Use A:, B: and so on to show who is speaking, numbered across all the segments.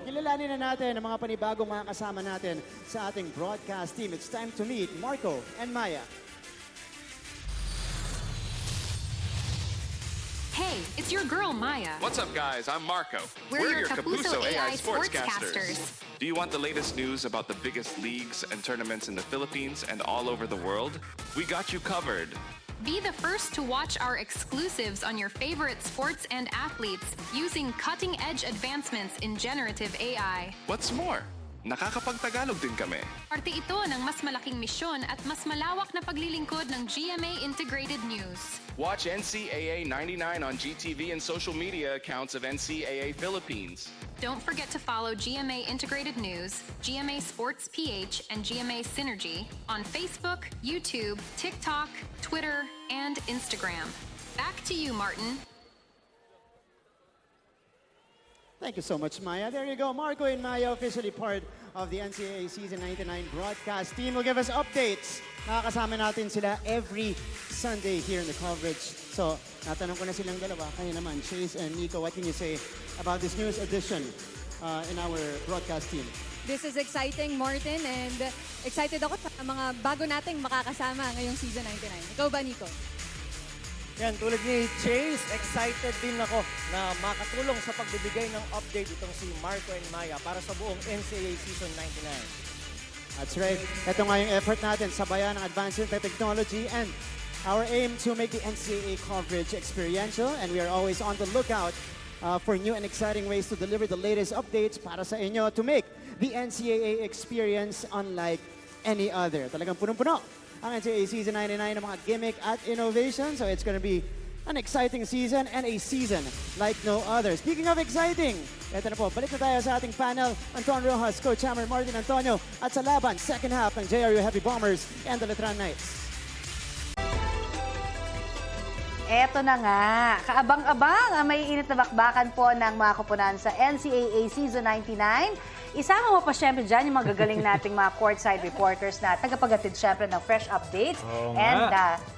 A: Kilalanin na natin ang mga panibagong mga kasama natin sa ating broadcast team. It's time to meet Marco and Maya.
B: Hey, it's your girl, Maya.
C: What's up, guys? I'm Marco.
B: We're your Kapuso AI sportscasters.
C: Do you want the latest news about the biggest leagues and tournaments in the Philippines and all over the world? We got you covered.
B: Be the first to watch our exclusives on your favorite sports and athletes using cutting-edge advancements in generative AI.
C: What's more, nakakapagtagalog din kami.
B: Parte ito ng mas malaking misyon at mas malawak na paglilingkod ng GMA Integrated News.
C: Watch NCAA 99 on GTV and social media accounts of NCAA Philippines.
B: Don't forget to follow GMA Integrated News, GMA Sports PH, and GMA Synergy on Facebook, YouTube, TikTok, Twitter, and Instagram. Back to you, Martin.
A: Thank you so much, Maya. There you go. Marco and Maya, officially part of the NCAA Season 99 broadcast team, will give us updates. Nakakasama natin sila every Sunday here in the coverage. So, natanong ko na silang dalawa. Kayo naman, Chase and Nico, what can you say about this newest addition in our broadcast team?
D: This is exciting, Martin, and excited ako sa mga bago nating makakasama ngayong Season 99. Ikaw ba, Nico?
E: Yan, tulad ni Chase, excited din ako na makatulong sa pagbibigay ng update itong si Marco and Maya para sa buong NCAA Season 99.
A: That's right. Ito nga yung effort natin, sabayan ng advanced technology and our aim to make the NCAA coverage experiential, and we are always on the lookout for new and exciting ways to deliver the latest updates para sa inyo to make the NCAA experience unlike any other. Talagang punong-puno ang NCAA Season 99 ng mga gimmick at innovation. So it's going to be an exciting season and a season like no other. Speaking of exciting, eto na po, balik na tayo sa ating panel. Anton Rojas, Coach Hammer, Martin Antonio, at sa laban, second half ng JRU Heavy Bombers and the Letran Knights.
F: Eto na nga, kaabang-abang ang may init na bakbakan po ng mga koponan sa NCAA Season 99. Isama mo pa syempre dyan yung mga gagaling nating mga courtside reporters na tagapagatid syempre ng fresh updates.
G: Oo
F: And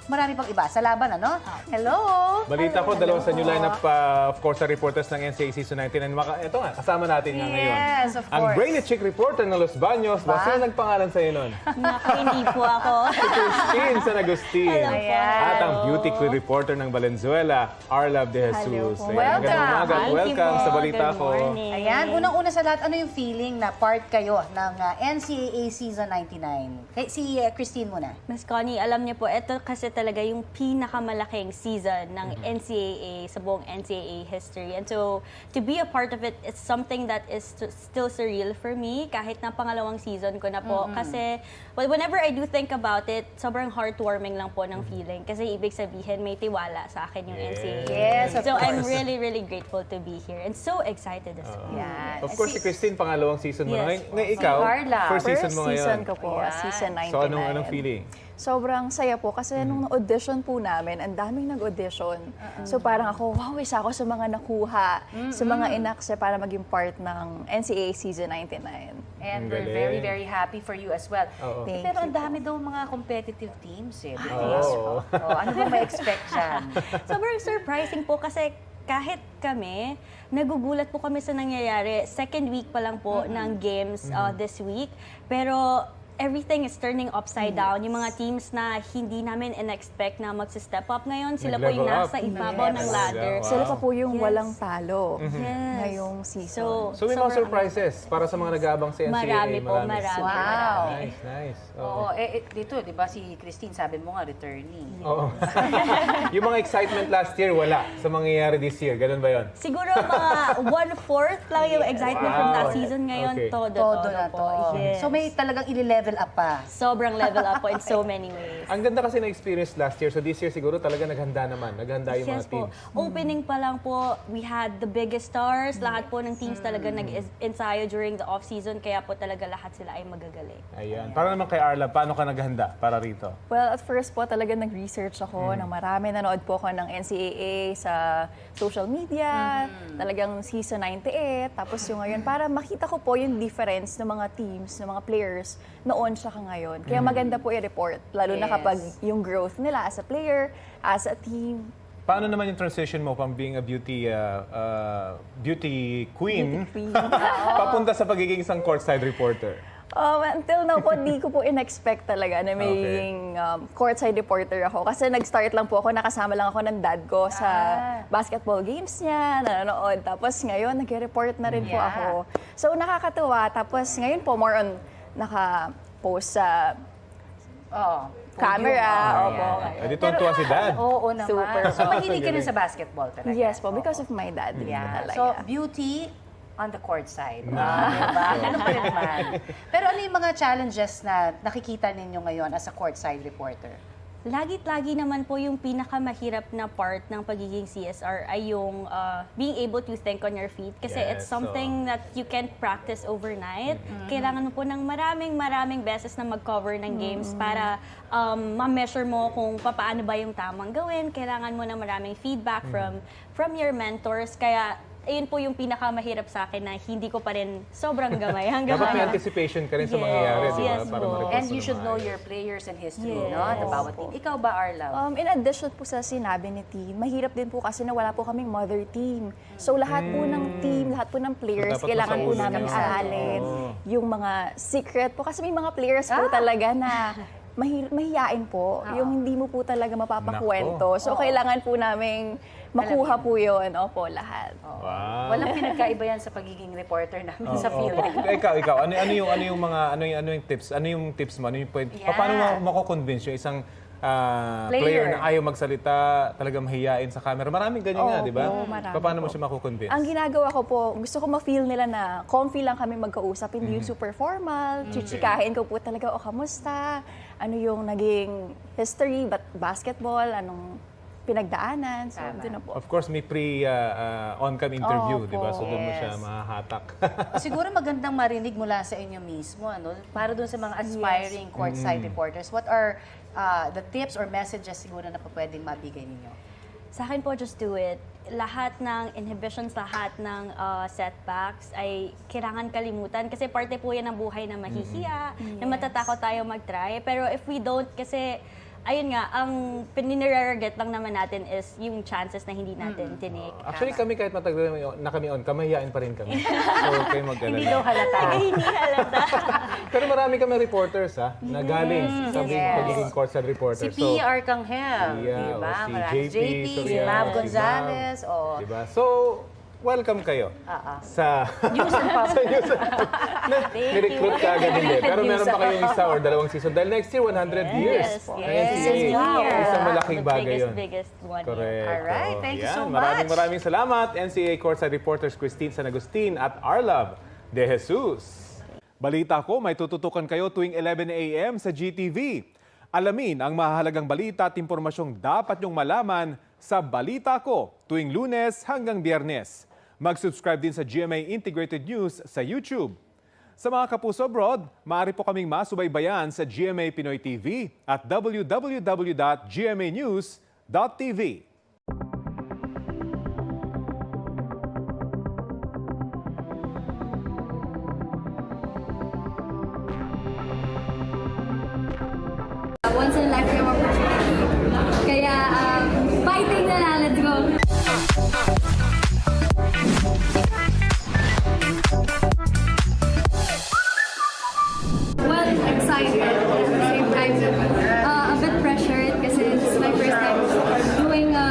F: marami pang iba sa laban, ano? Hello!
G: Balita ko, dalawa sa new lineup, of course, sa reporters ng NCAA Season 99. And ito nga, kasama natin nga ngayon.
F: Yes, of course.
G: Ang brainy chick reporter ng Los Baños. Ba? Sino nagpangalan sa'yo nun?
H: Naku, hindi po ako.
G: Si Christine San Agustin.
H: Hello po.
G: At ang beauty queen reporter ng Valenzuela, Arlab De Jesus.
H: Hello po.
G: Ayan, magandang umaga.
H: Thank you
G: Welcome
H: po.
G: sa balita
H: Good
G: ko.
H: morning.
F: Ayan, unang-una sa lahat, ano yung feeling na part kayo ng NCAA Season 99? Si Christine muna.
H: Mas Connie, alam niyo po, ito kasi talaga yung pinakamalaking season ng NCAA sa buong NCAA history. And so, to be a part of it, it's something that is still surreal for me, kahit na pangalawang season ko na po. Kasi, whenever I do think about it, sobrang heartwarming lang po ng feeling. Kasi ibig sabihin, may tiwala sa akin yung NCAA.
F: Yes, of
H: so,
F: course.
H: I'm really, really grateful to be here and so excited as well.
F: Yan.
G: Of course, si Christine, pangalawang season mo
H: Yes.
G: na. Ngayon, ikaw,
F: Carla.
G: first season mo ngayon.
I: Season ko po,
F: Ayan.
I: season 99.
G: So, anong feeling?
I: Sobrang saya po kasi nung audition po namin, ang daming nag-audition. So parang ako, wow, isa ako sa mga nakuha, sa mga inakse para maging part ng NCAA Season 99.
F: And
G: Ang
F: we're
G: galing.
F: very, very happy for you as well.
G: Oo.
F: Eh,
I: Thank
F: pero ang
I: you
F: dami daw mga competitive teams eh.
G: Oo.
F: Ano ba ma-expect dyan?
H: Sobrang surprising po kasi kahit kami, nagugulat po kami sa nangyayari. Second week pa lang po ng games this week. Pero everything is turning upside down. Yung mga teams na hindi namin in-expect na magsi-step up ngayon, sila po yung
G: Nag-level
H: nasa
G: up.
H: ibabaw ng ladder.
G: Wow.
I: Sila pa po yung
H: Yes.
I: walang talo
H: Yes.
I: ngayong season.
G: So, may mga
H: sobrang-
G: surprises para sa mga nag-aabang sa NCAA.
H: Marami po, marami.
F: Wow.
G: Nice, nice.
F: Oo, dito, di ba si Christine, sabi mo nga, returnee.
G: Oo. Yung mga excitement last year, wala sa mangyayari this year. Ganun ba yun?
H: Siguro mga 1/4 lang yung excitement from last season ngayon.
G: Okay.
H: Todo
F: Todo na
H: po.
F: to.
H: Yes.
F: So may talagang i-level up pa.
H: Sobrang level up po in so many ways.
G: Ang ganda kasi na experience last year. So this year siguro talaga naghanda naman. Naghanda yung mga
H: Yes po.
G: teams.
H: Opening pa lang po, we had the biggest stars. Lahat po ng teams talaga nag-ensayo during the off-season. Kaya po talaga lahat sila ay magagaling.
G: Ayan. Para naman kay Arla, paano ka naghanda para rito?
I: Well, at first po talaga nag-research ako ng marami. Nanood po ako ng NCAA sa social media, talagang season 98. Tapos yung ngayon, para makita ko po yung difference ng mga teams, ng mga players noon siya ngayon. Kaya maganda po i-report, lalo na kapag yung growth nila as a player, as a team.
G: Paano naman yung transition mo from being a beauty queen, papunta sa pagiging isang courtside reporter?
I: Until now po, di ko po in-expect talaga na magiging courtside reporter ako. Kasi nag-start lang po ako, nakasama lang ako ng dad ko sa basketball games niya, nanonood. Tapos ngayon, nag-report na rin po ako. So nakakatuwa. Tapos ngayon po, more on naka-post sa camera.
G: Edi tuwa si dad.
F: Oo naman.
I: Super.
F: So, mahilig ka rin sa basketball talaga?
I: Yes po, because of my dad.
F: Yeah.
I: Talaga.
F: So, beauty on the court side. Diba? Ganun pa rin naman. Pero ano yung mga challenges na nakikita ninyo ngayon as a courtside reporter?
H: Lagi naman po yung pinakamahirap na part ng pagiging CSR ay yung being able to think on your feet. Kasi it's something that you can't practice overnight. Kailangan mo po ng maraming beses na mag-cover ng games para ma-measure mo kung paano ba yung tamang gawin. Kailangan mo ng maraming feedback from your mentors. Kaya ayun po yung pinakamahirap sa akin na hindi ko pa rin sobrang gamay hanggang
G: Dapat may
H: ngayon.
G: anticipation ka rin sa mangyayari, di ba?
H: Yes
G: Para
H: po.
G: ma-report
F: And
G: mo
F: you should
G: na
F: know
G: maayos.
F: your players and history, no? The bawat team. Ikaw ba, Arla?
I: In addition po sa sinabi ni T, mahirap din po kasi na wala po kaming mother team. So lahat po ng team, lahat po ng players,
G: dapat
I: kailangan po
G: masaulo
I: namin
G: nyo.
I: aralin yung mga secret po. Kasi may mga players po talaga na mahiyain po. Yung hindi mo po talaga mapapakwento. So kailangan po namin makuha po yun. Opo, lahat.
G: Wow.
F: Walang pinagkaiba yan sa pagiging reporter namin sa field.
G: Ikaw, ano yung tips? Ano yung tips mo? Ano yung point? Paano mo mako-convince yung isang player na ayaw magsalita, talagang mahiyain sa camera? Maraming ganyan nga, di ba?
I: marami
G: Paano mo
I: po.
G: siya mako-convince?
I: Ang ginagawa ko po, gusto ko ma-feel nila na comfy lang kami magkausap, hindi yung super formal. Chichikahin ko po talaga, kamusta? Ano yung naging history, basketball, anong pinagdaanan. So, doon na po.
G: Of course, may on-cam interview, di ba? So, doon mo siya
F: Yes.
G: mahahatak.
F: Siguro magandang marinig mula sa inyo mismo, ano? Para dun sa mga aspiring courtside reporters, what are the tips or messages siguro na pwedeng mabigay ninyo?
H: Sa akin po, just do it. Lahat ng inhibitions, lahat ng setbacks ay kailangan kalimutan. Kasi parte po yan ng buhay na mahihiya, na matatakot tayo mag-try. Pero if we don't, kasi ayun nga, ang pinire-regret lang naman natin is yung chances na hindi natin tinake.
G: Actually, kami kahit matagal na kami on, kamahiyain pa rin kami. So, kayo mag-alala.
F: Hindi daw halata.
H: Hindi halata.
G: Pero marami kami reporters, na galing sa pagiging courtside reporter.
F: Si P.R. Kanghel,
G: Yeah,
F: diba?
G: si
F: Marami.
G: JP,
F: JP, si
G: Soriano,
F: Mav
G: si
F: Gonzalez,
G: Diba? So, welcome kayo sa
F: News and Pop.
G: sa news. Ni-recruit ka agad hindi. Pero meron pa kayong isa or dalawang season. Dahil next year, 100 years.
H: Yes,
G: ng
F: yes.
G: NCAA.
F: Wow.
G: Isang malaking bagay yun.
H: Biggest one.
G: Correct.
F: Alright, thank you so
G: Maraming salamat, NCAA courtside reporters Christine San Agustin at Arlov De Jesus. Balita ko, may tututukan kayo tuwing 11 a.m. sa GTV. Alamin ang mahalagang balita at impormasyong dapat nyong malaman sa Balita Ko tuwing Lunes hanggang Biyernes. Mag-subscribe din sa GMA Integrated News sa YouTube. Sa mga kapuso abroad, maaari po kaming masubaybayan sa GMA Pinoy TV at www.gmanews.tv.
D: Once in a lifetime opportunity. Kaya, fighting na lang. Let's go! Well, excited at the same time. A bit pressured kasi this is my first time doing a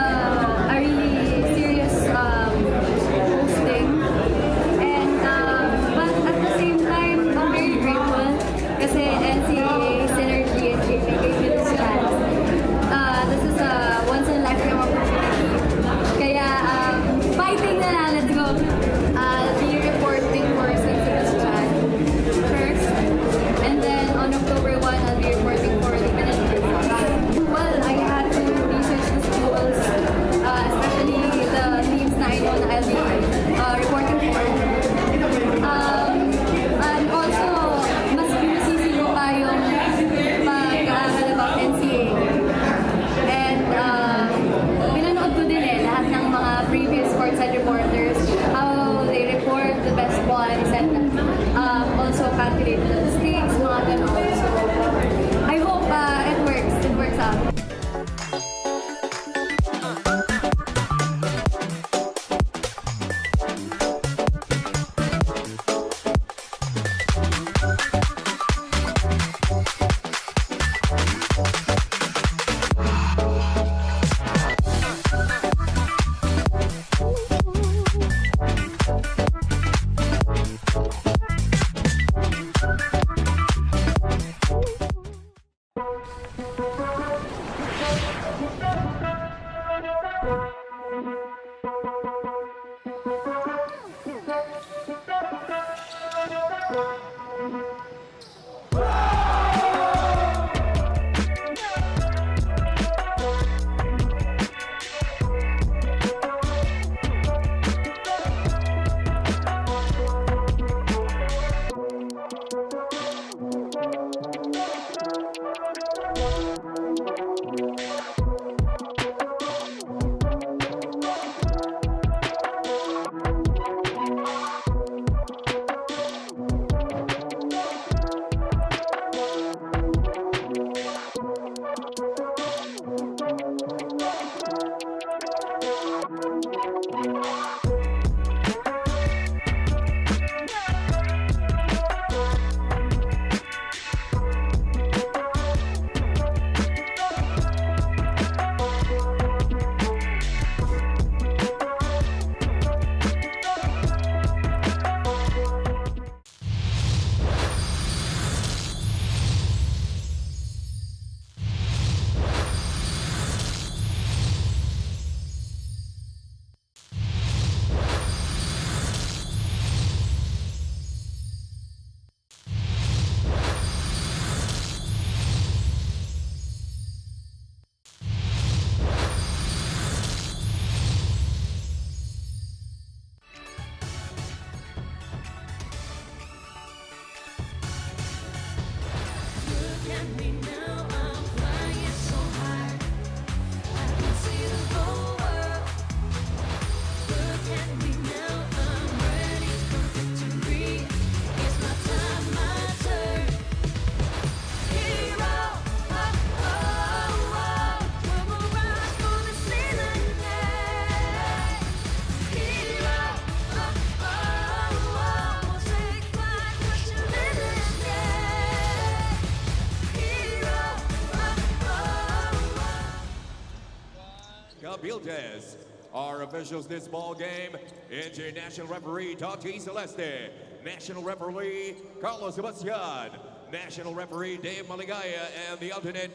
J: Cabildes. Our officials this ball game, international referee Tati Celeste, national referee Carlos Sebastian, national referee Dave Maligaya, and the alternate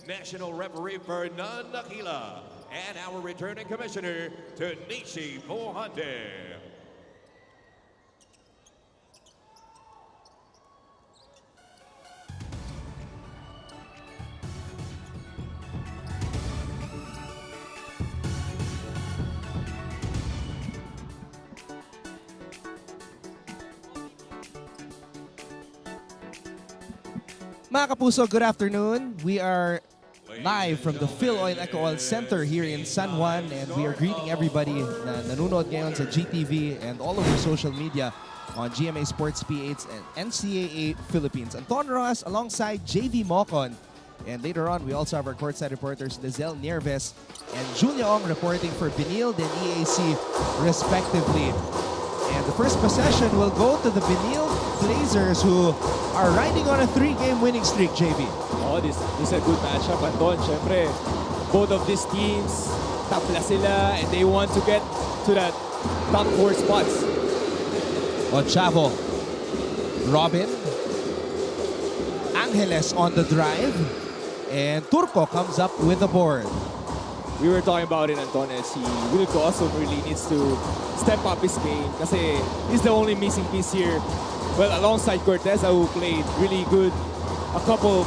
J: national referee Fernan Aquila, and our returning commissioner Tanishi Mohande.
K: Mga kapuso, good afternoon. We are live from the Phil Oil Eco Oil Center here in San Juan, and we are greeting everybody na nanonood ngayon sa GTV and all over social media on GMA Sports PH and NCAA Philippines. Anton Rojas alongside JV Mocon. And later on, we also have our courtside reporters Lizelle Nieves and Julia Ong reporting for Benilde and EAC respectively. And the first possession will go to the Benilde Blazers, who are riding on a 3-game winning streak, JB.
L: Oh, this is a good matchup, Anton. Syempre, both of these teams, top na sila, and they want to get to that top 4 spots.
K: Chavo, Robin, Angeles on the drive, and Turco comes up with the board.
L: We were talking about it, Anton, as Will Gossum really needs to step up his game kasi he's the only missing piece here. Well, alongside Cortez, who played really good. A couple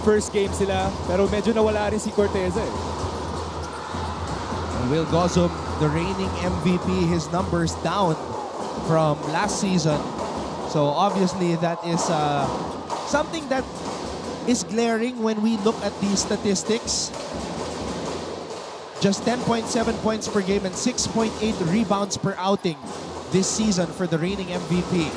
L: first games sila, pero medyo nawala rin si Cortez eh.
K: Will Gossum, the reigning MVP, his numbers down from last season. So obviously that is something that is glaring when we look at these statistics. Just 10.7 points per game and 6.8 rebounds per outing this season for the reigning MVP.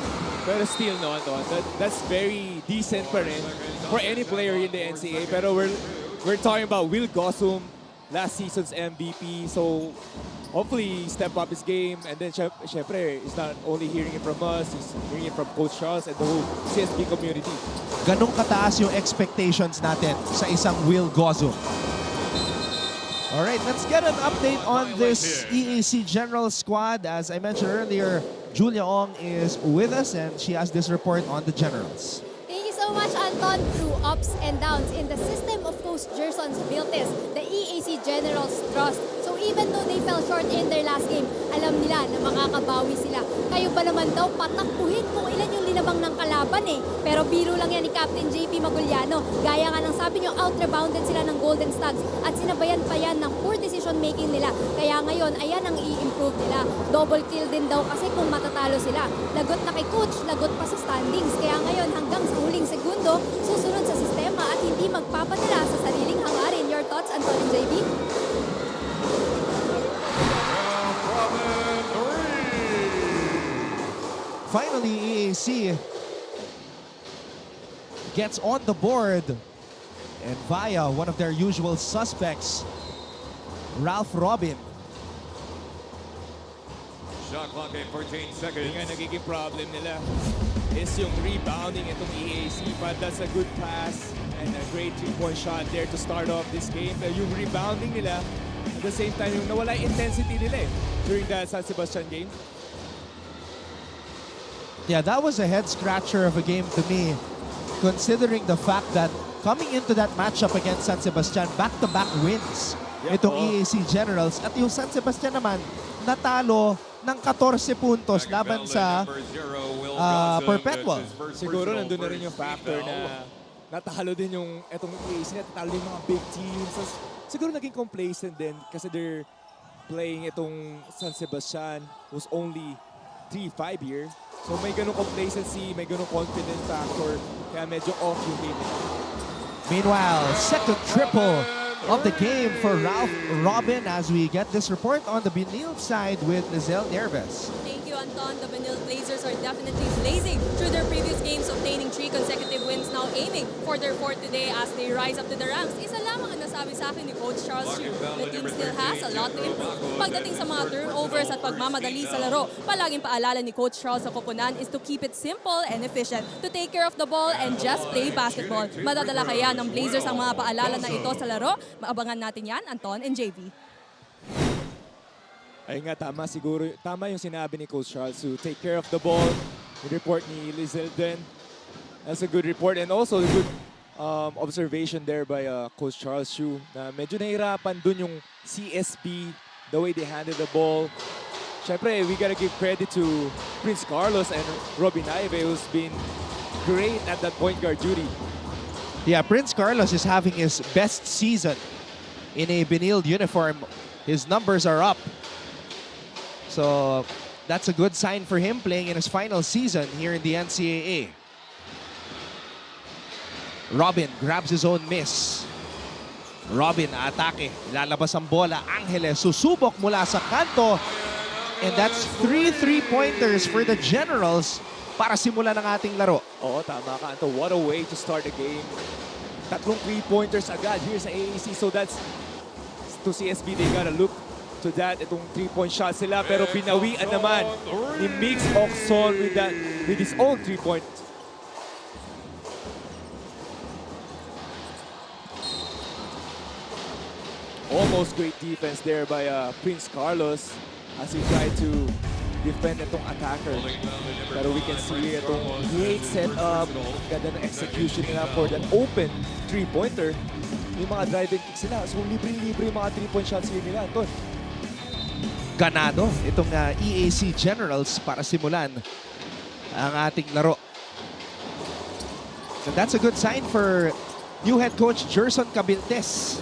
L: Pero still, no, Anton, that's very decent pa rin for any player in the NCAA. Pero we're talking about Will Gossum, last season's MVP. So hopefully step up his game. And then syempre, he's not only hearing it from us, he's hearing it from Coach Charles and the whole CSB community.
K: Ganong kataas yung expectations natin sa isang Will Gossum. All right, let's get an update on this EAC General squad. As I mentioned earlier, Julia Ong is with us and she has this report on the Generals.
D: Thank you so much, Anton. Through ups and downs in the system of Coach Gerson's Viltes, the EAC Generals trust. So even though they fell short in their last game, alam nila na makakabawi sila. Kayo ba naman daw patakbuhin kung ilan yung linabang ng kalaban eh. Pero biro lang yan ni Captain JP Maguliano. Gaya nga ng sabi nyo, out-rebounded sila ng Golden Stags at sinabayan pa yan ng poor decision-making nila. Kaya ngayon, ayan ang i-improve nila. Double kill din daw kasi kung matatalo sila. Lagot na kay Coach, lagot pa sa standings. Kaya ngayon, hanggang sa huling segundo, susunod sa sistema at hindi magpapadala sa sariling hangarin. Your thoughts, Anton and JB?
K: Finally, EAC gets on the board and via one of their usual suspects, Ralph Robin.
J: Shot clock at 14 seconds.
L: Yung nga nagiging problem nila is yung rebounding itong EAC, but that's a good pass and a great 3-point shot there to start off this game. Yung rebounding nila, at the same time, yung nawala yung intensity nila during the San Sebastian game.
K: Yeah, that was a head-scratcher of a game to me, considering the fact that coming into that matchup against San Sebastian, back-to-back wins itong EAC Generals. At yung San Sebastian naman, natalo ng 14 puntos laban sa Perpetual.
L: Siguro nandun na rin yung factor na natalo din yung itong EAC, natalo din yung mga big teams. Siguro naging complacent din kasi they're playing itong San Sebastian who's only 3-5 here. So may ganung complacency, may ganung confidence factor, kaya medyo off yung game.
K: Meanwhile, second triple of the game for Ralph Robin as we get this report on the Benilde side with Lizelle Nieves.
M: Thank you, Anton. The Benilde Blazers are definitely blazing through their previous games, obtaining 3 consecutive wins, now aiming for their 4th today as they rise up to the ranks. Isa lamang ang nasabi sa akin ni Coach Charles Hugh. The team still has a lot to improve. Pagdating sa mga turnovers at pagmamadali sa laro, palaging paalala ni Coach Charles sa koponan is to keep it simple and efficient, to take care of the ball and just play basketball. Madadala kaya ng Blazers ang mga paalala na ito sa laro? Maabangan natin yan, Anton and JV.
L: Ay nga, tama siguro. Tama yung sinabi ni Coach Charles to take care of the ball. Yung report ni Lizelden. That's a good report. And also, a good observation there by Coach Charles Shu na medyo nahirapan dun yung CSP, the way they handled the ball. Siyempre, we gotta give credit to Prince Carlos and Robin Ive, who's been great at that point guard duty.
K: Yeah, Prince Carlos is having his best season in a Benilde uniform. His numbers are up. So that's a good sign for him playing in his final season here in the NCAA. Robin grabs his own miss. Robin atake. Lalabas ang bola. Angeles susubok mula sa kanto. And that's 3 3-pointers for the Generals para simulan ng ating laro.
L: Oo, tama ka, Anto. What a way to start the game. Tatlong 3-pointers agad here sa EAC. So that's, to CSB, they gotta look to that. Itong 3-point shot sila. Pero pinawian naman ni Mix Oxon with his own 3-point. Almost great defense there by Prince Carlos as he tried to defend itong attacker. Pero we can see itong great setup, ganda ng execution nila for that open 3-pointer. Yung mga drive and kick sila. So libre-libre yung mga 3-point shots here nila, Anton.
K: Ganado itong EAC Generals para simulan ang ating laro. And that's a good sign for new head coach Gerson Cabiltes.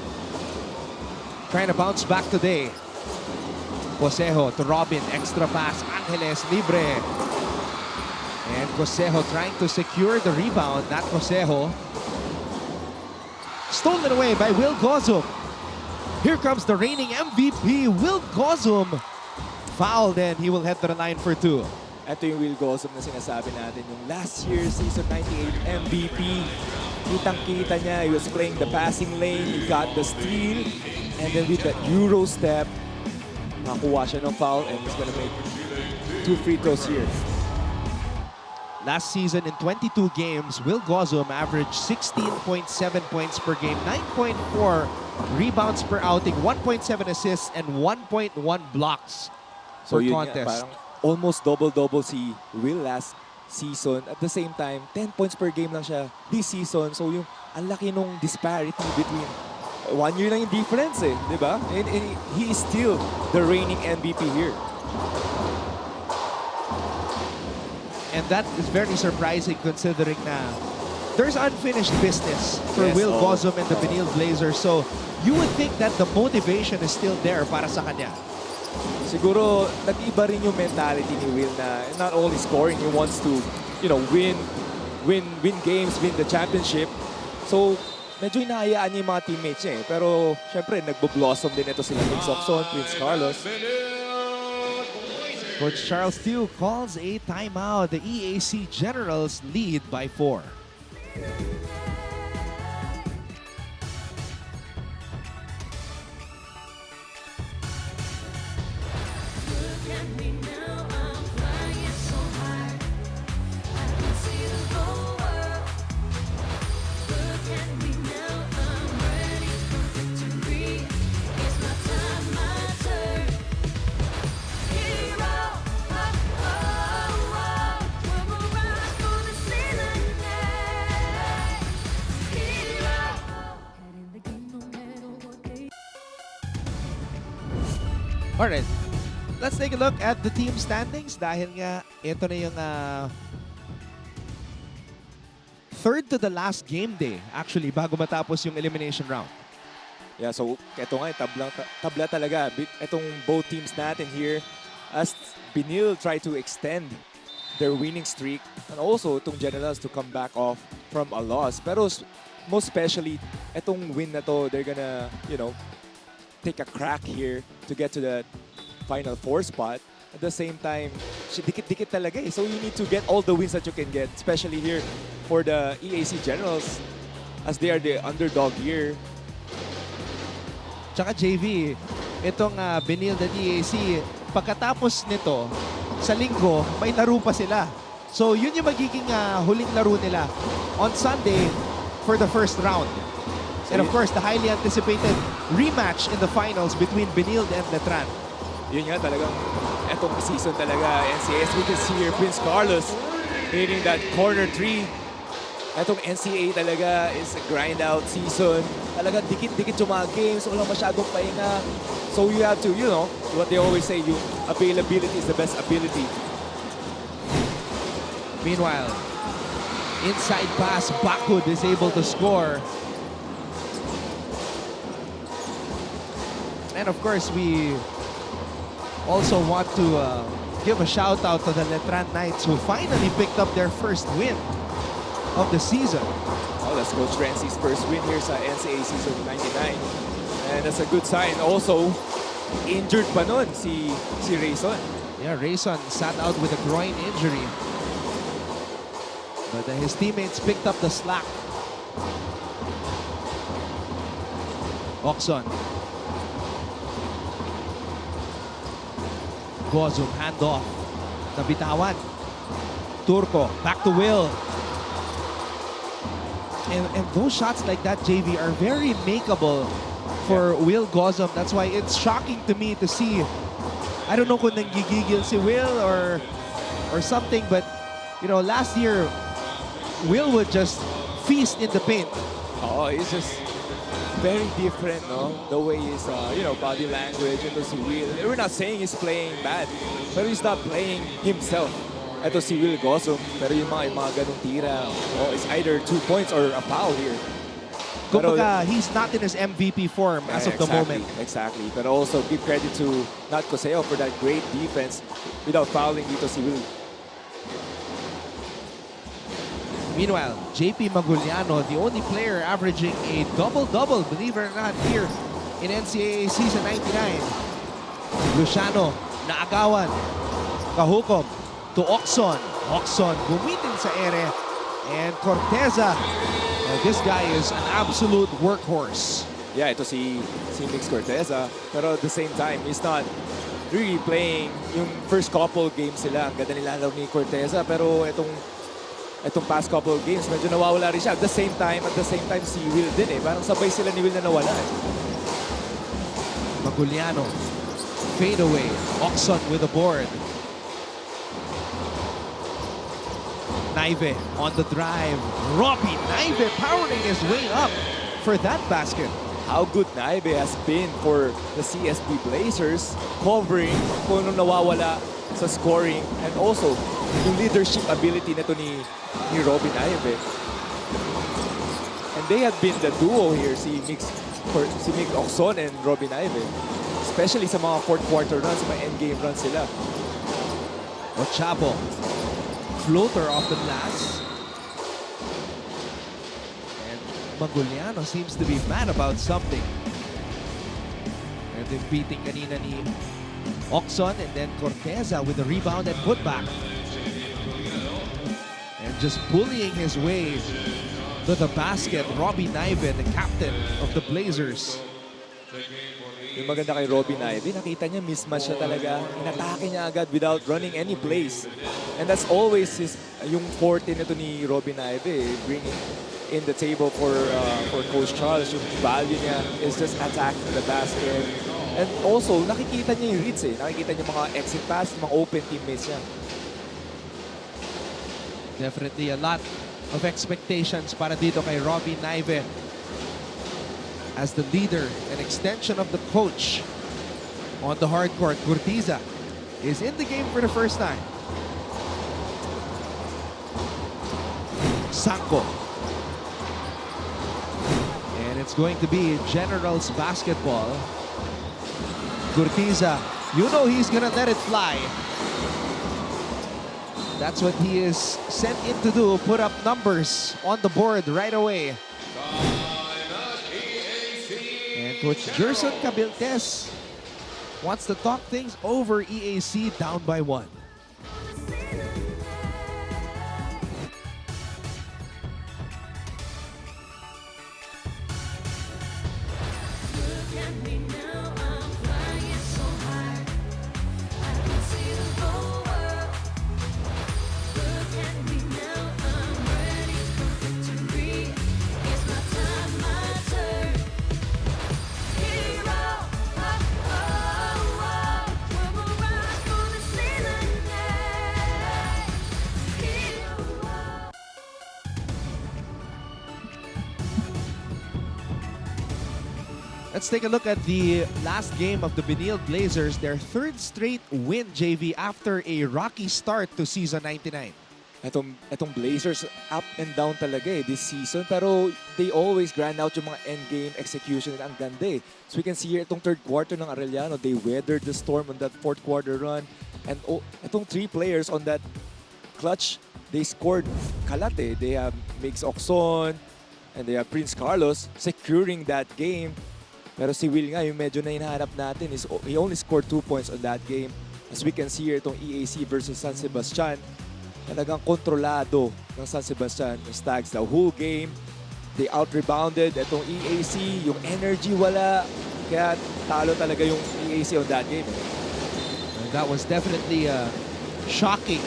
K: Trying to bounce back today. Cosejo to Robin, extra pass, Angeles libre. And Cosejo trying to secure the rebound, not Cosejo. Stolen away by Will Gozum. Here comes the reigning MVP, Will Gozum. Fouled and he will head to the line for 2.
L: Ito yung Will Gozum na sinasabi natin, yung last year season 98 MVP. Kitang-kita niya, he was playing the passing lane, he got the steal, and then with that Euro step, nakuha siya ng foul and he's gonna make 2 free throws here.
K: Last season in 22 games, Will Gozum averaged 16.7 points per game, 9.4 rebounds per outing, 1.7 assists, and 1.1 blocks per contest.
L: Parang almost double-double si Will last season. At the same time, 10 points per game lang siya this season. So yung ang laki nung disparity between 1 year lang yung difference eh, di ba? And he is still the reigning MVP here.
K: And that is very surprising considering na there's unfinished business for Will Gozum and the Benilde Blazers. So you would think that the motivation is still there para sa kanya.
L: Siguro nag-iba rin yung mentality ni Will na not only scoring, he wants to, you know, win games, win the championship. So medyo hinahayaan niya yung mga teammates niya eh. Pero syempre nagbo-blossom din ito sila Mix Oxon, Prince Carlos.
K: Coach Charles Tew calls a timeout. The EAC Generals lead by 4. Alright, let's take a look at the team standings dahil nga ito na yung third to the last game day actually bago matapos yung elimination round.
L: Yeah, so ito nga, tabla talaga. Itong both teams natin here as Benilde try to extend their winning streak and also itong Generals to come back off from a loss. Pero most especially, itong win na to, they're gonna, you know, take a crack here to get to the Final 4 spot. At the same time, dikit-dikit talaga eh. So you need to get all the wins that you can get, especially here for the EAC Generals as they are the underdog here.
K: Tsaka JV, itong Benilde and EAC, pagkatapos nito, sa linggo, may laro pa sila. So yun yung magiging huling laro nila on Sunday for the first round. And of course, the highly anticipated rematch in the finals between Benilde and Letran.
L: yun nga talagang etong season talaga, NCAA. As we can see here, Prince Carlos hitting that corner 3. Etong NCAA talaga is a grind-out season. Talaga dikit-dikit yung mga games, walang masyadong pahinga. So you have to, you know, what they always say, yung availability is the best ability.
K: Meanwhile, inside pass, Bakud is able to score. And of course, we also want to give a shout out to the Letran Knights who finally picked up their first win of the season.
L: Oh, that's Coach Renzi's first win here sa NCAA season 99. And that's a good sign. Also, injured pa nun si Rayson.
K: Yeah, Rayson sat out with a groin injury. But his teammates picked up the slack. Oxon. Gozum, handoff. Nabitawan. Turco, back to Will. And those shots like that, JV, are very makeable for Will Gozum. That's why it's shocking to me to see, I don't know kung nanggigigil si Will or something, but you know, last year, Will would just feast in the paint.
L: Oh, it's just very different, no? The way his, you know, body language and si Will. We're not saying he's playing bad, but he's not playing himself. Ito si Will Gozum, pero yung mga ganong tira, oh, it's either 2 points or a foul here.
K: Kumbaga, he's not in his MVP form as of the moment.
L: Exactly. But also give credit to Nat Coseo for that great defense without fouling dito si Will.
K: Meanwhile, JP Maguliano, the only player averaging a double-double, believe it or not, here in NCAA Season 99. Luciano, naagawan, kahukom to Oxon. Oxon bumitin sa ere. And Corteza, this guy is an absolute workhorse.
L: Yeah, ito si Mix Corteza. Pero at the same time, he's not really playing yung first couple games sila. Ang ganda nila ni Corteza. Pero itong past couple of games, medyo nawawala rin siya. At the same time, si Will din eh. Parang sabay sila ni Will na nawala eh.
K: Maguliano, fade away. Oxon with the board. Naive on the drive. Robbie Naive powering his way up for that basket.
L: How good Naive has been for the CSB Blazers, covering kung anong nawawala sa scoring and also yung leadership ability nito ni Robbie Naive. And they have been the duo here, si Mix Oxon and Robbie Naive. Especially sa mga fourth quarter runs, sa mga endgame runs sila.
K: Ochabo. Floater off the glass. And Maguliano seems to be mad about something. And then beating kanina ni Oxon and then Corteza with the rebound and putback. And just bullying his way to the basket, Robbie Naive, the captain of the Blazers.
L: Yung maganda kay Robbie Naive, nakita niya mismatch siya talaga. Inatake niya agad without running any plays. And that's always yung forte nito ni Robbie Naive, bringing in the table for Coach Charles. Yung value niya is just attacking the basket. And also, nakikita niya yung reads eh. Nakikita niya mga exit pass, mga open teammates niya.
K: Definitely a lot of expectations para dito kay Robbie Naive. As the leader and extension of the coach on the hardcourt, Corteza is in the game for the first time. Sanko. And it's going to be Generals basketball. Corteza, you know he's gonna let it fly. That's what he is sent in to do, put up numbers on the board right away. Coach Gerson Cabiltes wants to talk things over EAC down by 1. let's take a look at the last game of the Benilde Blazers, their third straight win, JV, after a rocky start to season 99.
L: Etong Blazers, up and down talaga this season. Pero they always grind out yung mga endgame execution. Ang ganda So we can see here itong third quarter ng Arellano. They weathered the storm on that fourth quarter run. And itong 3 players on that clutch, they scored kalat They have Mix Oxon and they have Prince Carlos securing that game. Pero si Will nga, yung medyo na hinahanap natin, he only scored 2 points on that game. As we can see here, itong EAC versus San Sebastian. Talagang kontrolado ng San Sebastian, ng Stags, the whole game. They out-rebounded. Itong EAC, yung energy wala. Kaya talo talaga yung EAC on that game.
K: And that was definitely shocking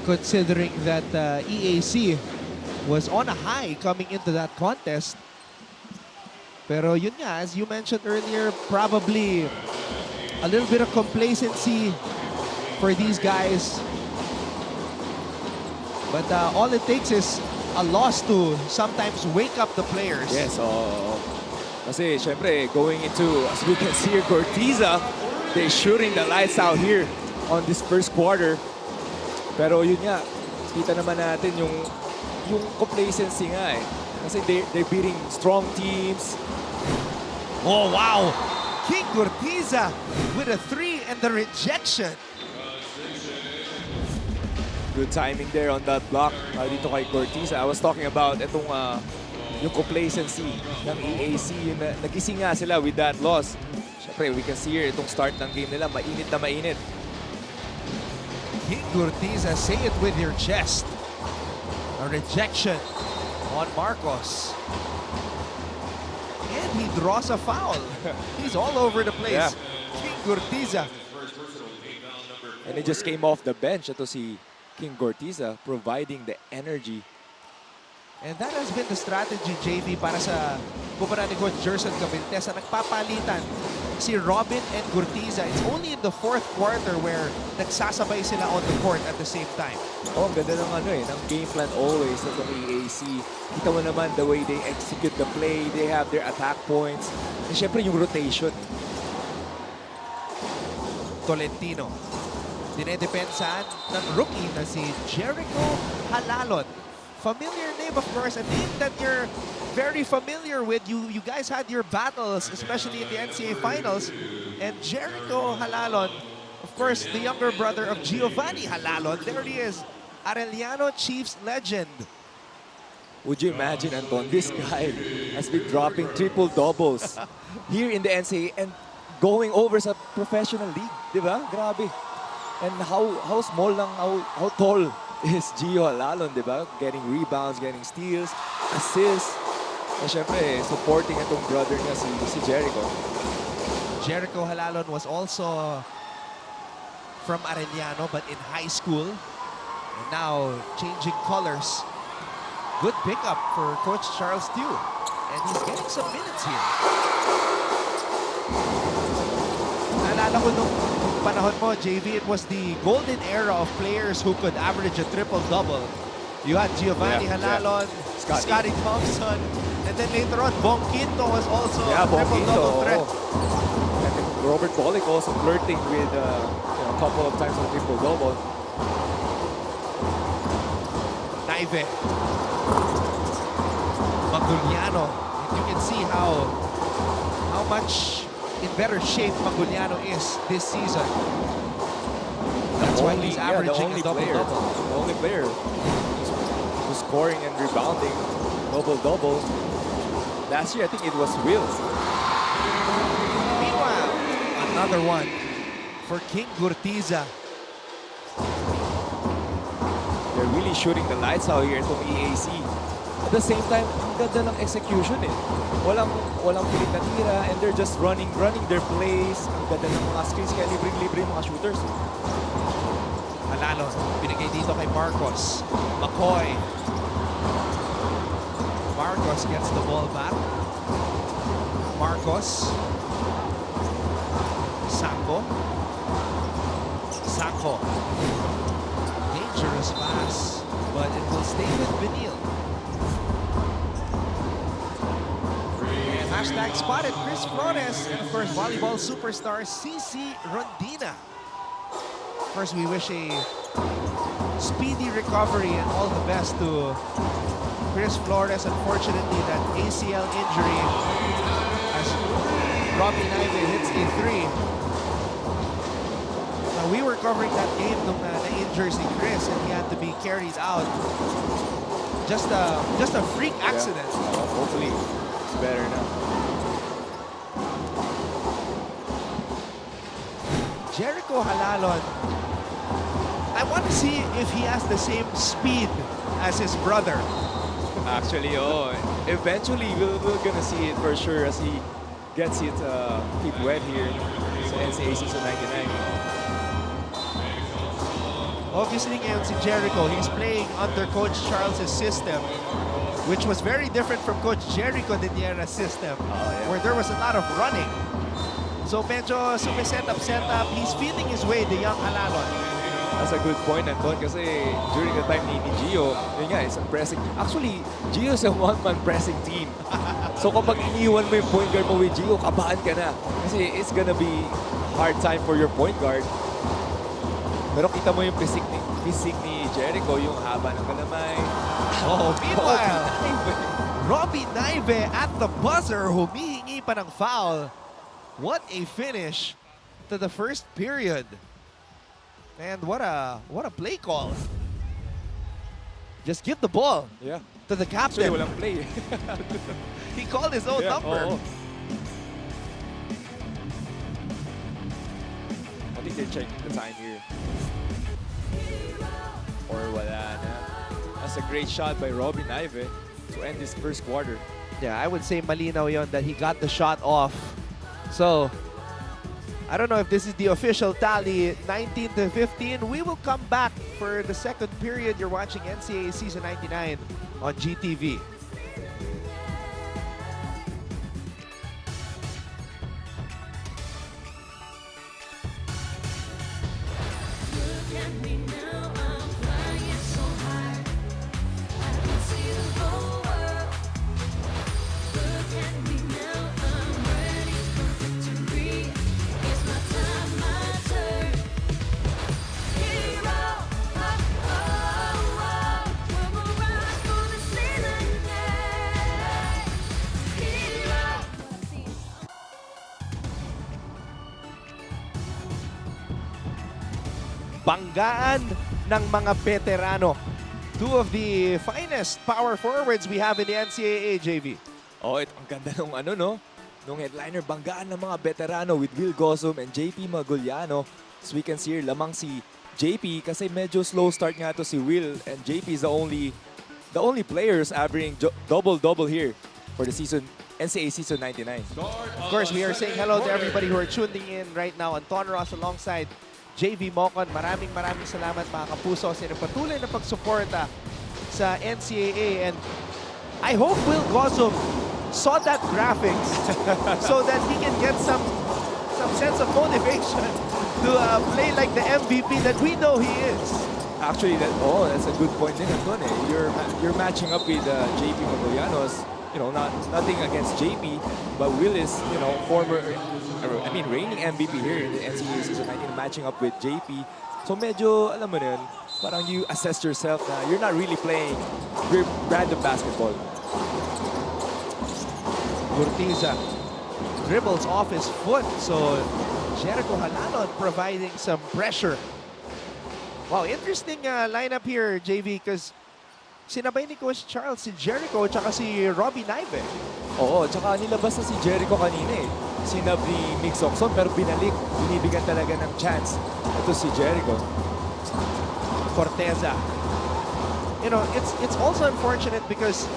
K: considering that EAC was on a high coming into that contest. Pero yun nga, as you mentioned earlier, probably a little bit of complacency for these guys. But all it takes is a loss to sometimes wake up the players.
L: Yes, kasi syempre, going into, as we can see here, Cortiza, they're shooting the lights out here on this first quarter. Pero yun nga, kita naman natin yung complacency nga Kasi they're beating strong teams.
K: Oh, wow! King Cortiza with a 3 and the rejection.
L: Good timing there on that block dito kay Cortiza. I was talking about itong yung complacency ng EAC. Yung nagising nga sila with that loss. Siyempre, we can see here itong start ng game nila. Mainit na mainit.
K: King Cortiza, say it with your chest. A rejection on Marcos. And he draws a foul. He's all over the place.
L: Yeah.
K: King Cortiza.
L: And he just came off the bench. Ito si King Cortiza providing the energy.
K: And that has been the strategy, JV, para sa kumpara ni Coach Gerson Cabiltes na nagpapalitan si Robin and Cortiza. It's only in the fourth quarter where nagsasabay sila on the court at the same time.
L: Oh, ang ganda ng ng game plan always ng EAC. Kita mo naman the way they execute the play, they have their attack points. And syempre yung rotation.
K: Tolentino. Dinedepensahan ng rookie na si Jericho Halalon. Familiar name, of course, a name that you're very familiar with. You guys had your battles, especially in the NCAA finals. And Jericho Halalon, of course, the younger brother of Giovanni Halalon. There he is, Arellano Chiefs legend.
L: Would you imagine, Anton, this guy has been dropping triple-doubles here in the NCAA and going over sa professional league, di ba? Grabe. And how small lang, how tall is Gio Halalon, di ba? Getting rebounds, getting steals, assists. And syempre, supporting itong brother niya si Jericho.
K: Jericho Halalon was also from Arellano, but in high school. And now changing colors. Good pickup for Coach Charles Tew. And he's getting some minutes here. Naalala ko nung panahon mo, JV, it was the golden era of players who could average a triple-double. You had Giovanni Halalon, Scotty Thompson, and then later on, Bong Quinto was also a triple-double threat.
L: And Robert Bolick also flirting with a couple of times on triple-double.
K: Naive. Maguliano. You can see how much in better shape Maguliano is this season. That's why he's averaging a double-double.
L: The only player who's scoring and rebounding double-double. Last year, I think it was Will.
K: Meanwhile, another one for King Cortiza.
L: They're really shooting the lights out here from EAC. At the same time, ang ganda ng execution Walang pilit na tira and they're just running their plays. Ang ganda ng mga screens kaya libre-libre yung mga shooters.
K: Halalon, binigay dito kay Marcos. McCoy. Marcos gets the ball back. Marcos. Sacco. Sacco. Dangerous pass, but it will stay with Benilde. Hashtag spotted Chris Flores and of course volleyball superstar Cici Rondina. First, we wish a speedy recovery and all the best to Chris Flores. Unfortunately, that ACL injury as Robbie Naive hits a 3. Now, we were covering that game nung na-injure si Chris and he had to be carried out. Just a freak accident.
L: Yeah. Hopefully, it's better now.
K: Jericho Halalon, I want to see if he has the same speed as his brother.
L: Actually, eventually we're gonna see it for sure as he gets it feet wet here sa NCAA Season 99.
K: Obviously, ngayon si Jericho, he's playing under Coach Charles' system, which was very different from Coach Jericho Diniera's system, where there was a lot of running. So medyo sumiset up, he's feeling his way, the young Halalon.
L: That's a good point, Anton, kasi during the time ni Gio, yun nga, it's a pressing. Actually, Gio is a one-man pressing team. So kapag iniwan mo yung point guard mo with Gio, kabahan ka na. Kasi it's gonna be hard time for your point guard. Pero kita mo yung physique ni Jericho, yung haba ng kalamay.
K: Meanwhile, Robbie Naive at the buzzer, humihingi pa ng foul. What a finish to the first period. And what a play call. Just give the ball to the captain.
L: Actually, walang play.
K: He called his own number.
L: I think they're checking the time here. Or wala na. That's a great shot by Robbie Naive to end this first quarter.
K: Yeah, I would say malinaw yon that he got the shot off. So, I don't know if this is the official tally, 19-15. We will come back for the second period. You're watching NCAA Season 99 on GTV. Banggaan ng mga veterano. Two of the finest power forwards we have in the NCAA, JV.
L: Oh, ang ganda nung nung headliner, banggaan ng mga veterano with Will Gossum and JP Maguliano. As we can see here, lamang si JP kasi medyo slow start nga to si Will, and JP is the only players averaging double-double here for the NCAA Season 99.
K: Of course, we are saying hello to everybody who are tuning in right now. Anton Ross alongside JV Mocon, maraming salamat mga kapuso sa patuloy na pagsuporta sa NCAA. And I hope Will Gossum saw that graphics so that he can get some sense of motivation to play like the MVP that we know he is.
L: Actually, that's a good point din, Anton. You're matching up with JP Magulianos. Nothing against JP, but Will is, reigning MVP here in the NCAA Season 19, matching up with JP. So medyo, alam mo na yun, parang you assess yourself na you're not really playing random basketball.
K: Urtiza dribbles off his foot, so Jericho Halalon providing some pressure. Wow, interesting lineup here, JV, because sinabay ni Coach Charles si Jericho tsaka si Robbie Naive.
L: Oo, tsaka nilabas na si Jericho kanina eh. Sinab ni Mix Oxon pero binibigyan talaga ng chance. Ito si Jericho.
K: Corteza. It's also unfortunate because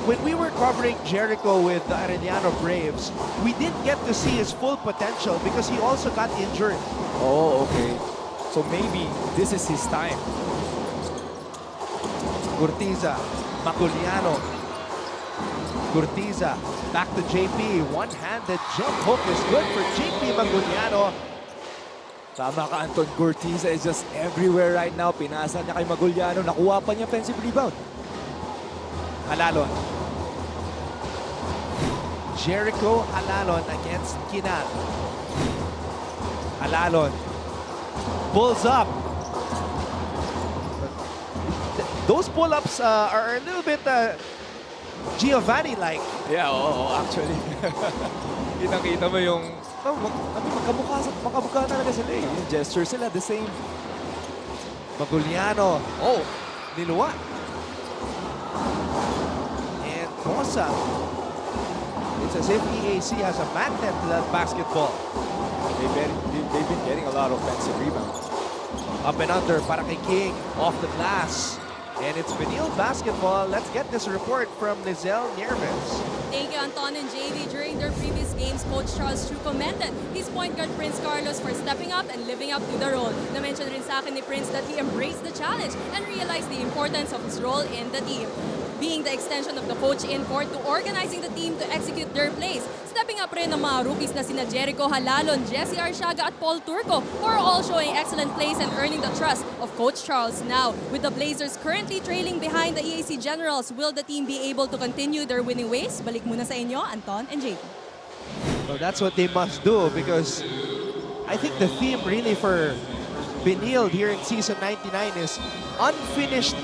K: when we were covering Jericho with the Arellano Braves, we didn't get to see his full potential because he also got injured.
L: Oh, okay. So maybe this is his time.
K: Urtiza, Maguliano. Urtiza, back to JP. One-handed jump hook is good for JP Maguliano.
L: Tama ka, Anton. Urtiza is just everywhere right now. Pinasa niya kay Maguliano. Nakuha pa niya offensive rebound.
K: Halalon. Jericho Halalon against Kinan. Halalon pulls up. Those pull-ups are a little bit Giovanni-like.
L: Yeah, actually. Kitang-kita mo yung magkamukha talaga sila eh. Yung gesture sila, the same.
K: Maguliano. Oh, niluwa. And Mosa. It's as if EAC has a magnet to that basketball.
L: They've been getting a lot of offensive rebounds.
K: Up and under para kay King. Off the glass. And it's Benilde basketball. Let's get this report from Lizelle Nieves.
M: Thank you, Anton and JV. During their previous games, Coach Charles True commended his point guard Prince Carlos for stepping up and living up to the role. Na-mention rin sa akin ni Prince that he embraced the challenge and realized the importance of his role in the team. Being the extension of the coach in court to organizing the team to execute their plays. Stepping up rin ng mga rookies na sina Jericho Halalon, Jesse Arciaga at Paul Turco, who are all showing excellent plays and earning the trust of Coach Charles. Now, with the Blazers currently trailing behind the EAC Generals, will the team be able to continue their winning ways? Balik muna sa inyo, Anton and JP.
K: Well, that's what they must do because I think the theme really for Benilde here in season 99 is unfinished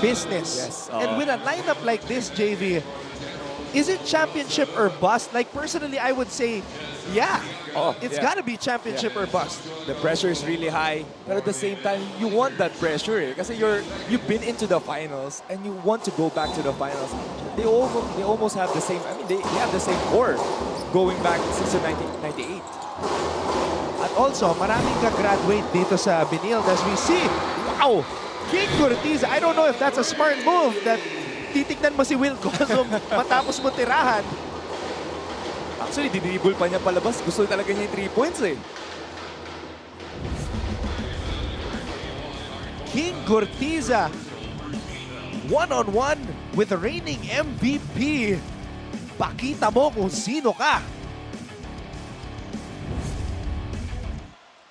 K: business.
L: Yes.
K: And with a lineup like this, JV, is it championship or bust? Like personally, I would say, yeah, it's got to be championship or bust.
L: The pressure is really high, but at the same time, you want that pressure because you've been into the finals and you want to go back to the finals. They almost have the same. I mean, they have the same core going back since 1998.
K: At also, maraming ka-graduate dito sa Benilde as we see. Wow! King Cortez, I don't know if that's a smart move that titignan mo si Will Gosum matapos mo tirahan.
L: Actually, dinibul pa niya palabas. Gusto talaga niya yung 3 points eh.
K: King Corteza, one-on-one with the reigning MVP. Pakita mo kung sino ka.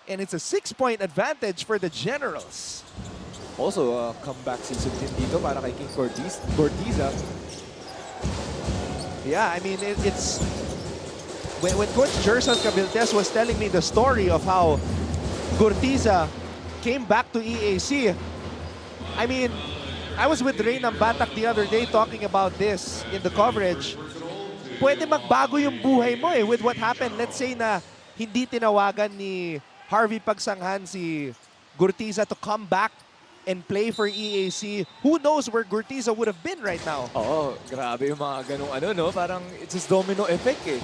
K: And it's a 6-point advantage for the Generals.
L: Also, comeback season din dito para kay King Corteza.
K: Yeah, I mean, it's... When Coach Gerson Cabildes was telling me the story of how Corteza came back to EAC, I mean, I was with Reynam Batak the other day talking about this in the coverage. Pwede magbago yung buhay mo eh with what happened. Let's say na hindi tinawagan ni Harvey Pagsanghan si Corteza to come back and play for EAC. Who knows where Corteza would have been right now?
L: Oo, grabe yung mga ganung ano, no? Parang it's just domino effect eh.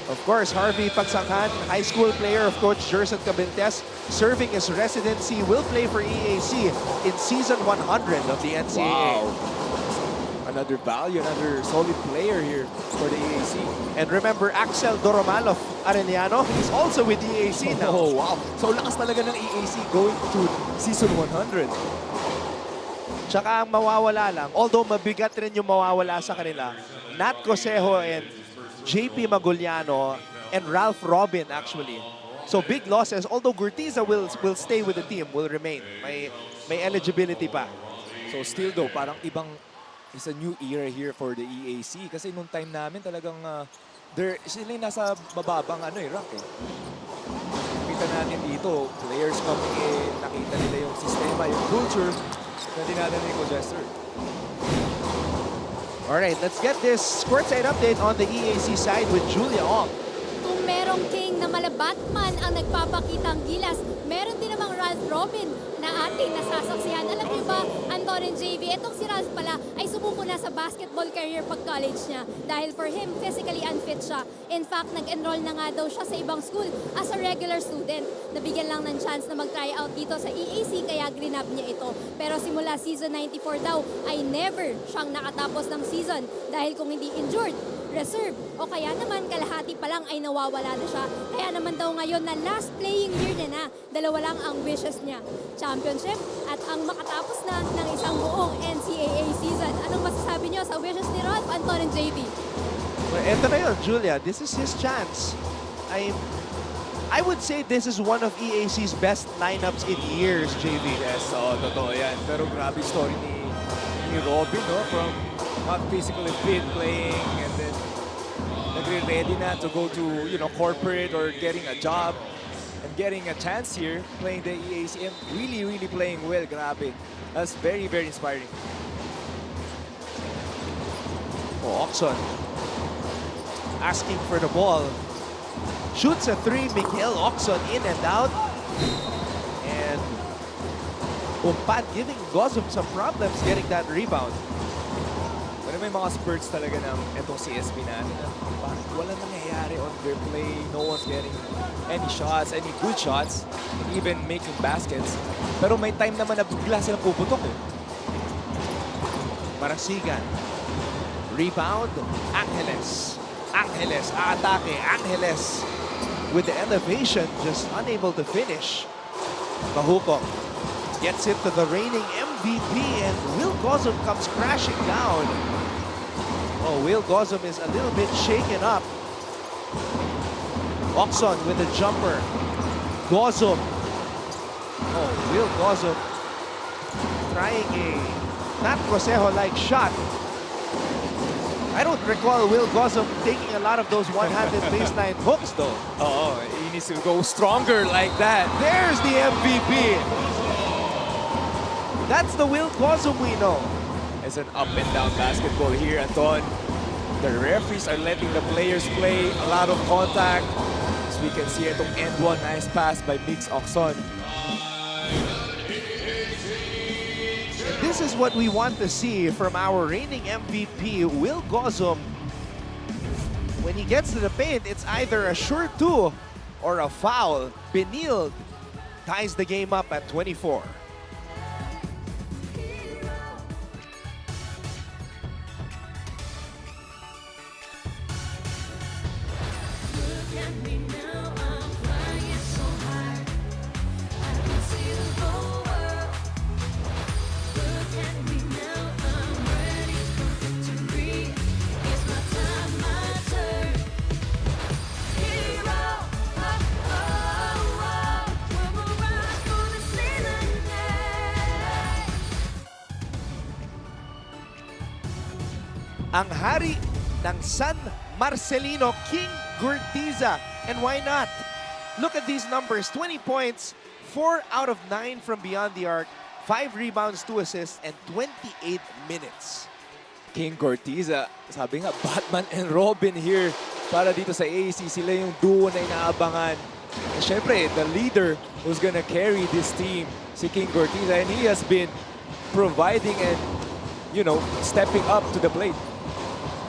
K: Of course, Harvey Pagsanghan, high school player of Coach Gerson Cabildes, serving his residency, will play for EAC in season 100 of the NCAA.
L: Wow. Another value, another solid player here for the EAC.
K: And remember, Axel Doromal of Arellano, he's also with EAC now.
L: Oh, wow. So, lakas talaga ng EAC going to season 100.
K: Tsaka ang mawawala lang, although mabigat rin yung mawawala sa kanila, Nat Cosejo and JP Maguliano and Ralph Robin actually. So big losses, although Corteza will stay with the team, will remain. May eligibility pa.
L: So still though, parang it's a new era here for the EAC. Kasi nung time namin talagang sila yung nasa bababang rank eh. Kita natin dito, players coming in, nakita nila yung sistema, yung culture na dinadala ni Coach Jester.
K: Alright, let's get this courtside update on the EAC side with Julia Ong.
D: Kung merong king na malabatman ang nagpapakitang gilas, meron din namang Ralph Robin na ating nasasaksihan. Alam niyo ba, Anton and JV, itong si Ralph pala ay sumuko na sa basketball career pag-college niya dahil for him, physically unfit siya. In fact, nag-enroll na nga daw siya sa ibang school as a regular student. Nabigyan lang ng chance na mag-try out dito sa EAC kaya grinab niya ito. Pero simula season 94 daw ay never siyang nakatapos ng season dahil kung hindi injured, reserve o kaya naman kalahati pa lang ay nawawala na siya. Kaya naman daw ngayon na last playing year niya na, dalawa lang ang wishes niya. Championship at ang makatapos na ng isang buong NCAA season. Anong masasabi niyo sa wishes ni Ralph, Anton and JP?
K: Well, eto na yun, Julia. This is his chance. I would say this is one of EAC's best lineups in years, JV.
L: Yes, totoo yan. Pero grabe story ni Robin, no? From not physically fit playing and then syempre ready na to go to, corporate or getting a job and getting a chance here playing the EAC and really, really playing well. Grabe. That's very, very inspiring.
K: Oxon asking for the ball. Shoots a three. Miguel Oxon in and out. And Umpat giving Gozum some problems getting that rebound.
L: Pero may mga spurts talaga ng itong CSB natin. Parang walang nangyayari on their play. No one's getting any shots, any good shots, and even making baskets. Pero may time naman na bigla silang puputok eh.
K: Marasigan. Rebound. Angeles. Angeles. Atake. Angeles. With the elevation, just unable to finish. Mahukong gets it to the reigning MVP, and Will Gozum comes crashing down. Oh, Will Gozum is a little bit shaken up. Oxon with a jumper. Gozum. Oh, Will Gozum trying a not Cosejo-like shot. I don't recall Will Gozum taking a lot of those one-handed baseline hooks, though.
L: Oh, he needs to go stronger like that.
K: There's the MVP. That's the Will Gozum we know.
L: It's an up and down basketball here, Anton. The referees are letting the players play a lot of contact. As we can see, itong end one, nice pass by Mix Oxon.
K: This is what we want to see from our reigning MVP, Will Gozum. When he gets to the paint, it's either a sure two or a foul. Benilde ties the game up at 24. Ang hari ng San Marcelino, King Gurtiza. And why not? Look at these numbers. 20 points, 4 out of 9 from beyond the arc, 5 rebounds, 2 assists, and 28 minutes.
L: King Gurtiza, sabi nga, Batman and Robin here para dito sa EAC. Sila yung duo na inaabangan. And syempre, the leader who's gonna carry this team, si King Gurtiza, and he has been providing and, stepping up to the plate.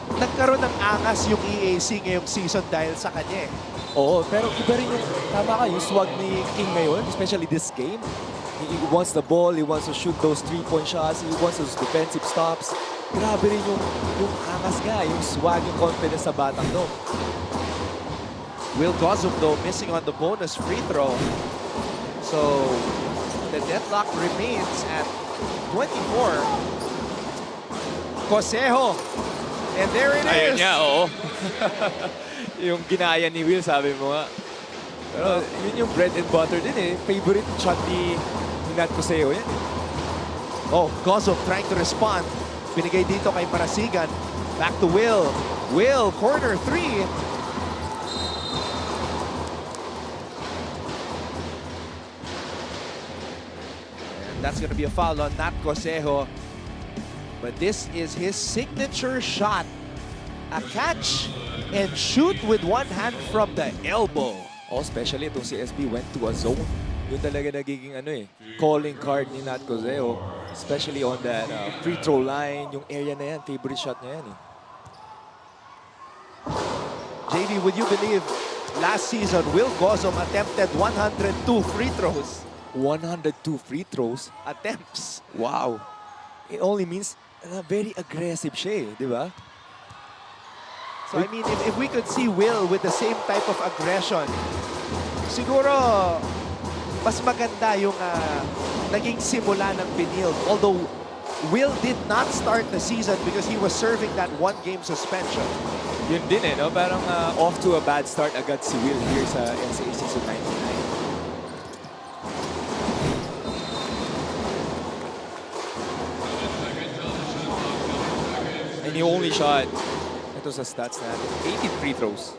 K: Nagkaroon ng angas yung EAC ngayong season dahil sa kanya eh.
L: Oo, pero iba rin yung, tama ka, yung swag ni King ngayon, especially this game. He wants the ball, he wants to shoot those three-point shots, he wants those defensive stops. Grabe rin yung angas nga, yung swag, yung confidence sa batang no.
K: Will Gozum though missing on the bonus free throw. So the deadlock remains at 24. Cosejo. And there it
L: Ayun
K: is.
L: niya, oo. Yung ginaya ni Will, sabi mo nga. Pero yun yung bread and butter din eh. Favorite shot ni Nat Coseo yan.
K: Oh, Gozum trying to respond. Binigay dito kay Marasigan. Back to Will. Will, corner three. And that's going to be a foul on Nat Cosejo. But this is his signature shot. A catch and shoot with one hand from the elbow.
L: Oh, especially itong CSB went to a zone. Yun talaga nagiging calling card ni Nat Coseo. Especially on that free throw line. Yung area na yan, favorite shot niya yan eh.
K: JV, would you believe last season, Will Gozum attempted 102 free throws?
L: 102 free throws?
K: Attempts.
L: Wow. It only means very aggressive siya eh, di ba?
K: So I mean, if we could see Will with the same type of aggression, siguro mas maganda yung naging simula ng Benilde. Although Will did not start the season because he was serving that one-game suspension.
L: Yun din eh, no? Parang off to a bad start agad si Will here sa NCAA Season 99. And yung only shot, ito
N: ito sa stats natin. 18 free throws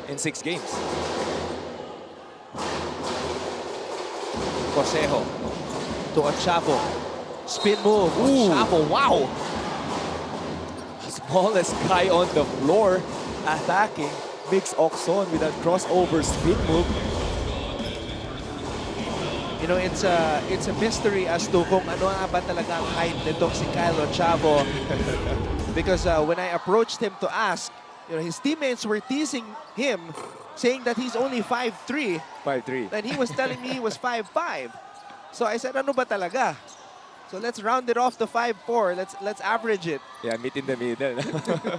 N: in 6 games.
K: Corsejo to Ochavo. Spin move. Ochavo, wow!
N: Smallest guy on the floor attacking. Mix Oxon with that crossover spin move.
K: You know, it's a mystery as to kung ano nga ba talaga ang height nitong si Kyle Ochavo. Because when I approached him to ask, you know, his teammates were teasing him, saying that he's only 5'3".
N: 5'3".
K: And he was telling me he was 5'5". So I said, ano ba talaga? So let's round it off to 5'4". Let's average it.
N: Yeah, meet in the middle.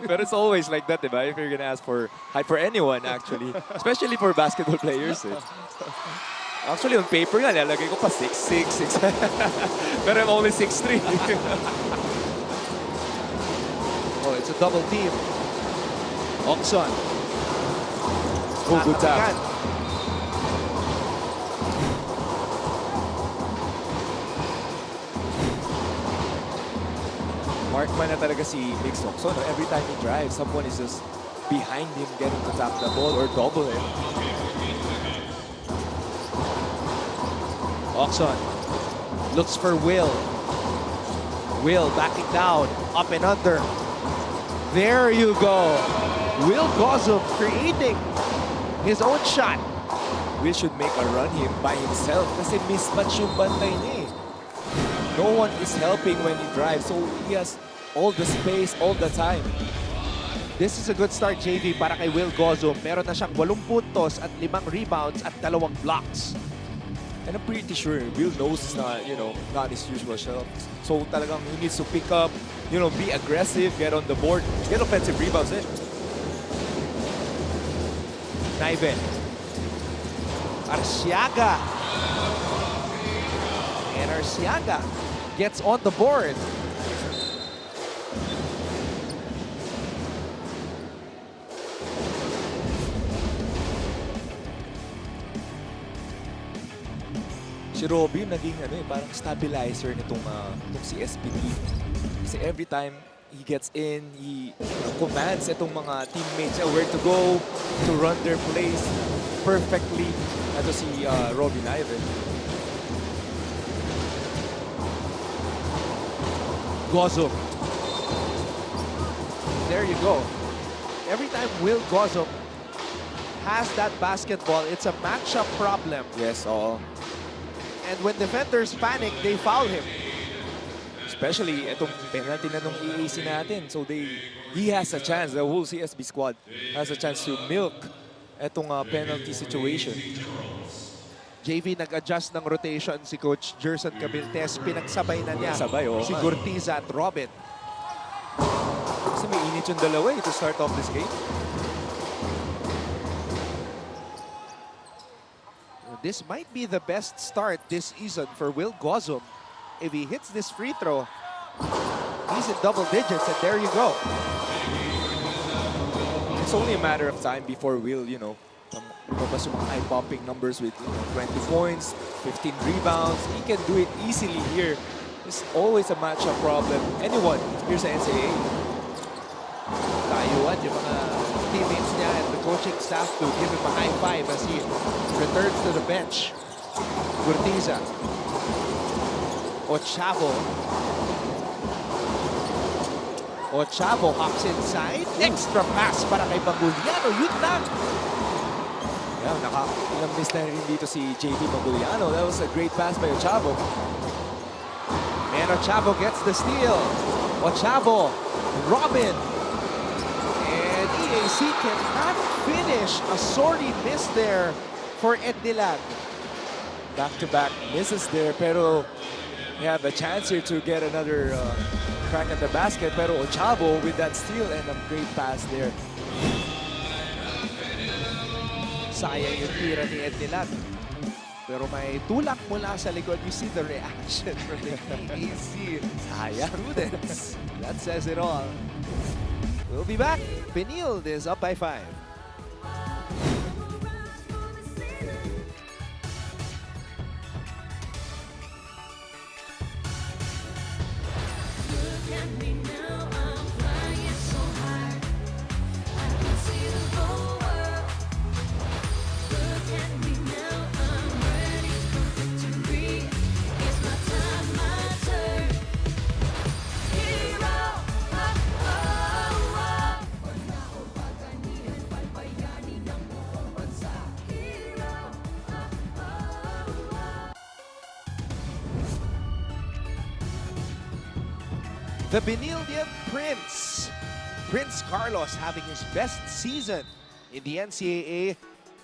N: But it's always like that, diba? If you're gonna ask for height for anyone, actually. Especially for basketball players. Eh. Actually, on paper nga, lalagay ko pa 6'6". Pero I'm only 6'3".
K: Oh, it's a double team. Oxon.
N: Oh, good tap. Markman na talaga si Mix Oxon. No? Every time he drives, someone is just behind him getting to tap the ball or double it.
K: Oxon looks for Will. Will backing down, up and under. There you go. Will Gossum creating his own shot.
N: Will should make a run him by himself kasi mismatch yung bantay niya eh. No one is helping when he drives, so he has all the space all the time.
K: This is a good start, JV, para kay Will Gossum. Meron na siyang 8 puntos at 5 rebounds at 2 blocks.
N: And I'm pretty sure Will knows it's not, not his usual self. So talagang he needs to pick up, be aggressive, get on the board, get offensive rebounds in.
K: Naiven. Arciaga. And Arciaga gets on the board.
N: Si Robby naging parang stabilizer nitong si SPD. Kasi every time he gets in, he commands itong mga teammates where to go, to run their plays perfectly. Ito si Robby Naiven.
K: Gossum. There you go. Every time Will Gossum has that basketball, it's a matchup problem.
N: Yes, oo.
K: And when defenders panic, they foul him.
N: Especially itong penalty na nung EAC natin. So he has a chance, the whole CSB squad has a chance to milk itong penalty situation.
K: JV nag-adjust ng rotation si Coach Gerson Cabiltes. Pinagsabay na niya si Gurtiza at Robin.
N: Kasi may init yung dalawa to start off this game.
K: This might be the best start this season for Will Gossum. If he hits this free throw, he's in double digits, and there you go.
N: It's only a matter of time before Will, lumabas yung mga eye-popping numbers with 20 points, 15 rebounds. He can do it easily here. It's always a matchup problem. Anyone here sa NCAA.
K: Tayuan yung mga teammates niya and the coaching staff to give him a high five as he returns to the bench. Gurtiza. Ochavo. Ochavo hops inside. Extra pass para kay Maguliano. Yun lang.
N: Yeah, ilang miss na rin dito si JD Maguliano. That was a great pass by Ochavo.
K: And Ochavo gets the steal. Ochavo. Robin. And EAC cannot finish. A sorry miss there for Eddilan.
N: Back-to-back misses there, pero they have a chance here to get another crack at the basket. Pero Ochavo with that steal and a great pass there.
K: Sayang yung tira ni Eddilan. Pero may tulak mula sa likod. You see the reaction from the EAC students. That says it all. We'll be back. Benilde is up by 5. the Benilde Prince. Prince Carlos having his best season in the NCAA.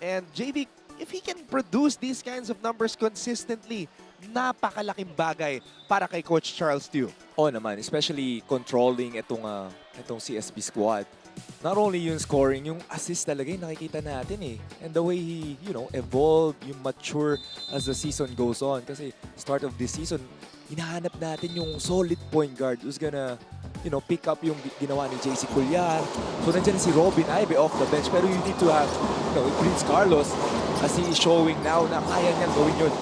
K: And JV, if he can produce these kinds of numbers consistently, napakalaking bagay para kay Coach Charles Tew.
N: Oo naman, especially controlling itong CSB squad. Not only yung scoring, yung assist talaga yung nakikita natin eh. And the way he, evolved, yung mature as the season goes on. Kasi start of this season, hinahanap natin yung solid point guard who's gonna, pick up yung ginawa ni JC Culliar. So nandiyan si Robin Ibe off the bench. Pero you need to have, Prince Carlos as he is showing now na kaya niya gawin yun.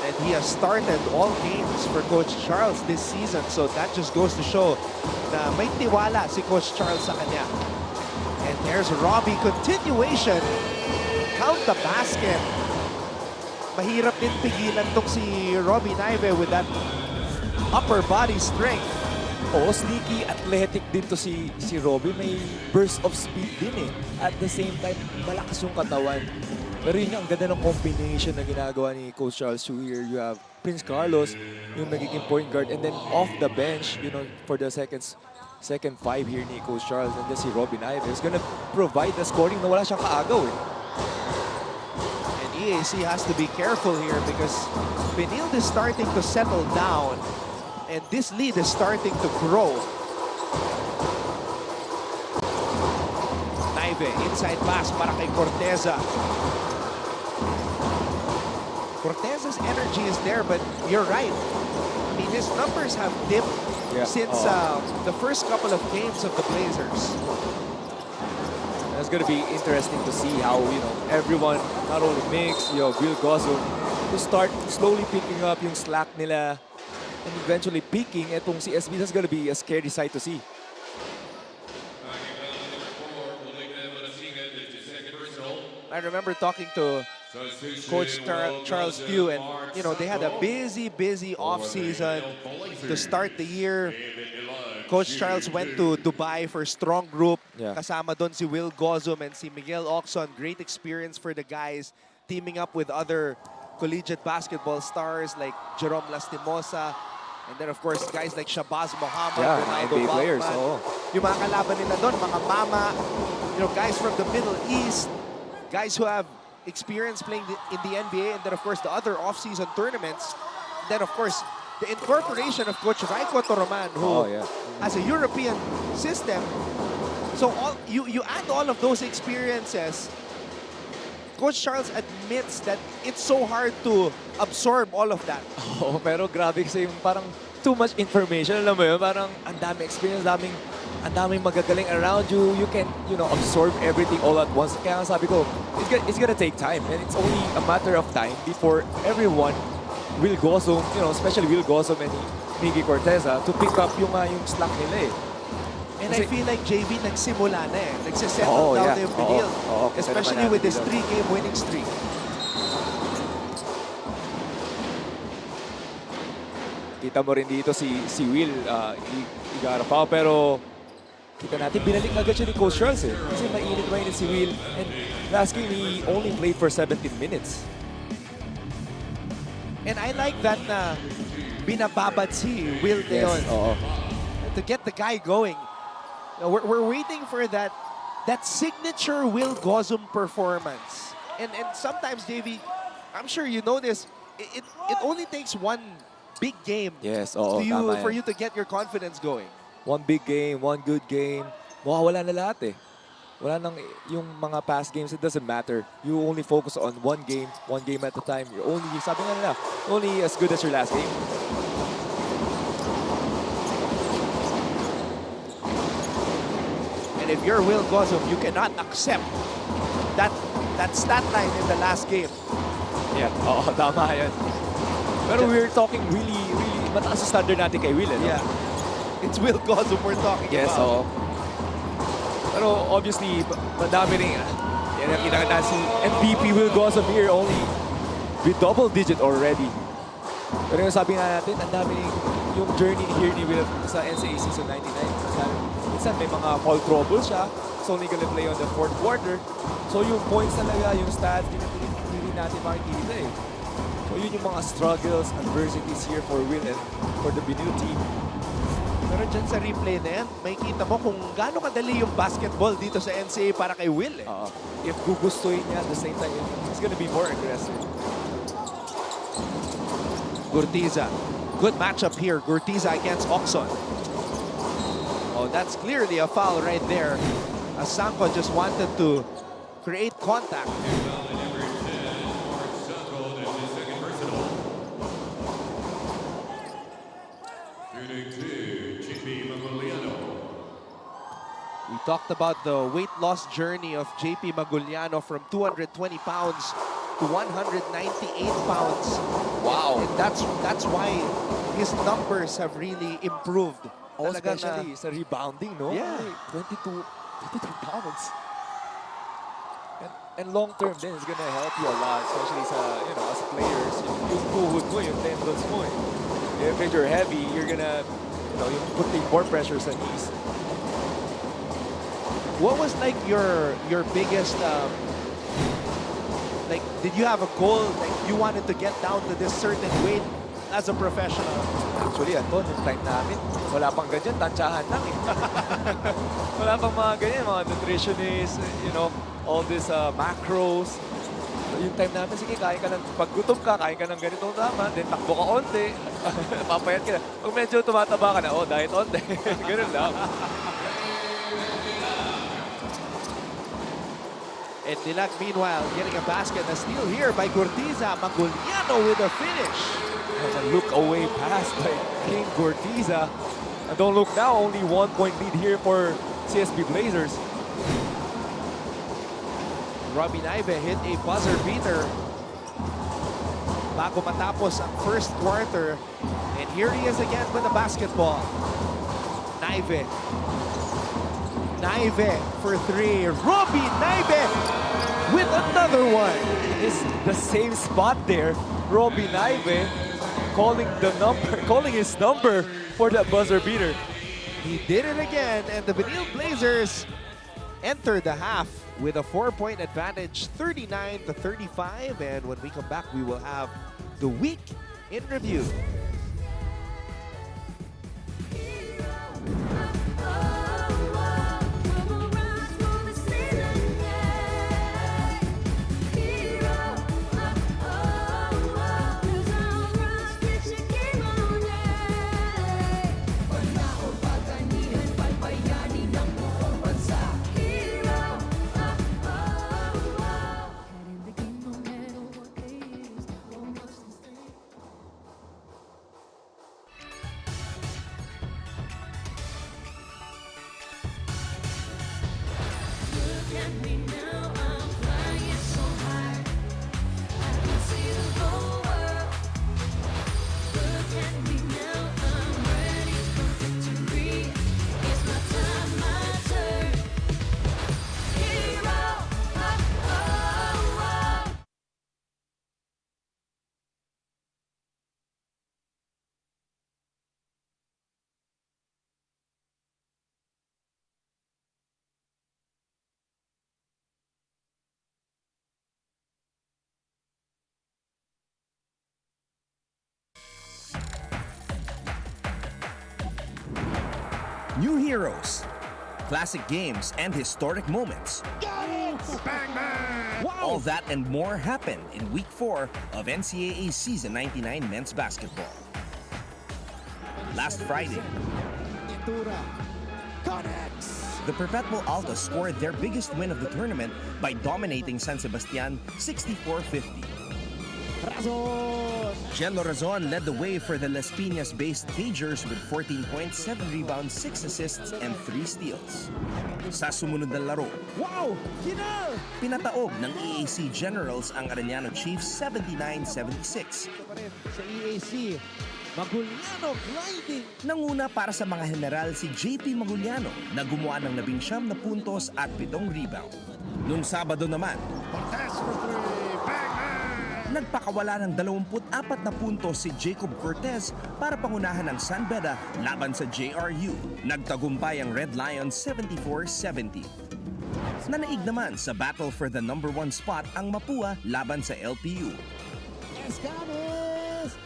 K: And he has started all games for Coach Charles this season. So that just goes to show na may tiwala si Coach Charles sa kanya. And there's Robbie, continuation. Count the basket. Mahirap din pigilan tong si Robbie Naive with that upper body strength.
N: Oo, sneaky, athletic din to si Robbie. May burst of speed din eh. At the same time, malakas yung katawan. Pero yun ang ganda ng combination na ginagawa ni Coach Charles Tew here. You have Prince Carlos, yung nagiging point guard, and then off the bench, for the second five here ni Coach Charles, and then si Robin Ive is gonna provide the scoring na wala siyang kaagaw eh.
K: And EAC has to be careful here because Benilde is starting to settle down, and this lead is starting to grow. Naive, inside pass para kay Corteza. Corteza's energy is there, but you're right. I mean, his numbers have dipped since the first couple of games of the Blazers.
N: It's going to be interesting to see how, everyone, not only Mix, Will Gozo, to start slowly picking up yung slack nila and eventually peaking itong CSB. That's going to be a scary sight to see.
K: I remember talking to Coach Charles Tew, and they had a busy off-season to start the year. Coach Charles went to Dubai for strong group. Kasama doon si Will Gozum and si Miguel Ocson. Great experience for the guys, teaming up with other collegiate basketball stars like Jerome Lastimosa. And then, of course, guys like Shabazz Mohammed, Ronaldo
N: NBA players.
K: Yung mga kalaban nila doon, mga mama, guys from the Middle East, guys who have experience playing in the NBA, and then, of course, the other off-season tournaments. Then, of course, the incorporation of Coach Raiko Toroman, who has a European system. So you add all of those experiences. Coach Charles admits that it's so hard to absorb all of that.
N: Pero grabe kasi yung parang too much information. Alam mo yun, parang ang dami experience, ang daming magagaling around you. You can, absorb everything all at once. Kaya sabi ko, it's gonna take time. And it's only a matter of time before everyone will Gozo, especially Will Gozo and Miggy Corteza to pick up yung slack nila eh.
K: And I feel like JV nagsimula na eh. Nagsisettle down yung Benilde. Especially with this 3-game winning streak.
N: Kita mo rin dito si Will Igarapao, pero kita natin binalik agad siya ni Coach Charles eh. Kasi mainit si Will. And last game, he only played for 17 minutes.
K: And I like that na binababad si Will Leon to get the guy going. We're waiting for that signature Will Gozum performance. And sometimes, JV, I'm sure you know this, it only takes one big game for you to get your confidence going.
N: One big game, one good game, mawawala na lahat eh. Wala nang yung mga past games, it doesn't matter. You only focus on one game at a time. You're only, sabi nga nila, only as good as your last game.
K: And if you're Will Gozum, you cannot accept that stat line in the last game.
N: Yeah, tama yan. Pero we're talking really mataas sa standard natin kay Will,
K: Yeah. It's Will Gozum we're talking about.
N: Yes, Pero obviously, madami rin. Yan ang kinakita si MVP Will Gozum here only with double digit already. Pero yung sabi nga natin, ang dami yung journey here ni Will sa NCAA Season 99. Minsan may mga foul trouble siya. It's only gonna play on the fourth quarter. So yung points talaga, yung stats, hindi natin makikita eh. So yun yung mga struggles, adversities here for Will and for the Benilde team.
K: Pero dyan sa replay na yan, makikita mo kung gaano kadali yung basketball dito sa NCAA para kay Will.
N: If gugustuhin niya at the same time, he's gonna be more aggressive.
K: Gurtiza. Good matchup here. Gurtiza against Oxon. Oh, that's clearly a foul right there. As Sanko just wanted to create contact. We talked about the weight loss journey of JP Maguliano from 220 pounds to 198 pounds.
N: Wow.
K: And that's why his numbers have really improved.
N: Oh, especially sa rebounding, no?
K: Yeah.
N: 22 pounds. And long term then it's gonna help you a lot, especially sa, as players. Yung tuhod mo, yung tendons mo. If you're heavy, you're gonna, you put more pressure sa knees.
K: What was like your biggest like, did you have a goal, like you wanted to get down to this certain weight as a professional?
N: Actually, Anton, yung time namin, wala pang ganyan, tansyahan lang eh. Wala pang mga ganyan, mga nutritionists, all these macros. Yung time namin, sige, kain ka ng, pag gutom ka, kain ka ng ganitong tama, then takbo ka onte, papayat ka na. Pag medyo tumataba ka na, diet onte. Ganun lang.
K: And Dilag, meanwhile, getting a basket. A steal here by Gurtiza. Maguliano with a finish.
N: That's a look away pass by King Gurtiza. And don't look now, only 1 point lead here for CSB Blazers.
K: Robbie Naive hit a buzzer beater bago matapos ang first quarter. And here he is again with the basketball. Naive. Naive for three. Robbie Naive with another one.
N: It's the same spot there. Robbie Naive calling his number for the buzzer beater.
K: He did it again, and the Benilde Blazers enter the half with a 4-point advantage, 39-35. And when we come back, we will have the week in review.
O: New heroes, classic games, and historic moments.
K: Bang, bang! Wow.
O: All that and more happened in Week 4 of NCAA Season 99 Men's Basketball. Last Friday, the Perpetual Altos scored their biggest win of the tournament by dominating San Sebastian 64-50. Jello Razon led the way for the Las Piñas-based Cagers with 14 points, 7 rebounds, 6 assists, and 3 steals. Sa sumunod na laro, pinataob ng EAC Generals ang Arellano Chiefs 79-76.
K: Sa EAC, Maguliano gliding.
O: Nanguna para sa mga general si JP Maguliano na gumawa ng 19 na puntos at 7 rebound. Noong Sabado naman, nagpakawala ng 24 na puntos si Jacob Cortez para pangunahan ng San Beda laban sa JRU. Nagtagumpay ang Red Lions 74-70. Nanaig naman sa battle for the #1 spot ang Mapua laban sa LPU.
A: Escamis!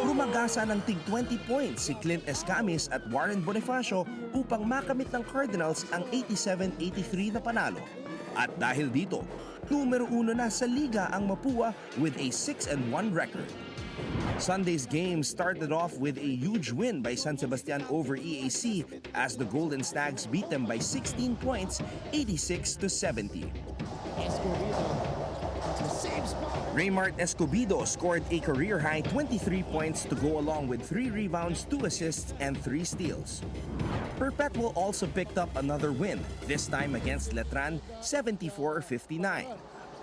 O: Rumagasa ng tig 20 points si Clint Escamis at Warren Bonifacio upang makamit ng Cardinals ang 87-83 na panalo. At dahil dito, numero 1 na sa liga ang Mapua with a 6-1 record. Sunday's game started off with a huge win by San Sebastian over EAC as the Golden Stags beat them by 16 points, 86-70. Raymart Escobedo scored a career-high 23 points to go along with 3 rebounds, 2 assists, and 3 steals. Perpetual also picked up another win, this time against Letran, 74-59.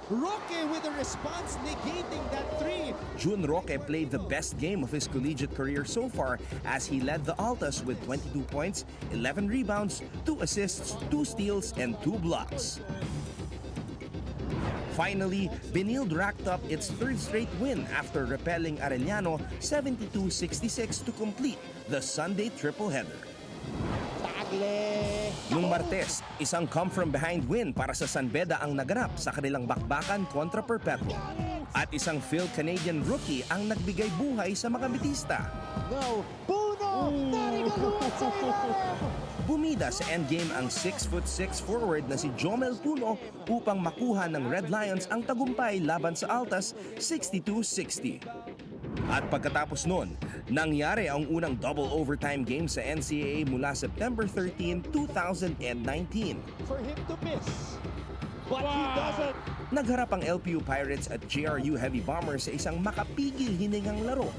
A: Roque with a response negating that 3.
O: June Roque played the best game of his collegiate career so far as he led the Altas with 22 points, 11 rebounds, 2 assists, 2 steals, and 2 blocks. Finally, Benilde racked up its 3rd straight win after repelling Arellano 72-66 to complete the Sunday triple-header. Nung Martes, isang come-from-behind win para sa San Beda ang naganap sa kanilang bakbakan kontra Perpetual. At isang Phil Canadian rookie ang nagbigay buhay sa mga Metista. Bumida sa endgame ang 6'6" forward na si Jomel Puno upang makuha ng Red Lions ang tagumpay laban sa Altas 62-60. At pagkatapos nun, nangyari ang unang double overtime game sa NCAA mula September 13, 2019.
A: For him to miss, but he doesn't.
O: Nagharap ang LPU Pirates at JRU Heavy Bombers sa isang makapigil hiningang laro.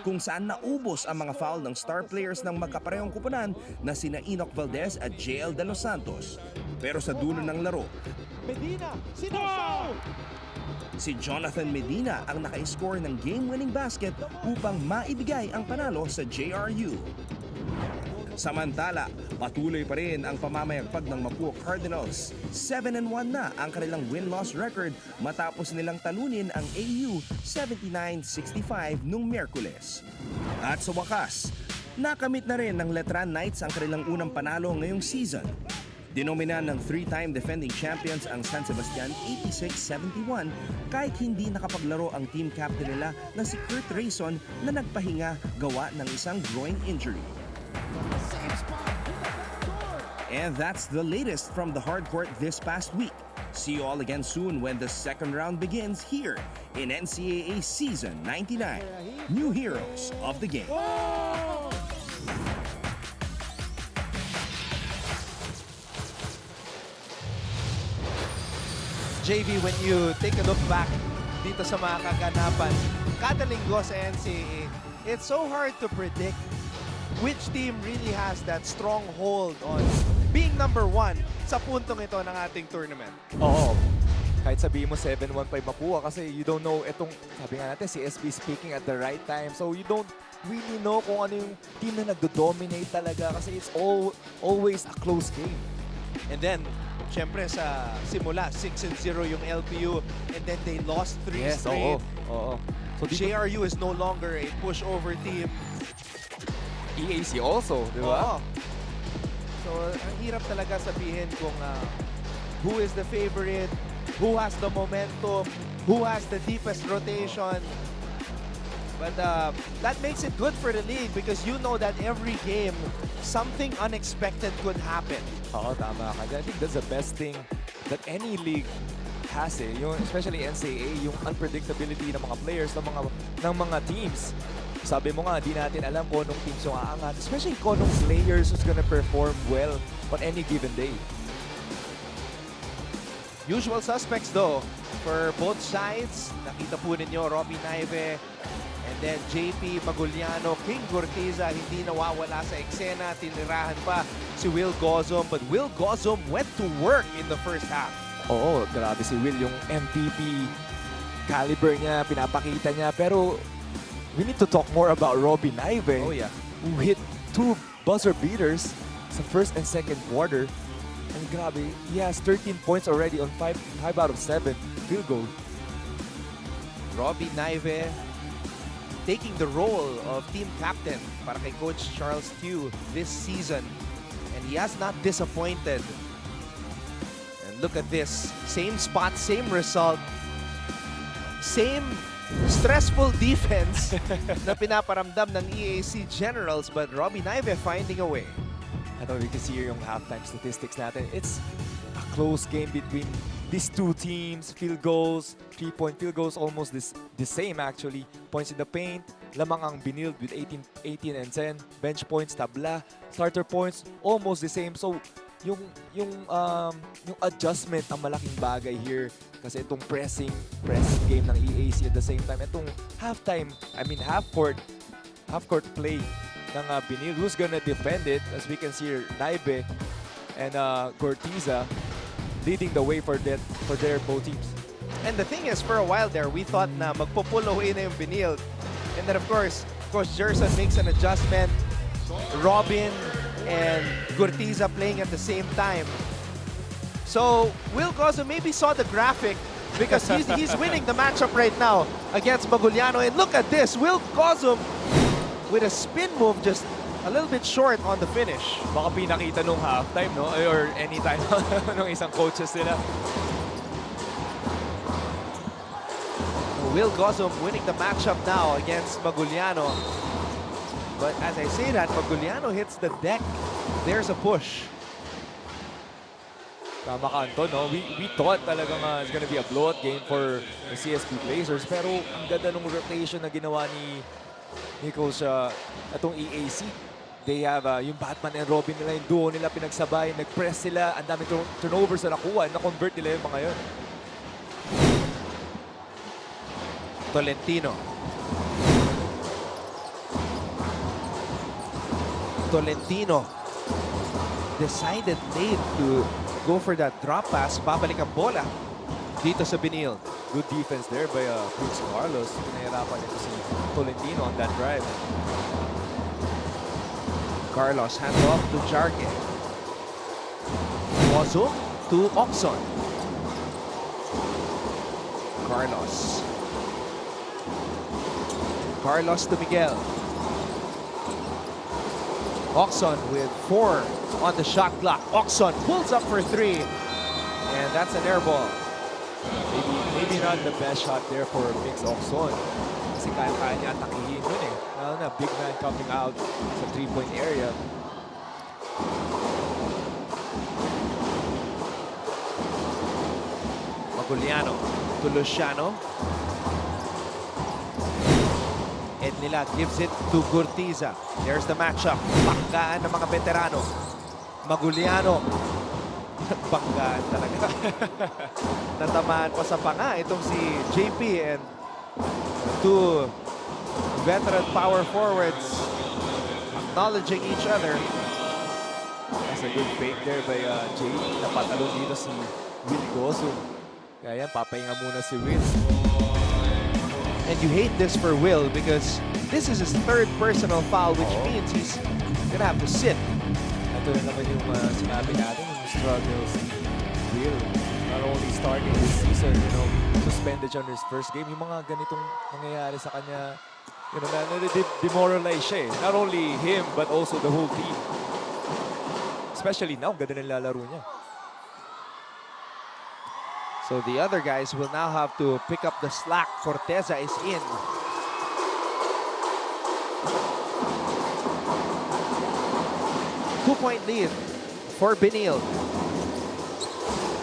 O: Kung saan naubos ang mga foul ng star players ng magkaparehong kupunan na sina Enoch Valdez at JL De Los Santos. Pero sa dulo ng laro,
A: Medina, sinasal!
O: Si Jonathan Medina ang naka-score ng game-winning basket upang maibigay ang panalo sa JRU. Samantala, patuloy pa rin ang pamamayagpag ng Mapua Cardinals. 7-1 na ang kanilang win-loss record matapos nilang talunin ang AU 79-65 nung Miyerkules. At sa wakas, nakamit na rin ng Letran Knights ang kanilang unang panalo ngayong season. Dinomina ng 3-time defending champions ang San Sebastian 86-71 kahit hindi nakapaglaro ang team captain nila na si Kurt Rayson na nagpahinga gawa ng isang groin injury. And that's the latest from the hardcourt this past week. See you all again soon when the second round begins here in NCAA Season 99. New heroes of the game.
K: JV, when you take a look back dito sa mga kaganapan, kada linggo sa NCAA, it's so hard to predict which team really has that strong hold on being number 1 sa puntong ito ng ating tournament.
N: Oo. Kahit sabihin mo 7-1 pa yung Mapua kasi you don't know itong, sabi nga natin, si SB speaking at the right time. So you don't really know kung ano yung team na nagdo-dominate talaga kasi it's always a close game.
K: And then, syempre sa simula, 6-0 yung LPU and then they lost 3 straight.
N: Oo.
K: So JRU is no longer a pushover team.
N: EAC also, di ba?
K: So, ang hirap talaga sabihin kung who is the favorite, who has the momentum, who has the deepest rotation. But that makes it good for the league because you know that every game, something unexpected could happen.
N: Oo, tama ka. I think that's the best thing that any league has yung, especially NCAA, yung unpredictability ng mga players, ng mga teams. Sabi mo nga, di natin alam kung anong teams yung aangat, especially kung anong players who's gonna perform well on any given day.
K: Usual suspects though, for both sides, nakita po ninyo Robbie Naive, and then JP Maguliano, King Gortiza, hindi nawawala sa eksena, tinirahan pa si Will Gozom, but Will Gozom went to work in the first half.
N: Oo, grabe si Will, yung MVP caliber niya, pinapakita niya, pero we need to talk more about Robbie Naive, who hit 2 buzzer beaters sa first and second quarter. And grabe, he has 13 points already on 5 out of 7 field goal.
K: Robbie Naive taking the role of team captain para kay Coach Charles Tew this season. And he has not disappointed. And look at this, same spot, same result. same stressful defense na pinaparamdam ng EAC Generals, but Robbie Naive finding a way.
N: I know we can see here yung halftime statistics natin. It's a close game between these two teams. Field goals, 3-point field goals, almost the same actually. Points in the paint, lamang ang Benilde with 18 and 10. Bench points, tabla. Starter points, almost the same. So, yung adjustment ang malaking bagay here. Kasi itong pressing game ng EAC at the same time. Itong half-court play ng Benilde. Who's gonna defend it? As we can see here, Naive and Gortiza leading the way for their both teams.
K: And the thing is, for a while there, we thought na magpo-pull away na yung Benilde. And then of course, Gerson makes an adjustment. Robin and Gortiza playing at the same time. So Will Gozo maybe saw the graphic because he's winning the matchup right now against Maguliano. And look at this, Will Gozo with a spin move just a little bit short on the finish.
N: Baka pinakita nung halftime, no? Or anytime nung isang coaches nila.
K: Will Gozo winning the matchup now against Maguliano. But as I say that, Maguliano hits the deck. There's a push.
N: Tama ka, Anton, no? We thought talagang it's gonna be a blowout game for the CSP Blazers. Pero ang ganda nung rotation na ginawa ni Coach atong EAC. They have yung Batman and Robin nila, yung duo nila pinagsabay, nag-press sila, ang daming turnovers na nakuha, na-convert nila yung mga yun.
K: Tolentino decided late to go for that drop pass. Babalik ang bola dito sa Benilde.
N: Good defense there by Prince Carlos. Pinahirapan ito si Tolentino on that drive.
K: Carlos hand off to Jarque. Gozo to Oxon. Carlos to Miguel. Oxon with 4 on the shot clock. Oxon pulls up for 3. And that's an air ball.
N: Maybe not the best shot there for Mix Oxon. Kasi kaya niya atakihin yun eh. Lalo na, big man coming out sa 3-point area.
K: Maguliano to Luciano. Ednila gives it to Gortiza. There's the matchup. Banggaan ng mga veterano. Maguliano. Banggaan talaga. Natamaan pa sa panga itong si JP and two veteran power forwards acknowledging each other.
N: That's a good fake there by JP. Napatalon dito si Will Gozo. Kaya yan, papahinga muna si Will.
K: And you hate this for Will because this is his 3rd personal foul, which means he's gonna have to sit.
N: Ito na naman yung sinabi natin, yung struggles ni Will. Not only starting this season, suspended on his first game. Yung mga ganitong nangyayari sa kanya, demoralize siya eh. Not only him, but also the whole team. Especially now, ganda ng lalaro niya.
K: So the other guys will now have to pick up the slack. Corteza is in. Two-point lead for Benilde.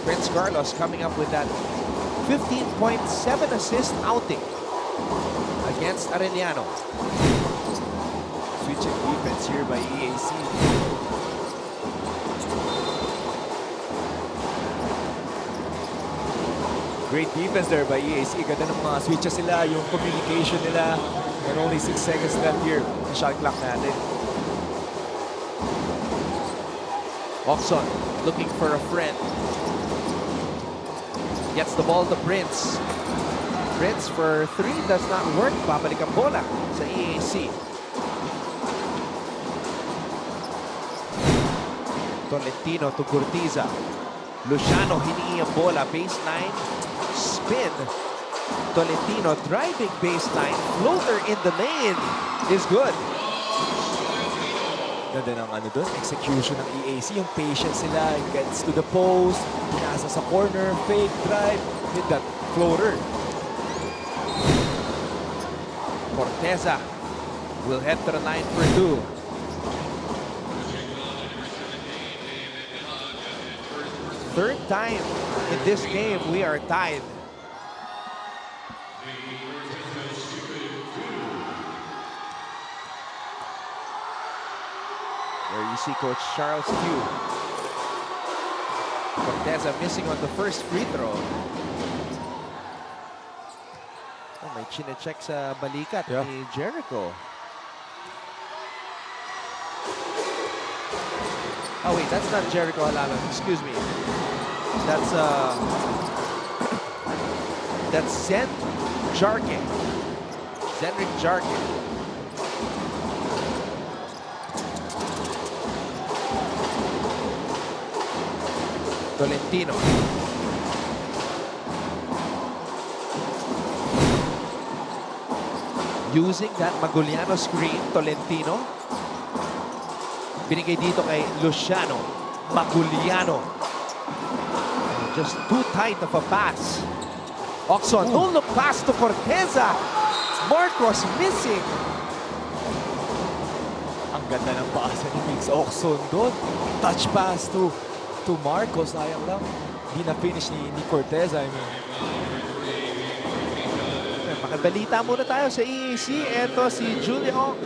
K: Prince Carlos coming up with that 15.7 assist outing against Arellano.
N: Switching defense here by EAC. Great defense there by EAC. Ganda ng mga switches nila, yung communication nila. And only 6 seconds left here sa shot clock natin.
K: Oxon looking for a friend. Gets the ball to Prince. Prince for 3 does not work. Babalik ang bola sa EAC. Tolentino to Gortiza. Luciano hinihingi ang bola. Baseline. Spin. Tolentino driving baseline. Floater in the lane is good.
N: Ganda ng doon, execution ng EAC. Yung patience nila, yung gets to the post, pinasa sa corner, fake drive, hit that floater.
K: Corteza will head to the line for two. Third time in this game, we are tied. There you see Coach Charles Q. Corteza missing on the first free throw. Oh, may chinecheck sa balikat ni Jericho. Oh wait, that's not Jericho Halalan. Excuse me. That's Zen Jarkin. Zenrik Jarkin. Tolentino. Using that Maguliano screen, Tolentino. Binigay dito kay Luciano. Maguliano. Just too tight of a pass. Oxon, no look pass to Corteza. Marcos missing.
N: Ang ganda ng pasa ni Mix Oxon doon. Touch pass to Marcos. Sayang lang. Hindi na-finish ni Corteza. I mean,
K: Makabalita muna tayo sa EAC. Ito si Julio.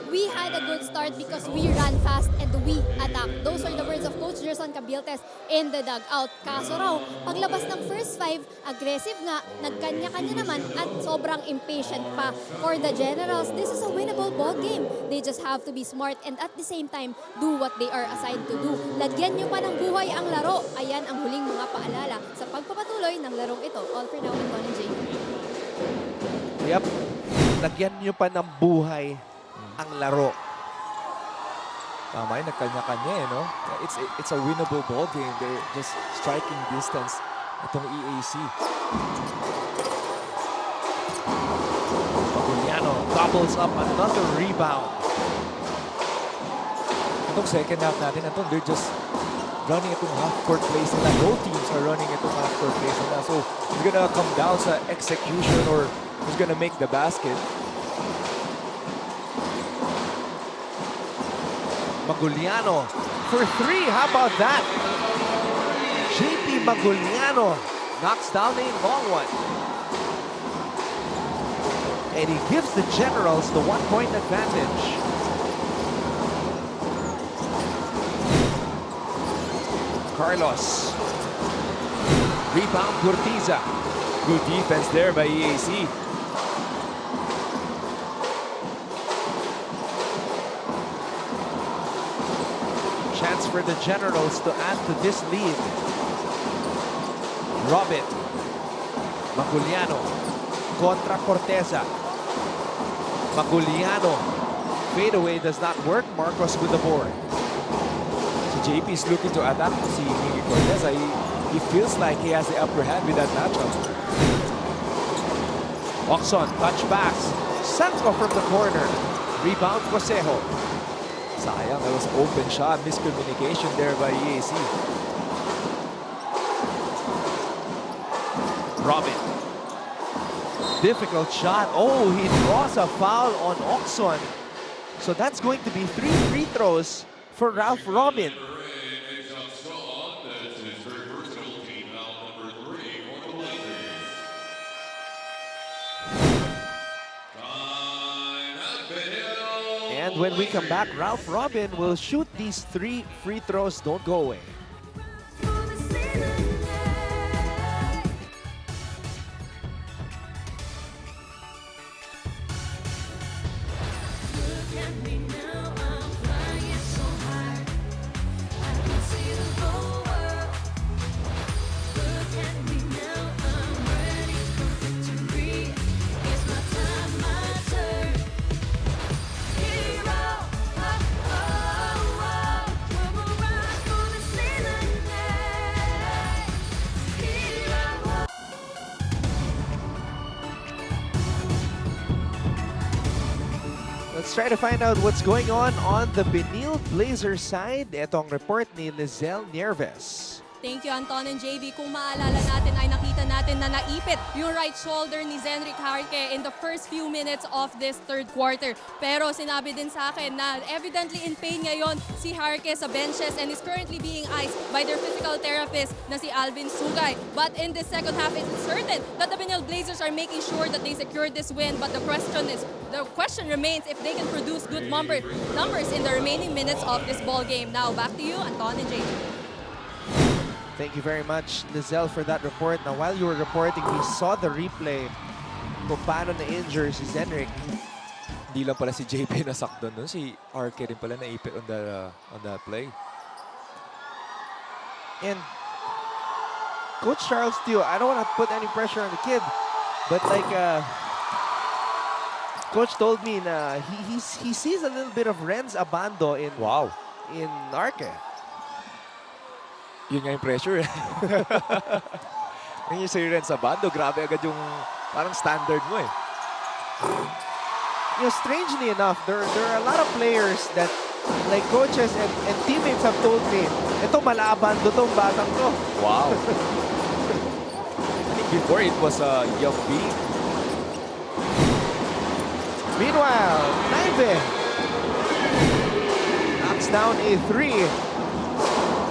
D: We had a good start because we ran fast and we attacked. Those are the words of Coach Gerson Cabiltes in the dugout. Kaso raw, paglabas ng first five, aggressive nga, nagkanya-kanya naman at sobrang impatient pa. For the Generals, this is a winnable ball game. They just have to be smart and at the same time, do what they are assigned to do. Lagyan nyo pa ng buhay ang laro. Ayan ang huling mga paalala sa pagpapatuloy ng larong ito. All for now, Anton and Jay.
K: Yep. Lagyan nyo pa ng buhay ang laro.
N: tama yun, nagkanya-kanya eh, no? It's a winnable ball game. They're just striking distance itong EAC.
K: Maguliano gobbles up another rebound.
N: Itong second half natin, they're just running itong half-court plays nila. Both teams are running itong half-court plays nila. So, it's gonna come down sa execution or who's gonna make the basket.
K: Maguliano for three. How about that? JP Maguliano knocks down a long one. And he gives the Generals the 1-point advantage. Carlos. Rebound Gurtiza.
N: Good defense there by EAC.
K: Chance for the Generals to add to this lead. Robin. Maguliano. Contra Corteza. Maguliano. Fadeaway does not work. Marcos with the board.
N: So JP is looking to attack si Miggy Corteza. He feels like he has the upper hand with that matchup.
K: Oxon, touch pass. Sanko from the corner. Rebound Cosejo.
N: Sayang, that was an open shot. Miscommunication there by EAC.
K: Robin. Difficult shot. Oh, he draws a foul on Oxon. So that's going to be 3 free throws for Ralph Robin. And when we come back, Ralph Robin will shoot these 3 free throws. Don't go away. Let's try to find out what's going on the Benilde Blazers side. Ito ang report ni Lizelle Nieves.
M: Thank you, Anton and JB. Kung maalala natin ay nakita nakita natin na naipit yung right shoulder ni Zenrik Harke in the first few minutes of this third quarter. Pero sinabi din sa akin na evidently in pain ngayon si Harke sa benches and is currently being iced by their physical therapist na si Alvin Sugay. But in the second half, it's certain that the Benilde Blazers are making sure that they secure this win. But the question remains if they can produce good numbers in the remaining minutes of this ball game. Now back to you, Anton and JJ.
K: Thank you very much, Lizelle, for that report. Now, while you were reporting, we saw the replay kung paano na-injure si Zenrik.
N: Hindi lang pala si JP nasaktan doon. Si RK rin pala naipit on that play.
K: And Coach Charles Teo, I don't want to put any pressure on the kid, but like Coach told me na he sees a little bit of Renz Abando in Arke.
N: Yun nga yung pressure. Yung sa'yo rin sa bando, grabe agad yung parang standard mo eh.
K: You know, strangely enough, there are a lot of players that, like coaches and teammates have told me, ito malabando tong batang to.
N: Wow. I think before it was Young B.
K: Meanwhile, Naive knocks down a 3.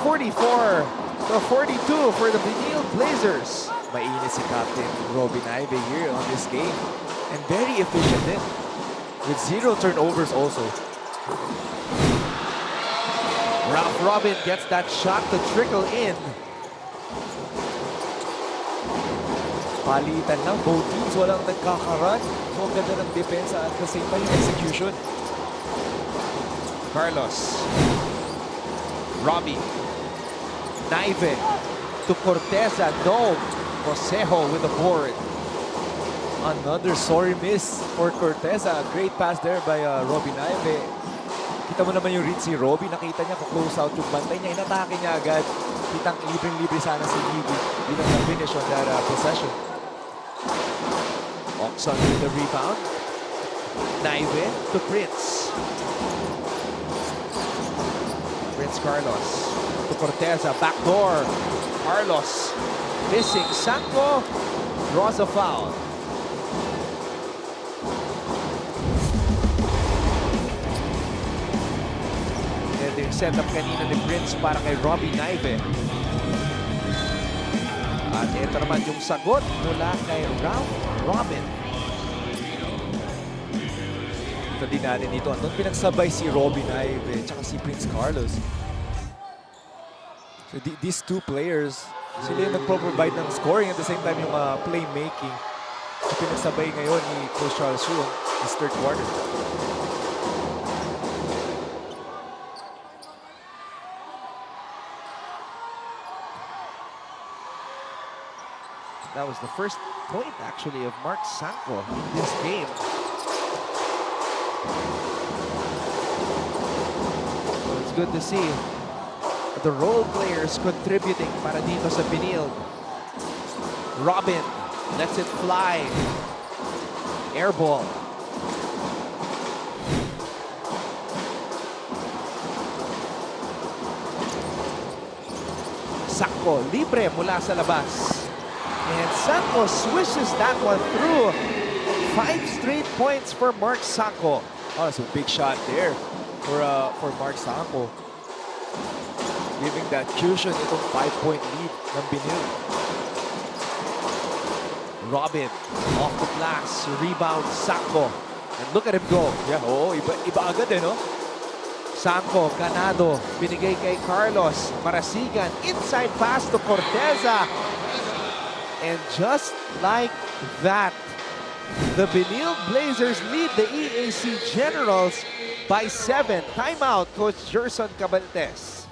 K: 44 to 42 for the Benilde Blazers.
N: Mainit si Captain Robin Naive here on this game. And very efficient din. With 0 turnovers also.
K: Ralph Robin gets that shot to trickle in.
N: Palitan lang. Both teams walang nagkakaran. So ang ganda ng depensa at the same time execution.
K: Carlos. Robbie. Naive to Corteza. No. Josejo with the board.
N: Another sorry miss for Corteza. Great pass there by Robbie Naive. Kita mo naman yung read si Robbie. Nakita niya kung close out yung bantay niya. Inatake niya agad. Kitang libreng-libre sana si Livi. Bilang na-finish on that possession.
K: Oxon with the rebound. Naive to Prince. Prince Carlos to Corteza. Backdoor. Carlos missing. Sanko draws a foul. And yung setup kanina ni Prince para kay Robbie Naive. At ito naman yung sagot mula kay Ralph Robin.
N: Ito din natin dito. Anton, pinagsabay si Robbie Naive at si Prince Carlos. So these two players, sila yung nagpro-provide ng scoring at the same time yung playmaking. So pinagsabay ngayon ni Coach Charles Teo this third quarter.
K: That was the first point, actually, of Mark Sanko in this game. So it's good to see the role players contributing para dito sa Benilde. Robin lets it fly. Air ball. Sanko, libre mula sa labas. And Sanko swishes that one through. 5 straight points for Mark Sanko.
N: Oh, that's a big shot there for Mark Sanko. Giving that cushion itong 5-point lead ng Benilde.
K: Robin off the glass, rebound Sanko. And look at him go.
N: Yeah, iba agad no?
K: Sanko, ganado, binigay kay Carlos. Marasigan, inside pass to Corteza. And just like that, the Benilde Blazers lead the EAC Generals by 7. Timeout, Coach Gerson Cabaltes.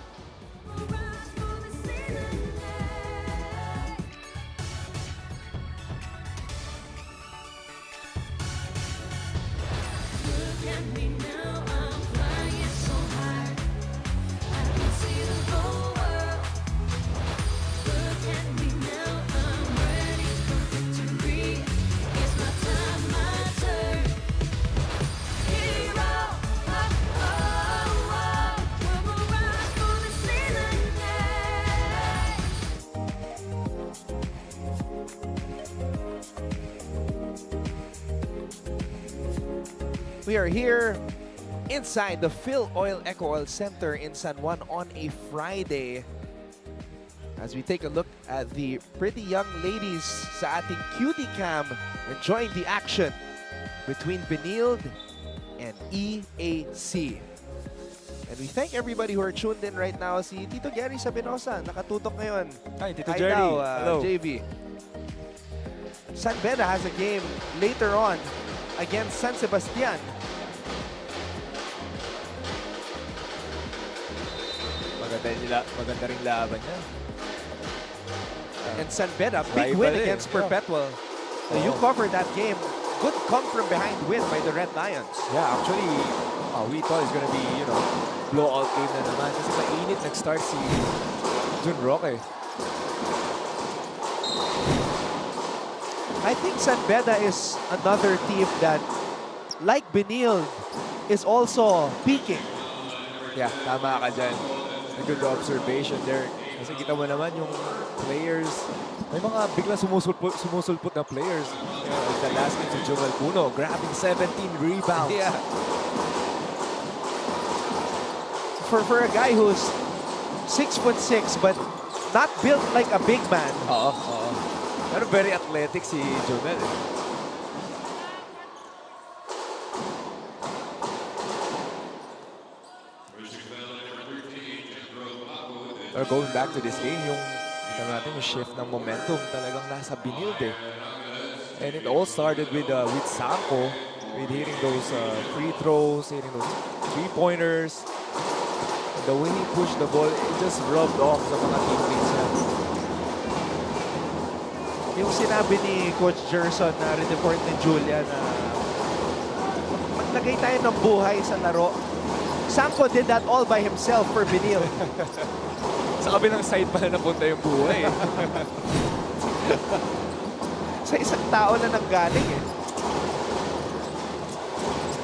K: We are here inside the Phil Oil Eco Oil Center in San Juan on a Friday as we take a look at the pretty young ladies sa ating cutie cam enjoying the action between Benilde and EAC. And we thank everybody who are tuned in right now. Si Tito Gary Sabinosa, nakatutok ngayon.
N: Hi, Tito Jerry. Hello.
K: JV. San Beda has a game later on against San Sebastian.
N: Maganda rin laban niya.
K: And San Beda, big win against Perpetual. So you covered that game. Good come from behind win by the Red Lions.
N: Yeah, actually, we thought it's gonna be, blowout game na naman. Kasi mainit nag-start si Jun Roque.
K: I think San Beda is another team that, like Benilde, is also peaking.
N: Yeah, tama ka dyan. A good observation there. Kasi kita mo naman yung players, may mga biglang sumusulpot na players. The last game si Joel Puno, grabbing 17 rebounds.
K: Yeah. For a guy who's 6'6" but not built like a big man.
N: Oo. Pero very athletic si Joel. Or going back to this game, yung shift ng momentum talagang nasa Benilde. And it all started with Sanko, with hitting those free throws, hitting those three-pointers. The way he pushed the ball, it just rubbed off sa mga teammates niya.
K: Yung sinabi ni Coach Gerson na report ni Julia na maglagay tayo ng buhay sa laro. Sanko did that all by himself for Benilde.
N: Sa kabilang side pa na napunta yung buhay.
K: Sa isang tao na nanggaling eh.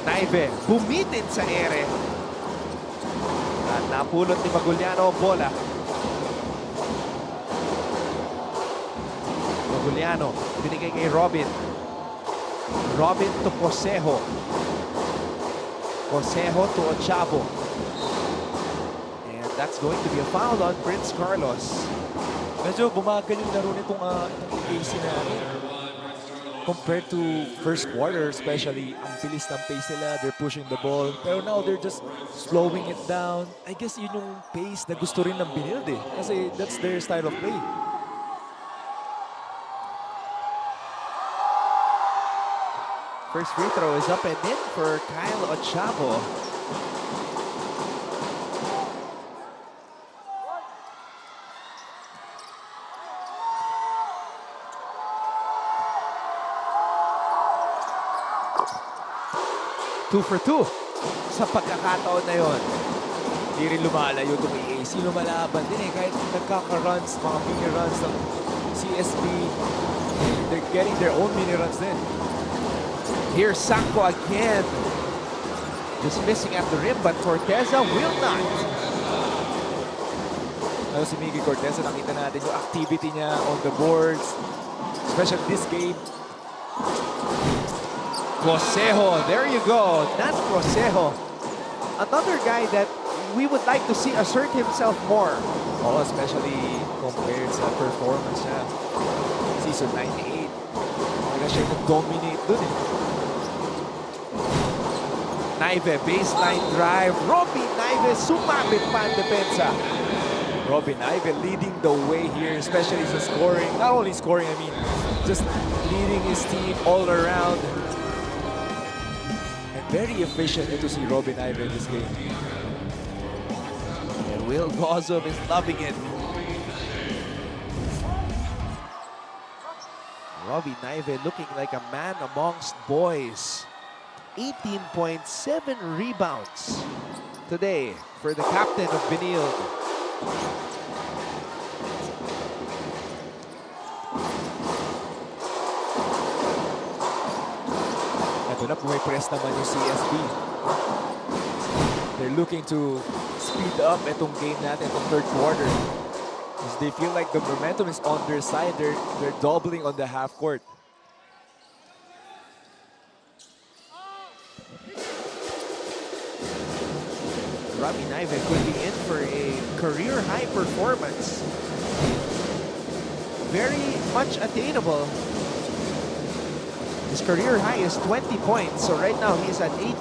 K: Naive, bumitin sa ere. At napulot ni Maguliano ang bola. Maguliano, binigay kay Robin. Robin to Cosejo. Cosejo to Ochavo. And that's going to be a foul on Prince Carlos.
N: Medyo bumagal yung laro nitong EAC natin. Compared to first quarter, especially, ang bilis ng pace nila. They're pushing the ball. Pero now they're just slowing it down. I guess yun yung pace na gusto rin ng Benilde. Kasi that's their style of play.
K: First free throw is up and in for Kyle Ochavo. Two for two sa pagkakataon na yon.
N: Hindi rin lumalayo itong EAC. Lumalaban din eh. Kahit nagkaka-runs, mga mini-runs ng CSB, they're getting their own mini-runs din.
K: Here's Sanko again. Just missing at the rim, but Corteza will not.
N: Si Miggy Corteza, nakita natin yung activity niya on the boards, especially this game.
K: Cosejo, there you go. That's Cosejo. Another guy that we would like to see assert himself more.
N: Oh, especially compared sa performance niya. Season 98. Wala siya nag-dominate dun eh.
K: Naive, baseline drive. Robin Naive, sumabit pa ang depensa.
N: Robin Naive leading the way here, especially sa scoring. Not only scoring, I mean, just leading his team all around. Very efficient to see Robin Naive in this game.
K: And Will Gozum is loving it. Robin Naive looking like a man amongst boys. 18.7 rebounds today for the captain of Benilde.
N: Ito na, pumipress naman yung CSB. They're looking to speed up itong game natin, itong third quarter. Because they feel like the momentum is on their side. They're doubling on the half court.
K: Robbie Naive could be in for a career-high performance. Very much attainable. His career high is 20 points, so right now he's at 18.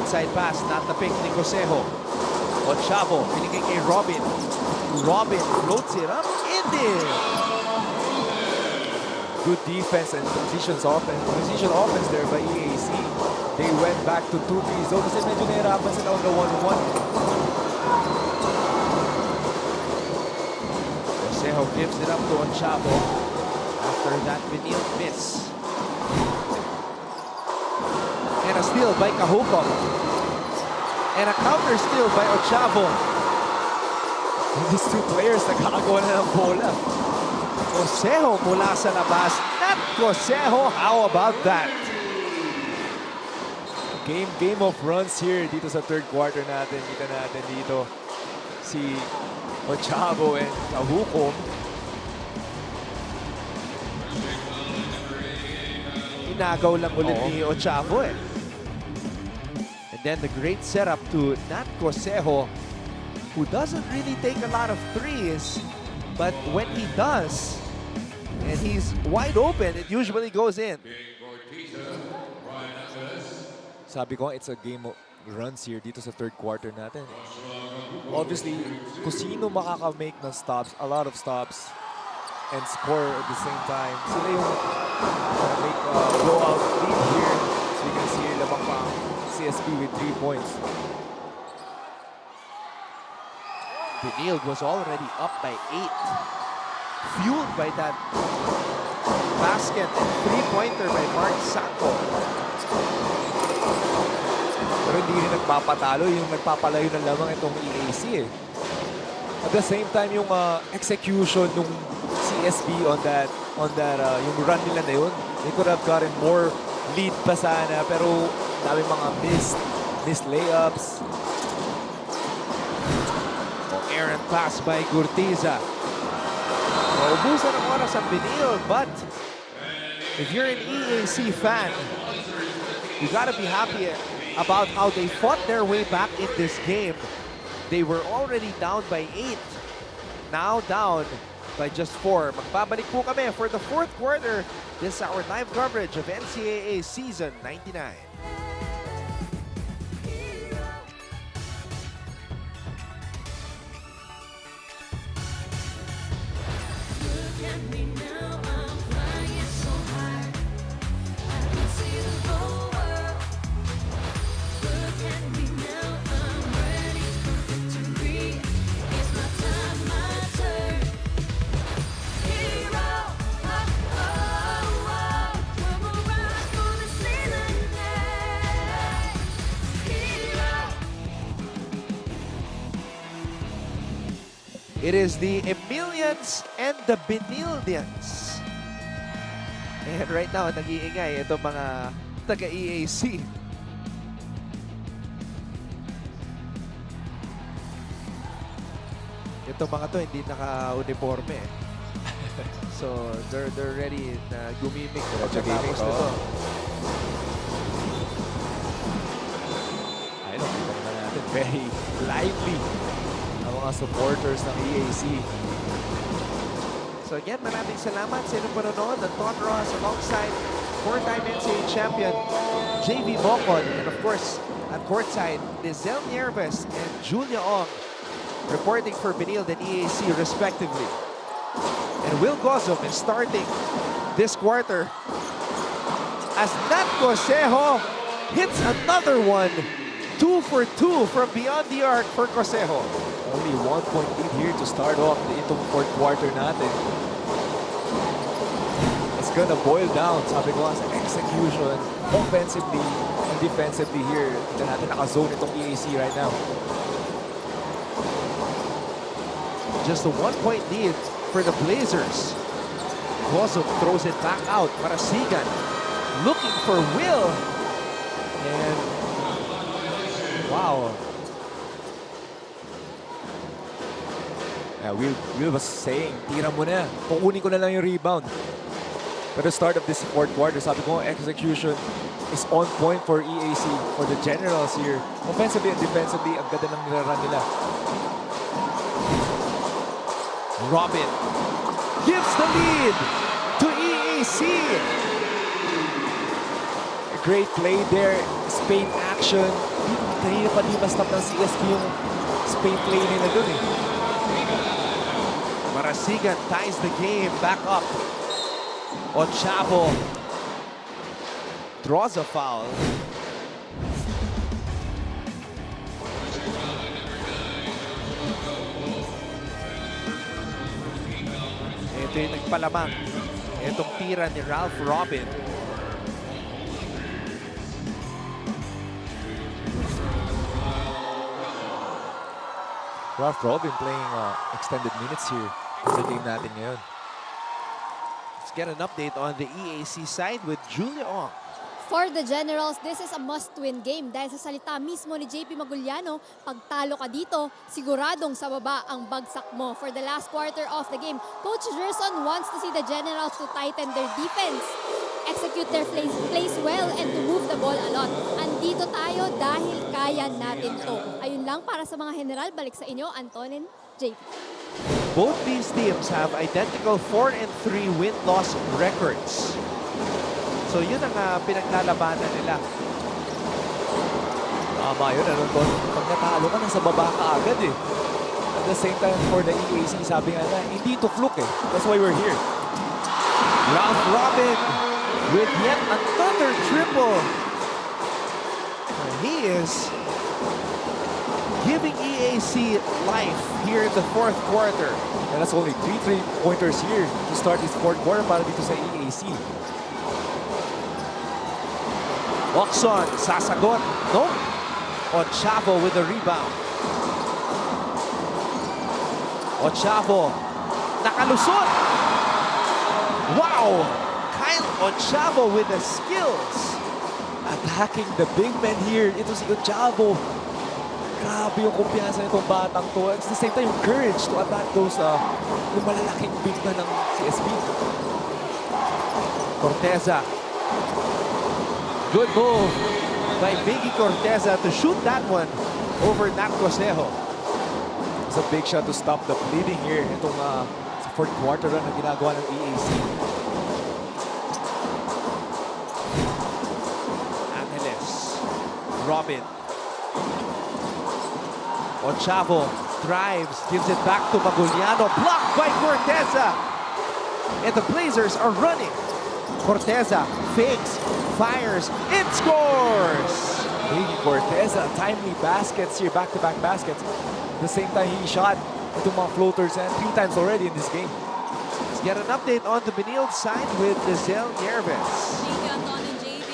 K: Inside pass, not the pick ni Cosejo. Ochavo, binigay kay Robin. Robin floats it up, in there.
N: Good defense and transition offense there by EAC. They went back to 2-3 zone kasi medyo nahirapan sila on the 1-1.
K: Cosejo gives it up to Ochavo after that Benilde miss. And a steal by Kahukok. And a counter steal by Ochavo.
N: These two players nagkakagawa na ng bola.
K: Cosejo mula sa labas. Not Cosejo, how about that?
N: Game of runs here dito sa third quarter natin. Kita natin dito si Ochavo and Kahukok.
K: Inagaw lang ulit ni Ochavo eh. And then the great setup to Nat Cosejo, who doesn't really take a lot of threes, but when he does, and he's wide open, it usually goes in.
N: Sabi ko, it's a game of runs here dito sa third quarter natin. Obviously, kung sino makaka-make ng stops, a lot of stops, and score at the same time, sila yung make blowout lead here. So you can see lamang pa ang CSP with 3 points.
K: Benilde was already up by 8. Fueled by that basket and three-pointer by Mark Sanko.
N: Pero hindi rin nagpapatalo, yung nagpapalayo na lamang itong EAC eh. At the same time, yung execution ng CSB on that yung run nila na yun, they could have gotten more lead pa sana, pero dami mga missed layups.
K: Errant pass by Gurtiza. Maubusan ang oras ang Benilde, but if you're an EAC fan, you gotta be happy about how they fought their way back in this game. They were already down by 8. Now down by just 4. Magbabalik po kami for the fourth quarter. This is our live coverage of NCAA Season 99. It is the Emilians and the Benildians. And right now, nag-iingay itong mga taga-EAC. Itong mga to hindi naka-uniforme. So, they're ready na gumimik. Pagkatapos nito.
N: I know, kita naman natin. Very lively ang mga supporters ng EAC.
K: So again, maraming salamat sa inyong panonood. Ang Ton Rojas alongside four-time NCAA champion JV Bocon. And of course, at courtside, Lizelle Nieves and Julia Ong reporting for Benilde and EAC respectively. And Will Gozum is starting this quarter as Nat Cosejo hits another one. 2 for 2 from beyond the arc for Cosejo.
N: Only 1 point lead here to start off itong fourth quarter natin. It's gonna boil down, sabi ko nga, sa execution, offensively and defensively here. Kita natin naka-zone itong EAC right now.
K: Just a 1 point lead for the Blazers. Gozum throws it back out para Sigan. Looking for Will. And wow.
N: Will was saying, tira mo na. Kukunin ko na lang yung rebound. But the start of this fourth quarter, sabi ko, execution is on point for EAC, for the Generals here. Offensively and defensively, ang ganda ng nirarun nila.
O: Robin gives the lead to EAC.
N: A great play there. Spain action. Kanina pa di ma-stop ng CSP yung Spain play nila dun eh.
O: Marasigan ties the game back up. Ochavo draws a foul. Ito yung nagpalamang. Itong tira ni Ralph Robin.
N: Ralph Robin playing extended minutes here sa game natin ngayon.
O: Let's get an update on the EAC side with Julia Ong.
D: For the Generals, this is a must-win game dahil sa salita mismo ni JP Maguliano, pag talo ka dito, siguradong sa baba ang bagsak mo. For the last quarter of the game, Coach Gerson wants to see the Generals to tighten their defense, execute their plays well, and to move the ball a lot. Andito tayo dahil kaya natin to. Ayun lang para sa mga General. Balik sa inyo, Antonin, JP.
O: Both these teams have identical 4-3 win-loss records. So yun ang pinaglalabanan nila.
N: Tama yun, ano to? Pag natalo ka, nasa baba ka agad eh. At the same time, for the EAC, sabi nga na, hindi ito fluke eh. That's why we're here.
O: Ralph Robin with yet another triple. He is giving EAC life here in the fourth quarter.
N: And that's only 3 3-pointers here to start this fourth quarter para dito sa EAC.
O: Oxon, sasagot. No? Ochavo with the rebound. Ochavo, nakalusot. Wow! Kyle Ochavo with the skills.
N: Attacking the big man here. Ito si Ochavo. Grabe yung kumpiyansa nitong batang to. At the same time, yung courage to attack those yung malalaking big man ng CSP.
O: Corteza. Good move by Miggy Corteza to shoot that one over Nat Cosejo.
N: It's a big shot to stop the bleeding here. Itong sa fourth quarter run na ginagawa ng EAC.
O: Angeles. Robin. Ochavo drives, gives it back to Maguliano. Blocked by Corteza. And the Blazers are running. Corteza fakes, fires, and scores!
N: Miggy Corteza, timely baskets here, back-to-back baskets. At the same time, he shot itong mga floaters and 3 times already in this game.
O: Let's get an update on the Benilde side with Lizelle Nerves.
M: Thank you, Anton and JB.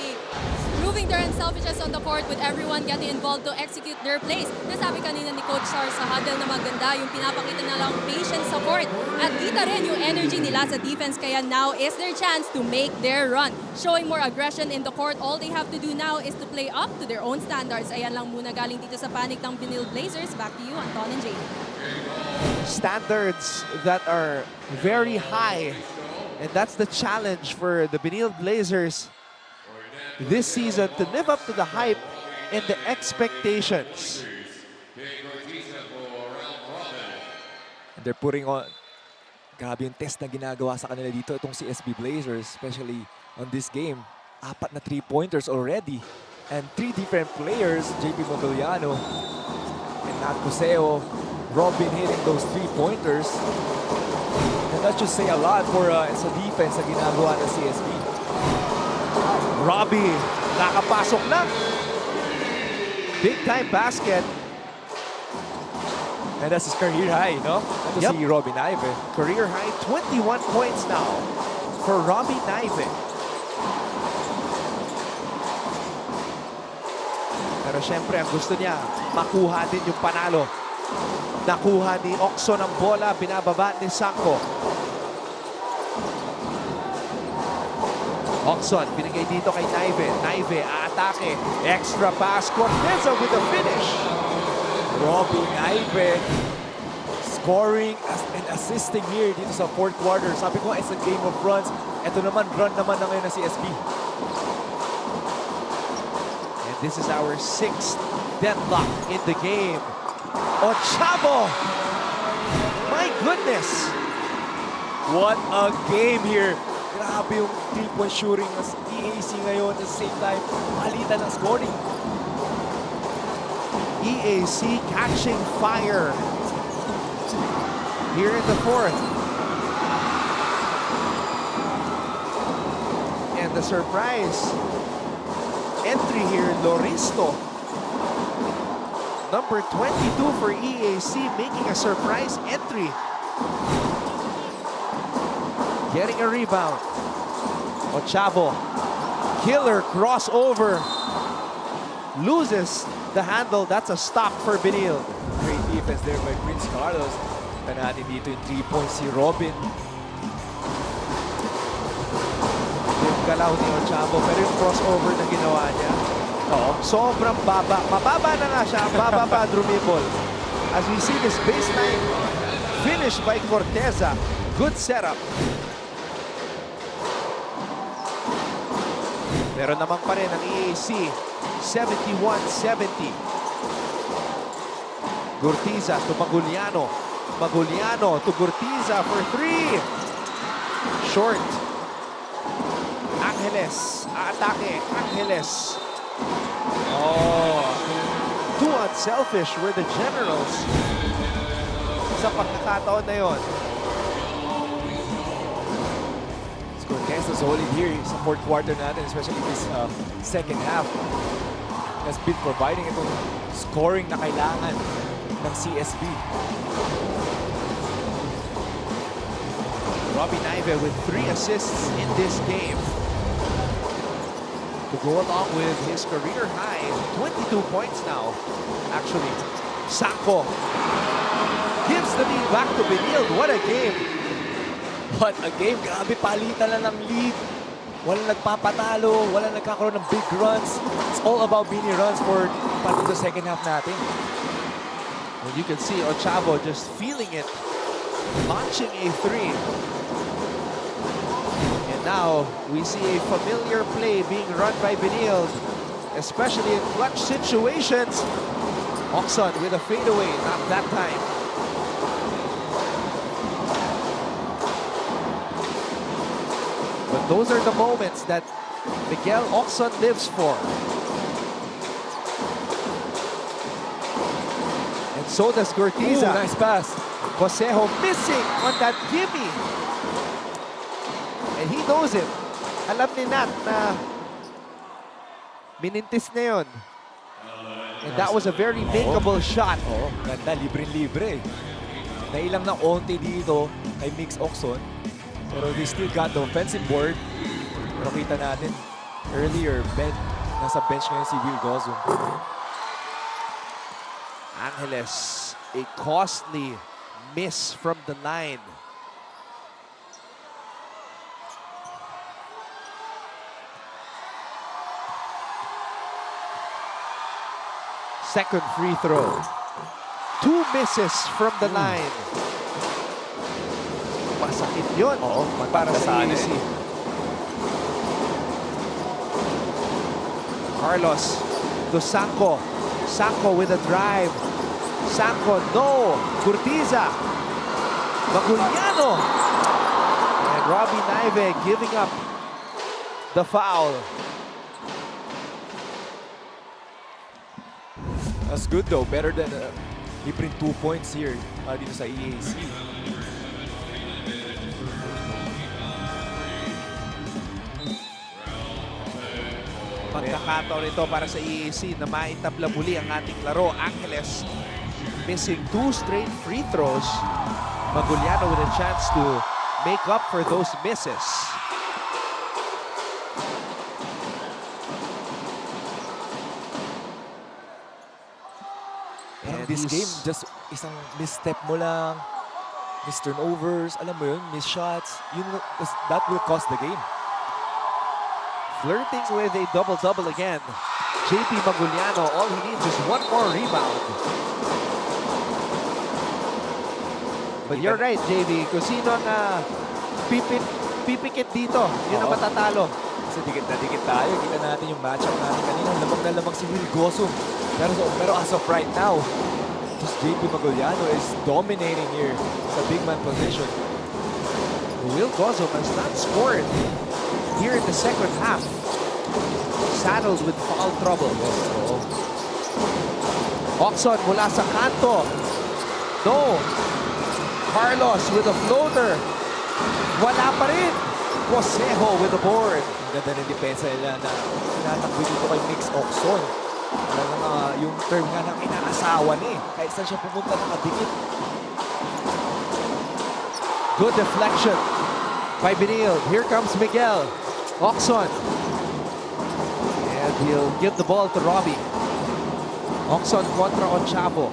M: Proving their unselfishness on the court with everyone getting involved to execute their plays. Nasabi kanina ni Coach Charles sa huddle na maganda yung pinapakita na lang patience sa court. At kita rin yung energy nila sa defense kaya now is their chance to make their run. Showing more aggression in the court, all they have to do now is to play up to their own standards. Ayan lang muna galing dito sa panic ng Benilde Blazers. Back to you, Anton and JB.
O: Standards that are very high. And that's the challenge for the Benilde Blazers this season, to live up to the hype and the expectations.
N: And they're putting on, grabe yung test na ginagawa sa kanila dito, itong CSB Blazers, especially on this game. 4 na 3-pointers already. And 3 different players, JP Mobiliano and Nat Cuseo, Robin hitting those 3-pointers. And that should say a lot for sa defense na ginagawa ng CSB.
O: Robbie, nakapasok na. Big time basket.
N: And that's his career high, no? Ito si Robbie Naive.
O: Career high, 21 points now for Robbie Naive. Pero syempre, ang gusto niya, makuha din yung panalo. Nakuha ni Oxon ang bola, binababa ni Sanko. Oxon, binigay dito kay Naive. Naive, aatake. Extra pass. Corteza with the finish.
N: Robbie Naive scoring and assisting here dito sa fourth quarter. Sabi ko, it's a game of runs. Ito naman, run naman na ngayon na CSB.
K: This is our 6th deadlock in the game. Ochavo! My goodness!
N: What a game here. Grabe yung 3-point shooting ng EAC ngayon. At the same time, palitan ng scoring.
K: EAC catching fire here in the 4th. And the surprise entry here, Loristo. Number 22 for EAC making a surprise entry. Getting a rebound. Ochavo, killer crossover. Loses the handle. That's a stop for Benilde.
N: Great defense there by Prince Carlos. Ito natin dito yung 3-point si Robin.
K: Yung galaw ni Ochavo, pero yung crossover na ginawa niya, sobrang baba. Mababa na nga siya. Baba pa drumibol. As we see this baseline finish by Corteza. Good setup. Pero naman pa rin ang EAC, 71-70. Gurtiza to Maguliano. Maguliano to Gurtiza for 3. Short. Angeles. Atake. Angeles. Oh. Too unselfish were the Generals sa pagkakataon na yon.
N: Cortez solid here sa 4th quarter natin, especially this second half. Has been providing itong scoring na kailangan ng CSB.
K: Robbie Naive with 3 assists in this game. To go along with his career high, 22 points now. Actually, Sanko gives the lead back to Benilde. What a game!
N: What a game. Grabe, palitan lang ng lead. Walang nagpapatalo, walang nagkakaroon ng big runs. It's all about mini runs for pati sa second half natin.
K: And you can see Ochavo just feeling it, launching a 3. And now we see a familiar play being run by Benilde, especially in clutch situations. Oxon with a fadeaway, not that time. But those are the moments that Miguel Oxon lives for. And so does Gurtiza.
N: Ooh, nice pass.
K: Josejo missing on that gimme. And he knows it. Alam ni Nat na minintis na yun. And that was a very makeable shot.
N: Oh, ganda, libre-libre. Nailang ng onti dito kay Mix Oxon. Pero they still got the offensive board. Pero kita natin, earlier, nasa bench ngayon si Will Gozum.
K: Angeles, a costly miss from the line. Second free throw. 2 misses from the line. Masakit yun para sa EAC. Carlos to Sanko. Sanko with a drive. Sanko, no. Gurtiza. Maguliano. And Robbie Naive giving up the foul.
N: That's good though. Better than libreng 2 points here dito sa EAC.
K: Pagkakataon ito para sa EAC na maitabla muli ang ating laro. Angeles missing 2 straight free throws. Maguliano with a chance to make up for those misses.
N: And this game, just isang misstep mo lang, miss turnovers, alam mo yun, miss shots, that will cost the game.
K: Flirting with a double-double again. JP Maguliano, all he needs is 1 more rebound. But you're right, JV. Kung sino ang pipikit dito, yun ang matatalo.
N: Kasi dikit na dikit tayo. Kita natin yung matchup natin kanina. Lamang na lamang si Will Gosum. Pero as of right now, this JP Maguliano is dominating here sa big man position.
K: Will Gosum has not scored here in the second half. Saddled with foul trouble. Oxon mula sa kanto. No. Carlos with a floater. Wala pa rin. Cosejo with the board.
N: Ang ganda ng depensa nila na tinatakbo dito kay Mix Oxon. Yung term nga ng inaasawa niya eh. Kahit saan siya pumunta nakadikit.
K: Good deflection by Benilde. Here comes Miguel. Oxon. And he'll give the ball to Robbie. Oxon contra Onchavo.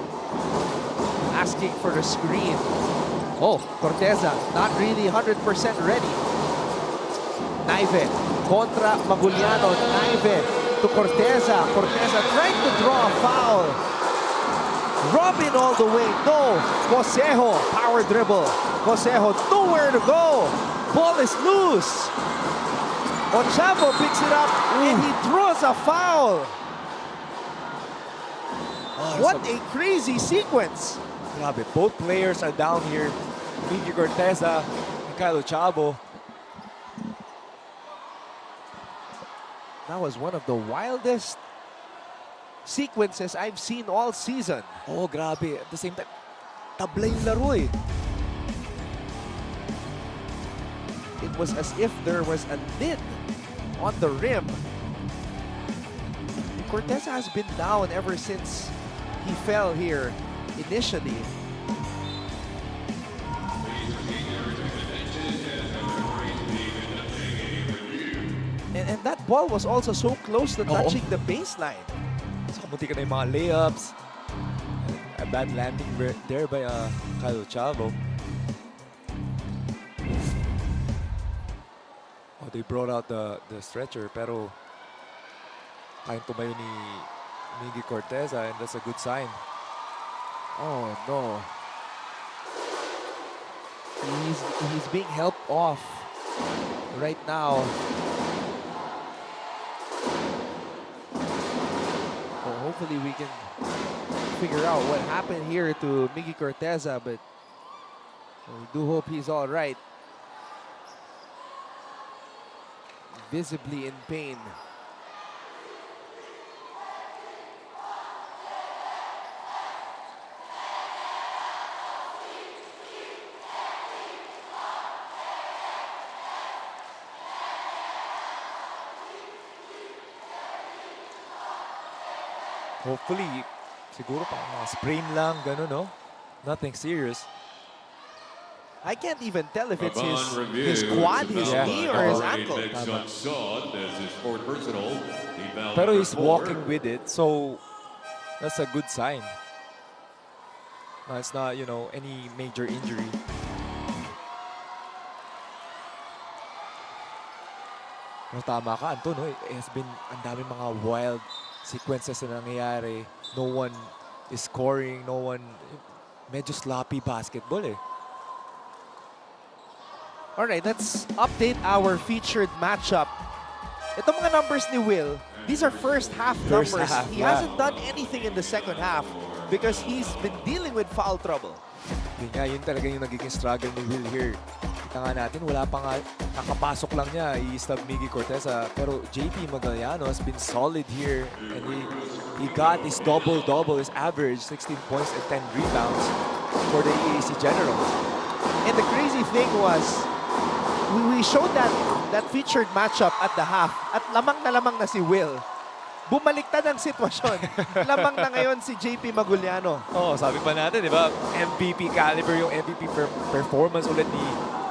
K: Asking for the screen. Oh, Corteza not really 100% ready. Naive contra Maguliano. Naive to Corteza. Corteza trying to draw a foul. Robin all the way. No. Cosejo. Power dribble. Cosejo nowhere to go. Ball is loose. Onchavo picks it up and he throws a foul. What a crazy sequence.
N: Grabe, both players are down here. Miggy Corteza and Kyle Chavo.
K: That was one of the wildest sequences I've seen all season.
N: Oh, grabe. At the same time, tabla yung laro eh.
K: It was as if there was a lid on the rim. Corteza has been down ever since he fell here initially. And that ball was also so close to touching the baseline.
N: So, kamunti ka na yung mga layups. A bad landing there by Kyle Chavo. Oh, they brought out the stretcher, pero kayang tumayo ni Miggy Corteza, and that's a good sign.
K: Oh no. He's being helped off right now. Well, hopefully we can figure out what happened here to Miggy Corteza, but we do hope he's all right. Visibly in pain.
N: Hopefully, siguro pa sprain lang, gano'n, no? Nothing serious.
K: I can't even tell if it's his quad, his knee, or his ankle.
N: Pero he's walking with it, so that's a good sign. It's not, you know, any major injury. Pero tama ka, Anton, no? It has been ang dami mga wild sequences na nangyayari. No one is scoring, no one, medyo sloppy basketball eh.
K: Alright, let's update our featured matchup. Itong mga numbers ni Will, these are first half numbers. He hasn't done anything in the second half because he's been dealing with foul trouble.
N: Yun talaga yung nagiging struggle ni Will here. Kita nga natin, wala pa nga, nakapasok lang niya, i-stab Miggy Corteza. Pero JP Maguliano has been solid here. And he got his double-double, his average, 16 points and 10 rebounds for the EAC Generals.
K: And the crazy thing was, we showed that featured matchup at the half at lamang na si Will. Bumaliktad ang sitwasyon. Lamang na ngayon si JP Maguliano.
N: Oh, sabi pa natin, di ba? MVP caliber yung MVP performance ulit ni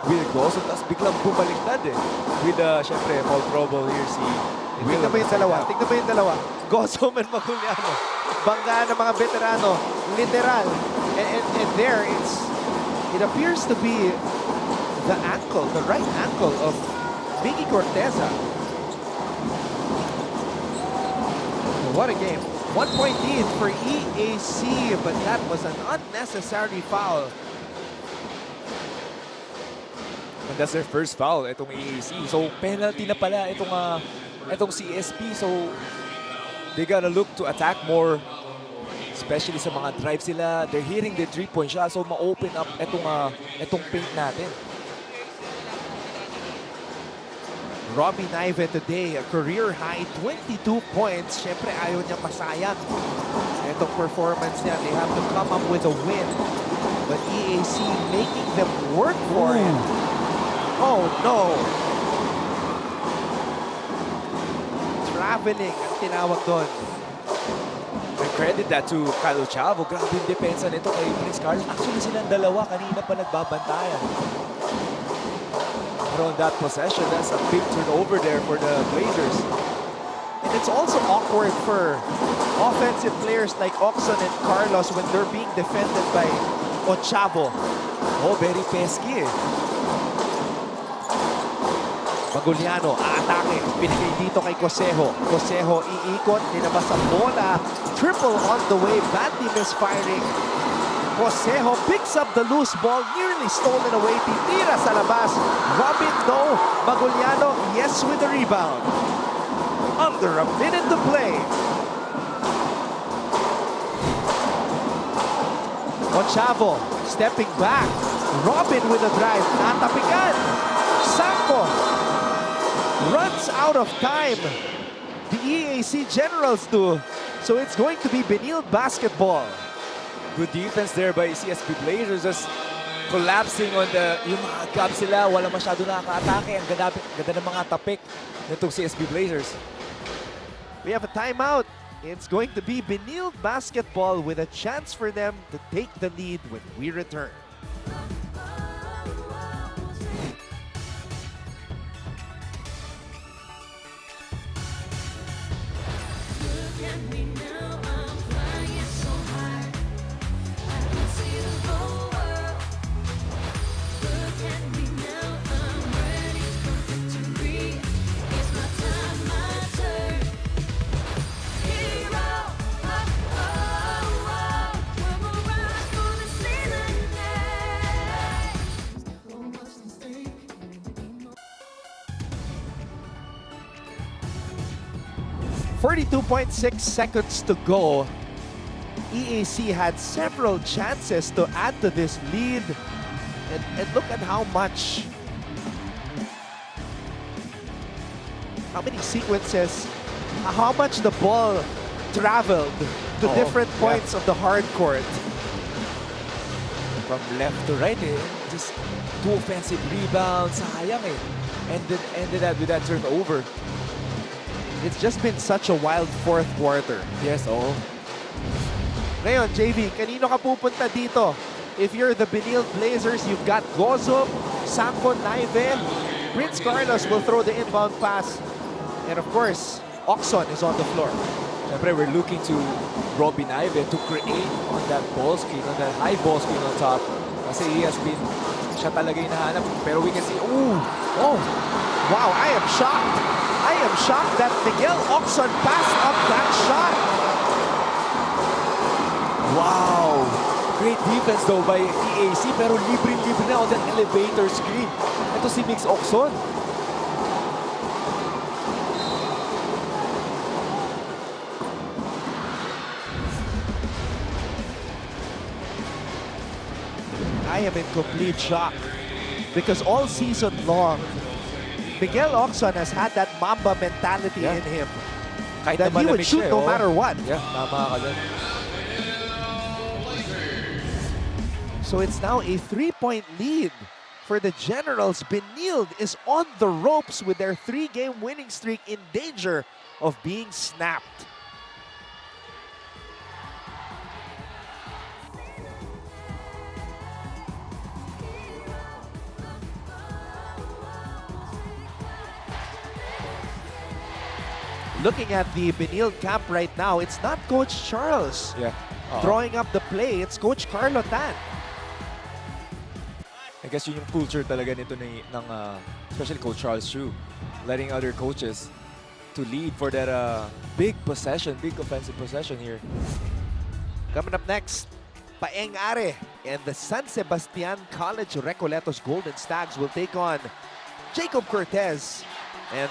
N: Will Gosum. Tapos biglang bumaliktad eh. With, syempre, foul trouble here si Will.
K: Tignan mo yung dalawa. Tignan mo yung dalawa. Gosum and Maguliano. Banggaan ng mga veterano. Literal. And there, it appears to be the ankle, the right ankle of Miggy Corteza. What a game. 1-point lead for EAC, but that was an unnecessary foul.
N: And that's their first foul, itong EAC. So penalty na pala itong CSP. So they gotta look to attack more, especially sa mga drive sila. They're hitting the 3-point shot, so ma-open up itong paint natin.
K: Robbie Naive today, a career high 22 points. Siyempre ayaw niya masayang itong performance niya. They have to come up with a win. But EAC making them work for it. Oh no! Traveling ang tinawag doon.
N: I credit that to Kyle Chavo. Grabe yung depensa nito kay Prince Carlos. Actually silang dalawa kanina pa nagbabantayan. Pero on that possession, that's a big turnover there for the Blazers.
K: And it's also awkward for offensive players like Oxon and Carlos when they're being defended by Ochavo.
N: Oh, very pesky eh.
K: Maguliano, aatake. Pinigay dito kay Cosejo. Cosejo, iikot, dinabas ang bola. Triple on the way, badly misfiring. Cosejo picks up the loose ball, nearly stolen away. Titira sa labas. Robin, no. Maguliano, yes with the rebound. Under a minute to play. Ochavo, stepping back. Robin with a drive. Natapikan. Sanko runs out of time. The EAC Generals do. So it's going to be Benilde basketball.
N: Good defense there by CSP Blazers. Just collapsing on yung mga gap sila. Wala masyado nakaka-atake. Ang ganda ng mga tapik nitong CSP Blazers.
K: We have a timeout. It's going to be Benilde basketball with a chance for them to take the lead when we return. .6 seconds to go. EAC had several chances to add to this lead. And look at how many sequences, how much the ball traveled to different points of the hard court.
N: From left to right, just 2 offensive rebounds. Sayang eh. Ended up with that turnover.
K: It's just been such a wild fourth quarter.
N: Yes, oh.
K: Ngayon, JV, kanino ka pupunta dito? If you're the Benilde Blazers, you've got Gozum, Sanko, Naive. Prince Carlos will throw the inbound pass. And of course, Oxon is on the floor.
N: Siyempre, we're looking to Robbie Naive to create on that ball screen, on that high ball screen on top. Kasi siya talaga yung nahanap. Pero we can see,
K: wow, I am shocked that Miguel Oxon passed up that shot.
N: Wow! Great defense though by EAC, pero libre na on that elevator screen. Ito si Mix Oxon.
K: I am in complete shock because all season long, Miguel Oxon has had that Mamba mentality in him.
N: Kahit
K: that he would shoot no matter what.
N: Yeah, tama ka dyan.
K: So it's now a 3-point lead for the Generals. Benilde is on the ropes with their 3-game winning streak in danger of being snapped. Looking at the Benilde camp right now, it's not Coach Charles drawing up the play. It's Coach Carlo Tan.
N: I guess yun yung culture talaga nito ng especially Coach Charles Chu, letting other coaches to lead for that big possession, big offensive possession here.
K: Coming up next, Paeng Are
O: And the San Sebastian College Recoletos Golden Stags will take on Jacob Cortez and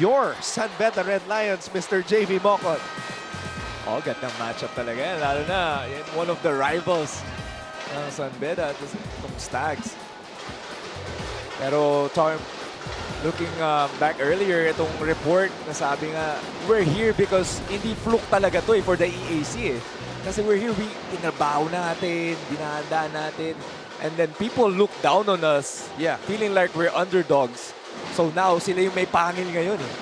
O: your San Beda Red Lions, Mr. JV Mocon.
N: Oh, gandang matchup talaga yan. Lalo na, yan, one of the rivals ng San Beda at itong Stags. Pero looking back earlier, itong report na sabi nga, we're here because hindi fluke talaga to for the EAC eh. Kasi we're here, tinabaho natin, dinahanda natin, and then people look down on us, feeling like we're underdogs. So now, sila yung may pangil ngayon eh.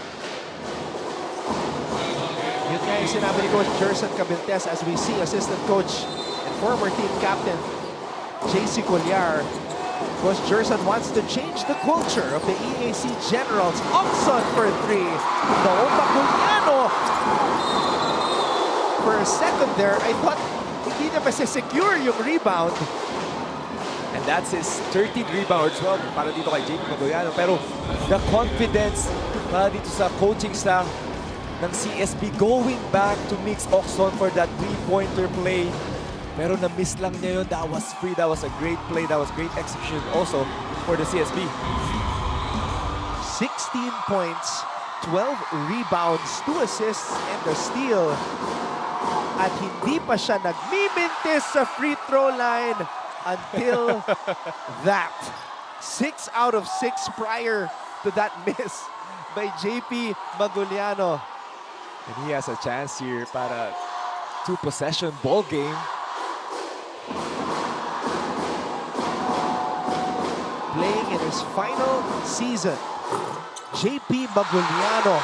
K: Yun nga yung sinabi ni Coach Jerson Cabintes as we see assistant coach and former team captain JC Colliar. Coach Jerson wants to change the culture of the EAC Generals. Oxon for 3. Noong Baculiano. For a second there, I thought hindi na masisecure yung rebound.
N: And that's his 13th rebound as well para dito kay JP Magoyano. Pero the confidence para dito sa coaching staff ng CSB going back to mix Oxon for that three-pointer play. Pero na-miss lang niya yun. That was free. That was a great play. That was great execution also for the CSB.
K: 16 points, 12 rebounds, 2 assists, and a steal. At hindi pa siya nagmimintis sa free throw line until that. 6 out of 6 prior to that miss by JP Maguliano.
N: And he has a chance here para 2-possession ball game.
K: Playing in his final season, JP Maguliano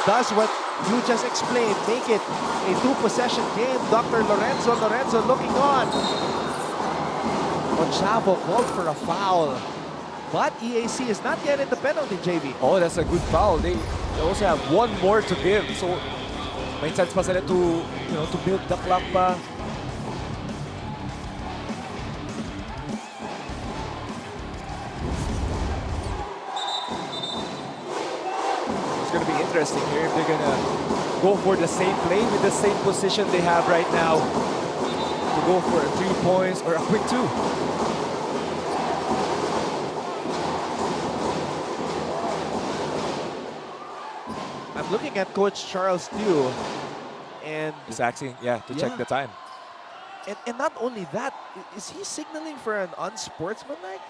K: does what you just explained, make it a 2-possession game. Dr. Lorenzo looking on. Ochavo called for a foul, but EAC is not yet in the penalty, JV.
N: Oh, that's a good foul. They also have one more to give, so may chance pa sila to build the clock pa. It's going to be interesting here if they're going to go for the same play with the same position they have right now to go for a 3 points or a quick 2.
K: I'm looking at Coach Charles Dew, and
N: he's asking, to check the time.
K: And not only that, is he signaling for an unsportsmanlike?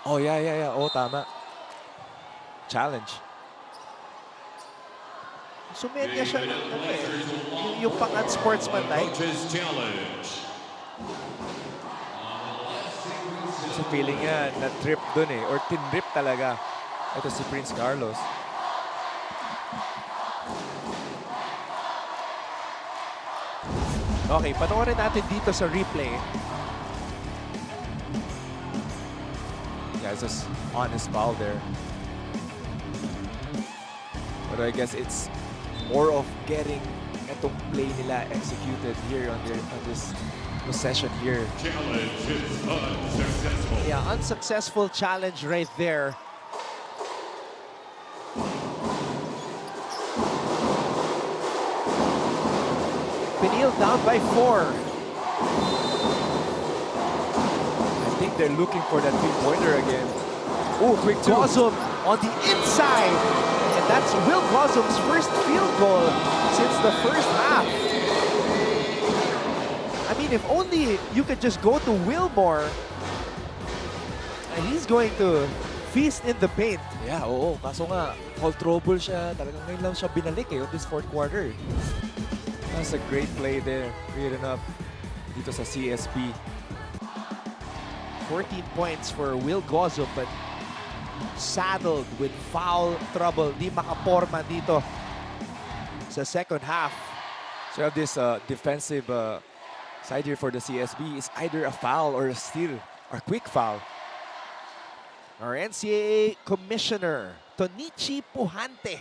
N: Oh, yeah. Oh, tama. Challenge.
K: Sumenya siya ng yung pang-unsportsmanlike.
N: So feeling niya na-trip dun eh, or tin-rip talaga. Ito si Prince Carlos.
K: Okay, panoorin natin dito sa replay.
N: Yeah, it's just honest foul there. But I guess it's more of getting itong play nila executed here on this possession here.
J: Challenge is unsuccessful.
K: Yeah, unsuccessful challenge right there. Benilde down by 4.
N: I think they're looking for that three-pointer again. Oh, quick 2.
K: Gozum on the inside. And that's Will Gozum's first field goal since the first half. I mean, if only you could just go to Wilmore. And he's going to feast in the paint.
N: Yeah, oo. Kaso nga, foul trouble siya. Talagang ngayon lang siya binalik on this fourth quarter. That's a great play there. Reading up dito sa CSB.
K: 14 points for Will Gozum, but saddled with foul trouble. Di makaporma dito sa second half.
N: So you have this defensive side here for the CSB. It's either a foul or a steal or a quick foul.
K: Our NCAA commissioner, Tonichi Puhante.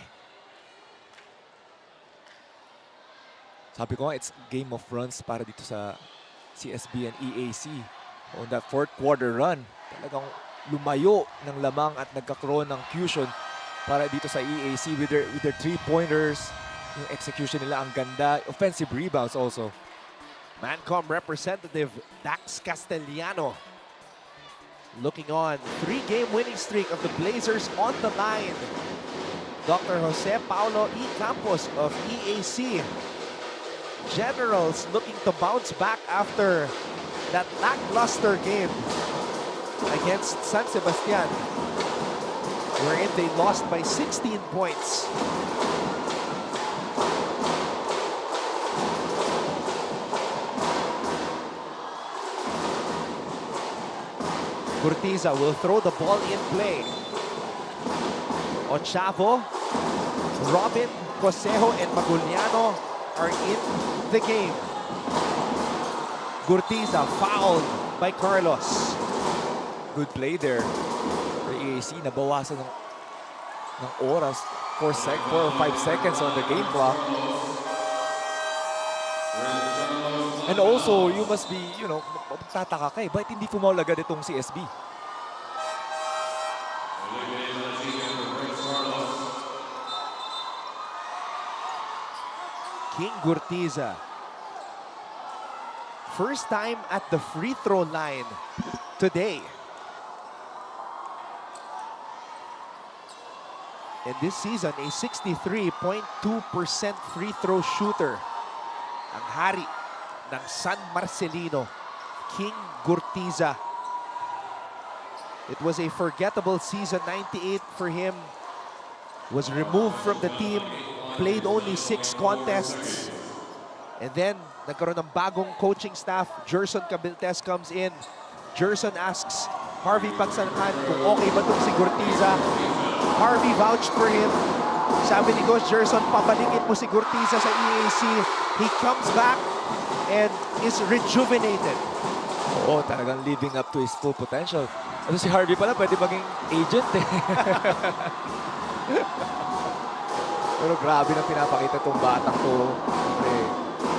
N: Sabi ko nga, it's game of runs para dito sa CSB and EAC. On that fourth quarter run, talagang lumayo ng lamang at nagkakaroon ng fusion para dito sa EAC with their three-pointers. Yung execution nila ang ganda. Offensive rebounds also.
K: Mancom representative Dax Castellano looking on. 3-game winning streak of the Blazers on the line. Dr. Jose Paulo E. Campos of EAC Generals looking to bounce back after that lackluster game against San Sebastian, wherein they lost by 16 points. Gurtiza will throw the ball in play. Ochavo, Robin, Cosejo, and Maguliano are in the game. Gurtiza fouled by Carlos.
N: Good play there for EAC. Nabawasan ng oras. 4 or 5 seconds on the game clock. And also, you must be, tataka ka eh. Bakit hindi foul agad itong si SB?
K: King Gurtiza. First time at the free throw line today. And this season, a 63.2% free throw shooter. Ang hari ng San Marcelino, King Gurtiza. It was a forgettable season, 98 for him. Was removed from the team, played only 6 contests. And then, nagkaroon ng bagong coaching staff. Gerson Cabiltes comes in. Gerson asks Harvey Pagsanhan kung okay ba itong si Gurtiza. Harvey vouched for him. Sabi ni Coach Gerson, pabalikin mo si Gurtiza sa EAC. He comes back and is rejuvenated.
N: Oo, talagang living up to his full potential. Ano si Harvey pala, pwede maging agent eh. Pero grabe nang pinapakita itong batang to.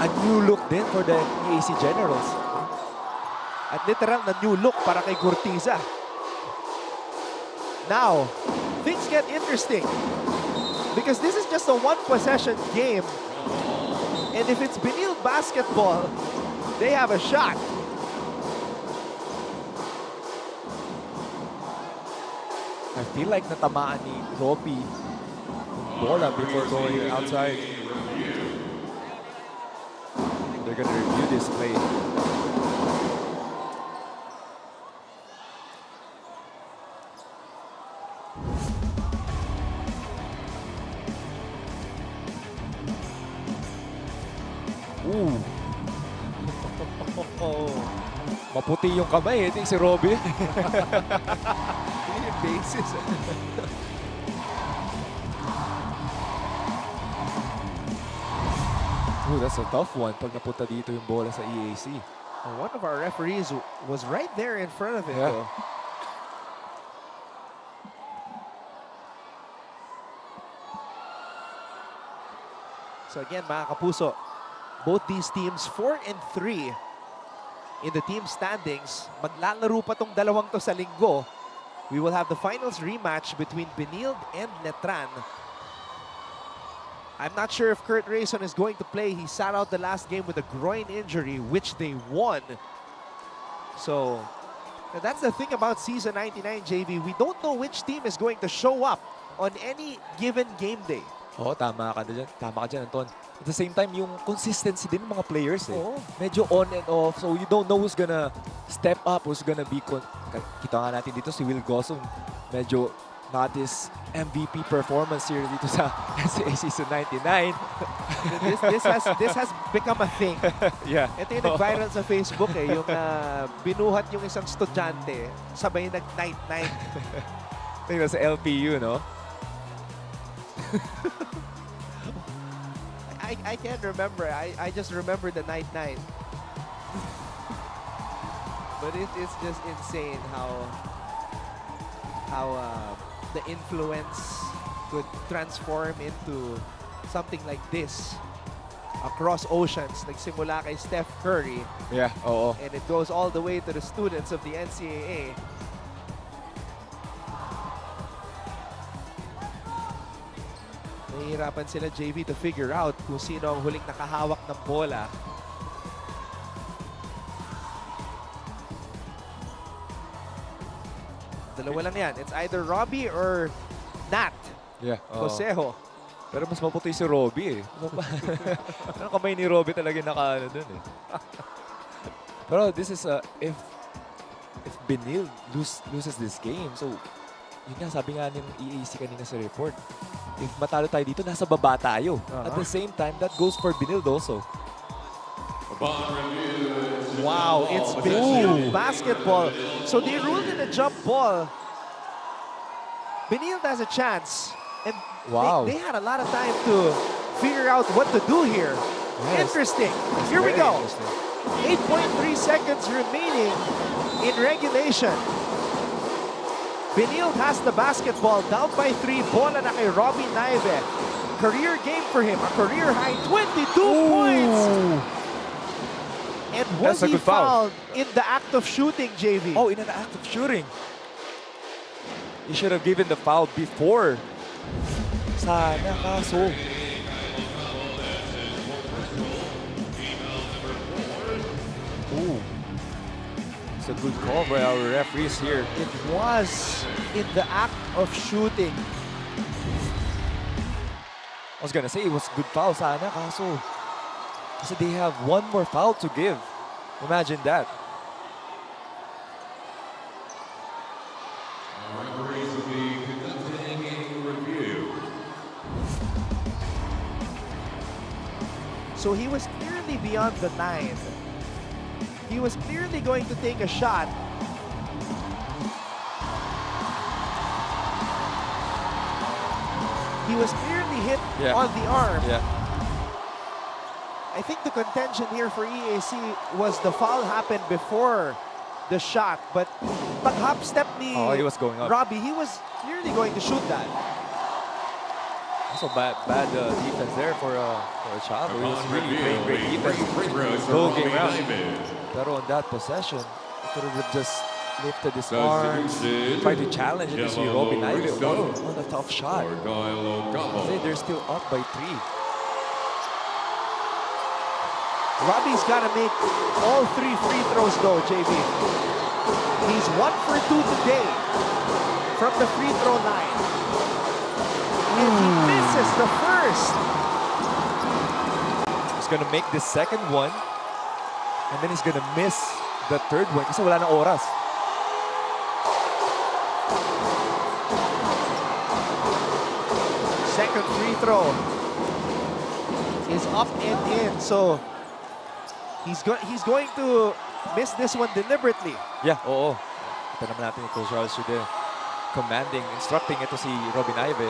N: A new look din for the EAC Generals.
K: At literal na new look para kay Gurtiza. Now, things get interesting. Because this is just a one-possession game. And if it's Benilde basketball, they have a shot.
N: I feel like natamaan ni Ropi bola before going outside. They're gonna review this play. Ooh. Maputi yung kamay, eh, si Robby.
K: Bases.
N: Ooh, that's a tough one pag napunta dito yung bola sa EAC.
K: One of our referees was right there in front of it.
N: Yeah.
K: Though. So again, mga kapuso, both these teams 4 and 3 in the team standings. Maglalaro pa tong dalawang to sa linggo. We will have the finals rematch between Benilde and Letran. I'm not sure if Kurt Rayson is going to play. He sat out the last game with a groin injury, which they won. So, that's the thing about Season 99, JV. We don't know which team is going to show up on any given game day.
N: Oo, tama ka dyan. Tama ka dyan, Anton. At the same time, yung consistency din ng mga players eh.
K: Oo.
N: Medyo on and off. So you don't know who's gonna step up, who's gonna be... Kita nga natin dito si Will Gossum. Medyo not his MVP performance here dito sa NCAA Season 99.
K: this has become a thing.
N: Yeah.
K: Ito yung nag-viral sa Facebook eh. Yung binuhat yung isang estudyante, sabay nag-night-night.
N: Tingnan sa LPU, no?
K: I can't remember. I just remember the night-night. But it's just insane how the influence could transform into something like this across oceans. Nagsimula kay Steph Curry.
N: Yeah, oo.
K: And it goes all the way to the students of the NCAA. Nahihirapan sila, JV, to figure out kung sino ang huling nakahawak ng bola Dalawa lang yan. It's either Robbie or Nat.
N: Yeah.
K: Joseho.
N: Pero mas maputi si Robbie eh. Ang kamay ni Robbie talaga nakaano dun eh. Pero this is if Benilde loses this game, so yun nga, sabi nga ng EAC kanina sa report, if matalo tayo dito, nasa baba tayo. At the same time, that goes for Benilde also.
K: Wow, it's Benilde basketball. So they ruled in a jump ball. Benilde has a chance. And
N: Wow.
K: they had a lot of time to figure out what to do here.
N: Yes.
K: Interesting. Here we go. 8.3 seconds remaining in regulation. Benilde has the basketball, down by 3. Bola na kay Robbie Naive. Career game for him, a career high 22 points. And was
N: That's a
K: he
N: good foul.
K: fouled in the act of shooting, JV?
N: Oh, in an act of shooting. He should have given the foul before. Sana kaso. Ooh. It's a good call by our referees here.
K: It was in the act of shooting.
N: I was gonna say it was good foul sana kaso. Kasi they have one more foul to give. Imagine that.
K: So he was clearly beyond the 9. He was clearly going to take a shot. He was clearly hit on the arm.
N: Yeah.
K: I think the contention here for EAC was the foul happened before the shot, but hop step ni
N: he was going up.
K: Robbie, he was clearly going to shoot that.
N: Also bad defense there for a Chavo. He was really playing great defense the whole game round. Pero on that possession, he could have just lifted his arms, tried to challenge it to see Robbie Naive on a tough shot. Say they're still up by 3.
K: Robbie's got to make all 3 free throws though, JV. He's 1 for 2 today from the free throw line. And he misses the first.
N: He's gonna make the second one, and then he's gonna miss the third one kasi wala na oras.
K: Second free throw is up and in, so he's going to miss this one deliberately.
N: Yeah, oo. Ito naman natin yung Coach Charles Sude commanding, instructing ito si Robbie Naive.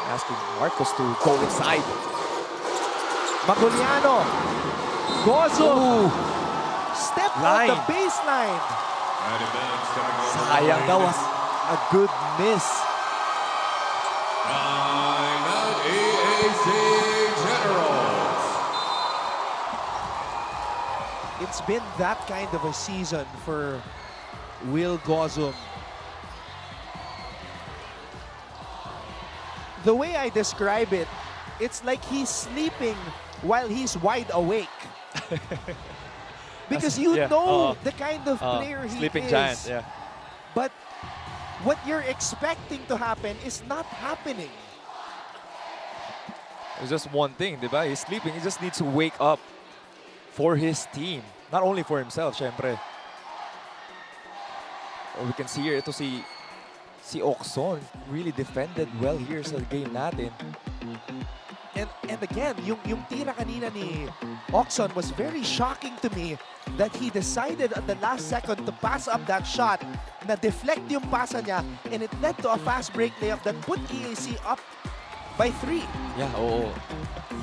N: Asking Marcos to go inside.
K: Maguliano. Gozo. Step on the baseline.
N: Sayang, that was a good miss.
J: EAC Generals.
K: It's been that kind of a season for Will Gozum. The way I describe it, it's like he's sleeping while he's wide awake. Because you know the kind of player he
N: sleeping
K: is.
N: giant, yeah.
K: But what you're expecting to happen is not happening.
N: It's just one thing, diba? He's sleeping. He just needs to wake up for his team. Not only for himself, syempre. We can see here, ito si Oxon really defended well here sa game natin.
K: And again, yung tira kanina ni Oxon was very shocking to me that he decided at the last second to pass up that shot na deflect yung pasa niya and it led to a fast break layup that put EAC up by 3.
N: Yeah, oo.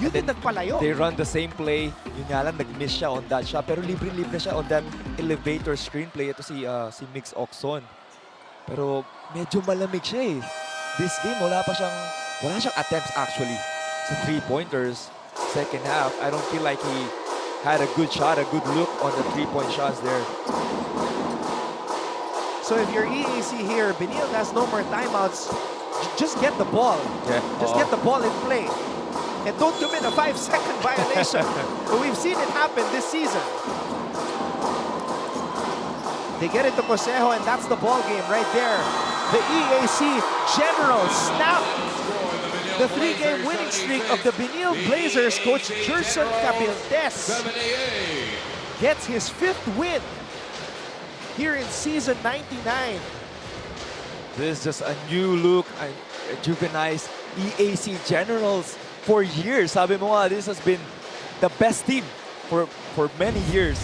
K: Yun din nagpalayo.
N: They run the same play. Yun nga lang, nag-miss siya on that shot. Pero libre-libre siya on that elevator screen play. Ito si Mix Oxon. Pero medyo malamig siya eh. This game, wala siyang attempts actually sa 3-pointers. Second half, I don't feel like he had a good shot, a good look on the 3-point shots there.
K: So if you're EAC here, Benilde has no more timeouts. Just get the ball.
N: Yeah.
K: Just get the ball in play. And don't commit a 5-second violation. But we've seen it happen this season. They get into Cosejo, and that's the ball game right there. The EAC Generals snap the 3-game winning streak of the Benilde Blazers. Coach Gerson Cabildes gets his 5th win here in season 99.
N: This is just a new look, a juvenized EAC Generals for years. Sabi mo nga, this has been the best team for many years.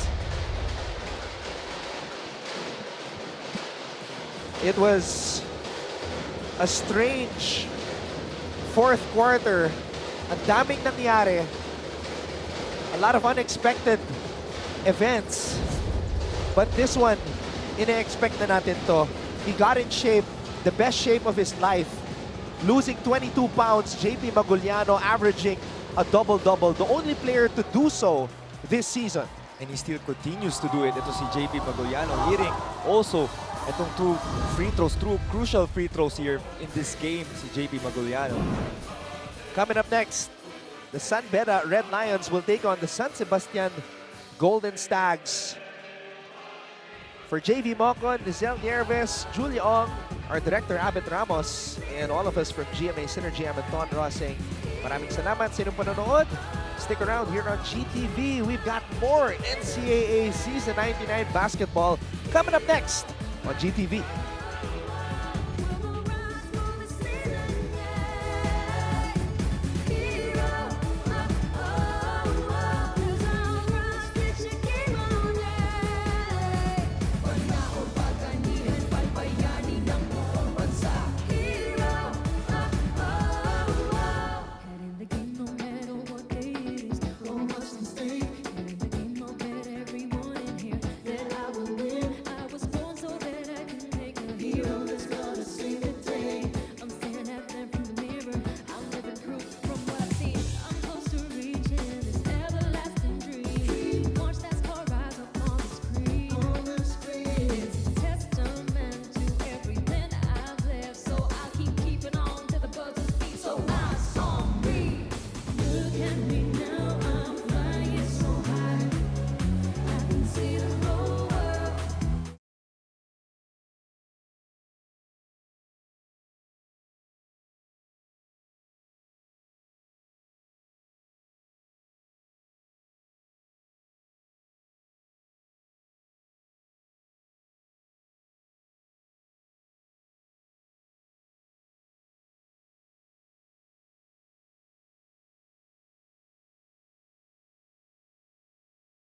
K: It was a strange 4th quarter. Ang daming nangyari. A lot of unexpected events. But this one, ina-expect na natin to. He got in shape, the best shape of his life. Losing 22 pounds, JP Maguliano averaging a double-double. The only player to do so this season.
N: And he still continues to do it. Ito si JP Maguliano hitting also itong 2 free throws, 2 crucial free throws here in this game, si JP Maguliano.
K: Coming up next, the San Beda Red Lions will take on the San Sebastian Golden Stags. For JV Mocon, Nizel Nieves, Julia Ong, our Director Abet Ramos, and all of us from GMA Synergy, I'm Anton Ross saying maraming salamat sa inyong panonood. Stick around here on GTV. We've got more NCAA Season 99 basketball coming up next on GTV.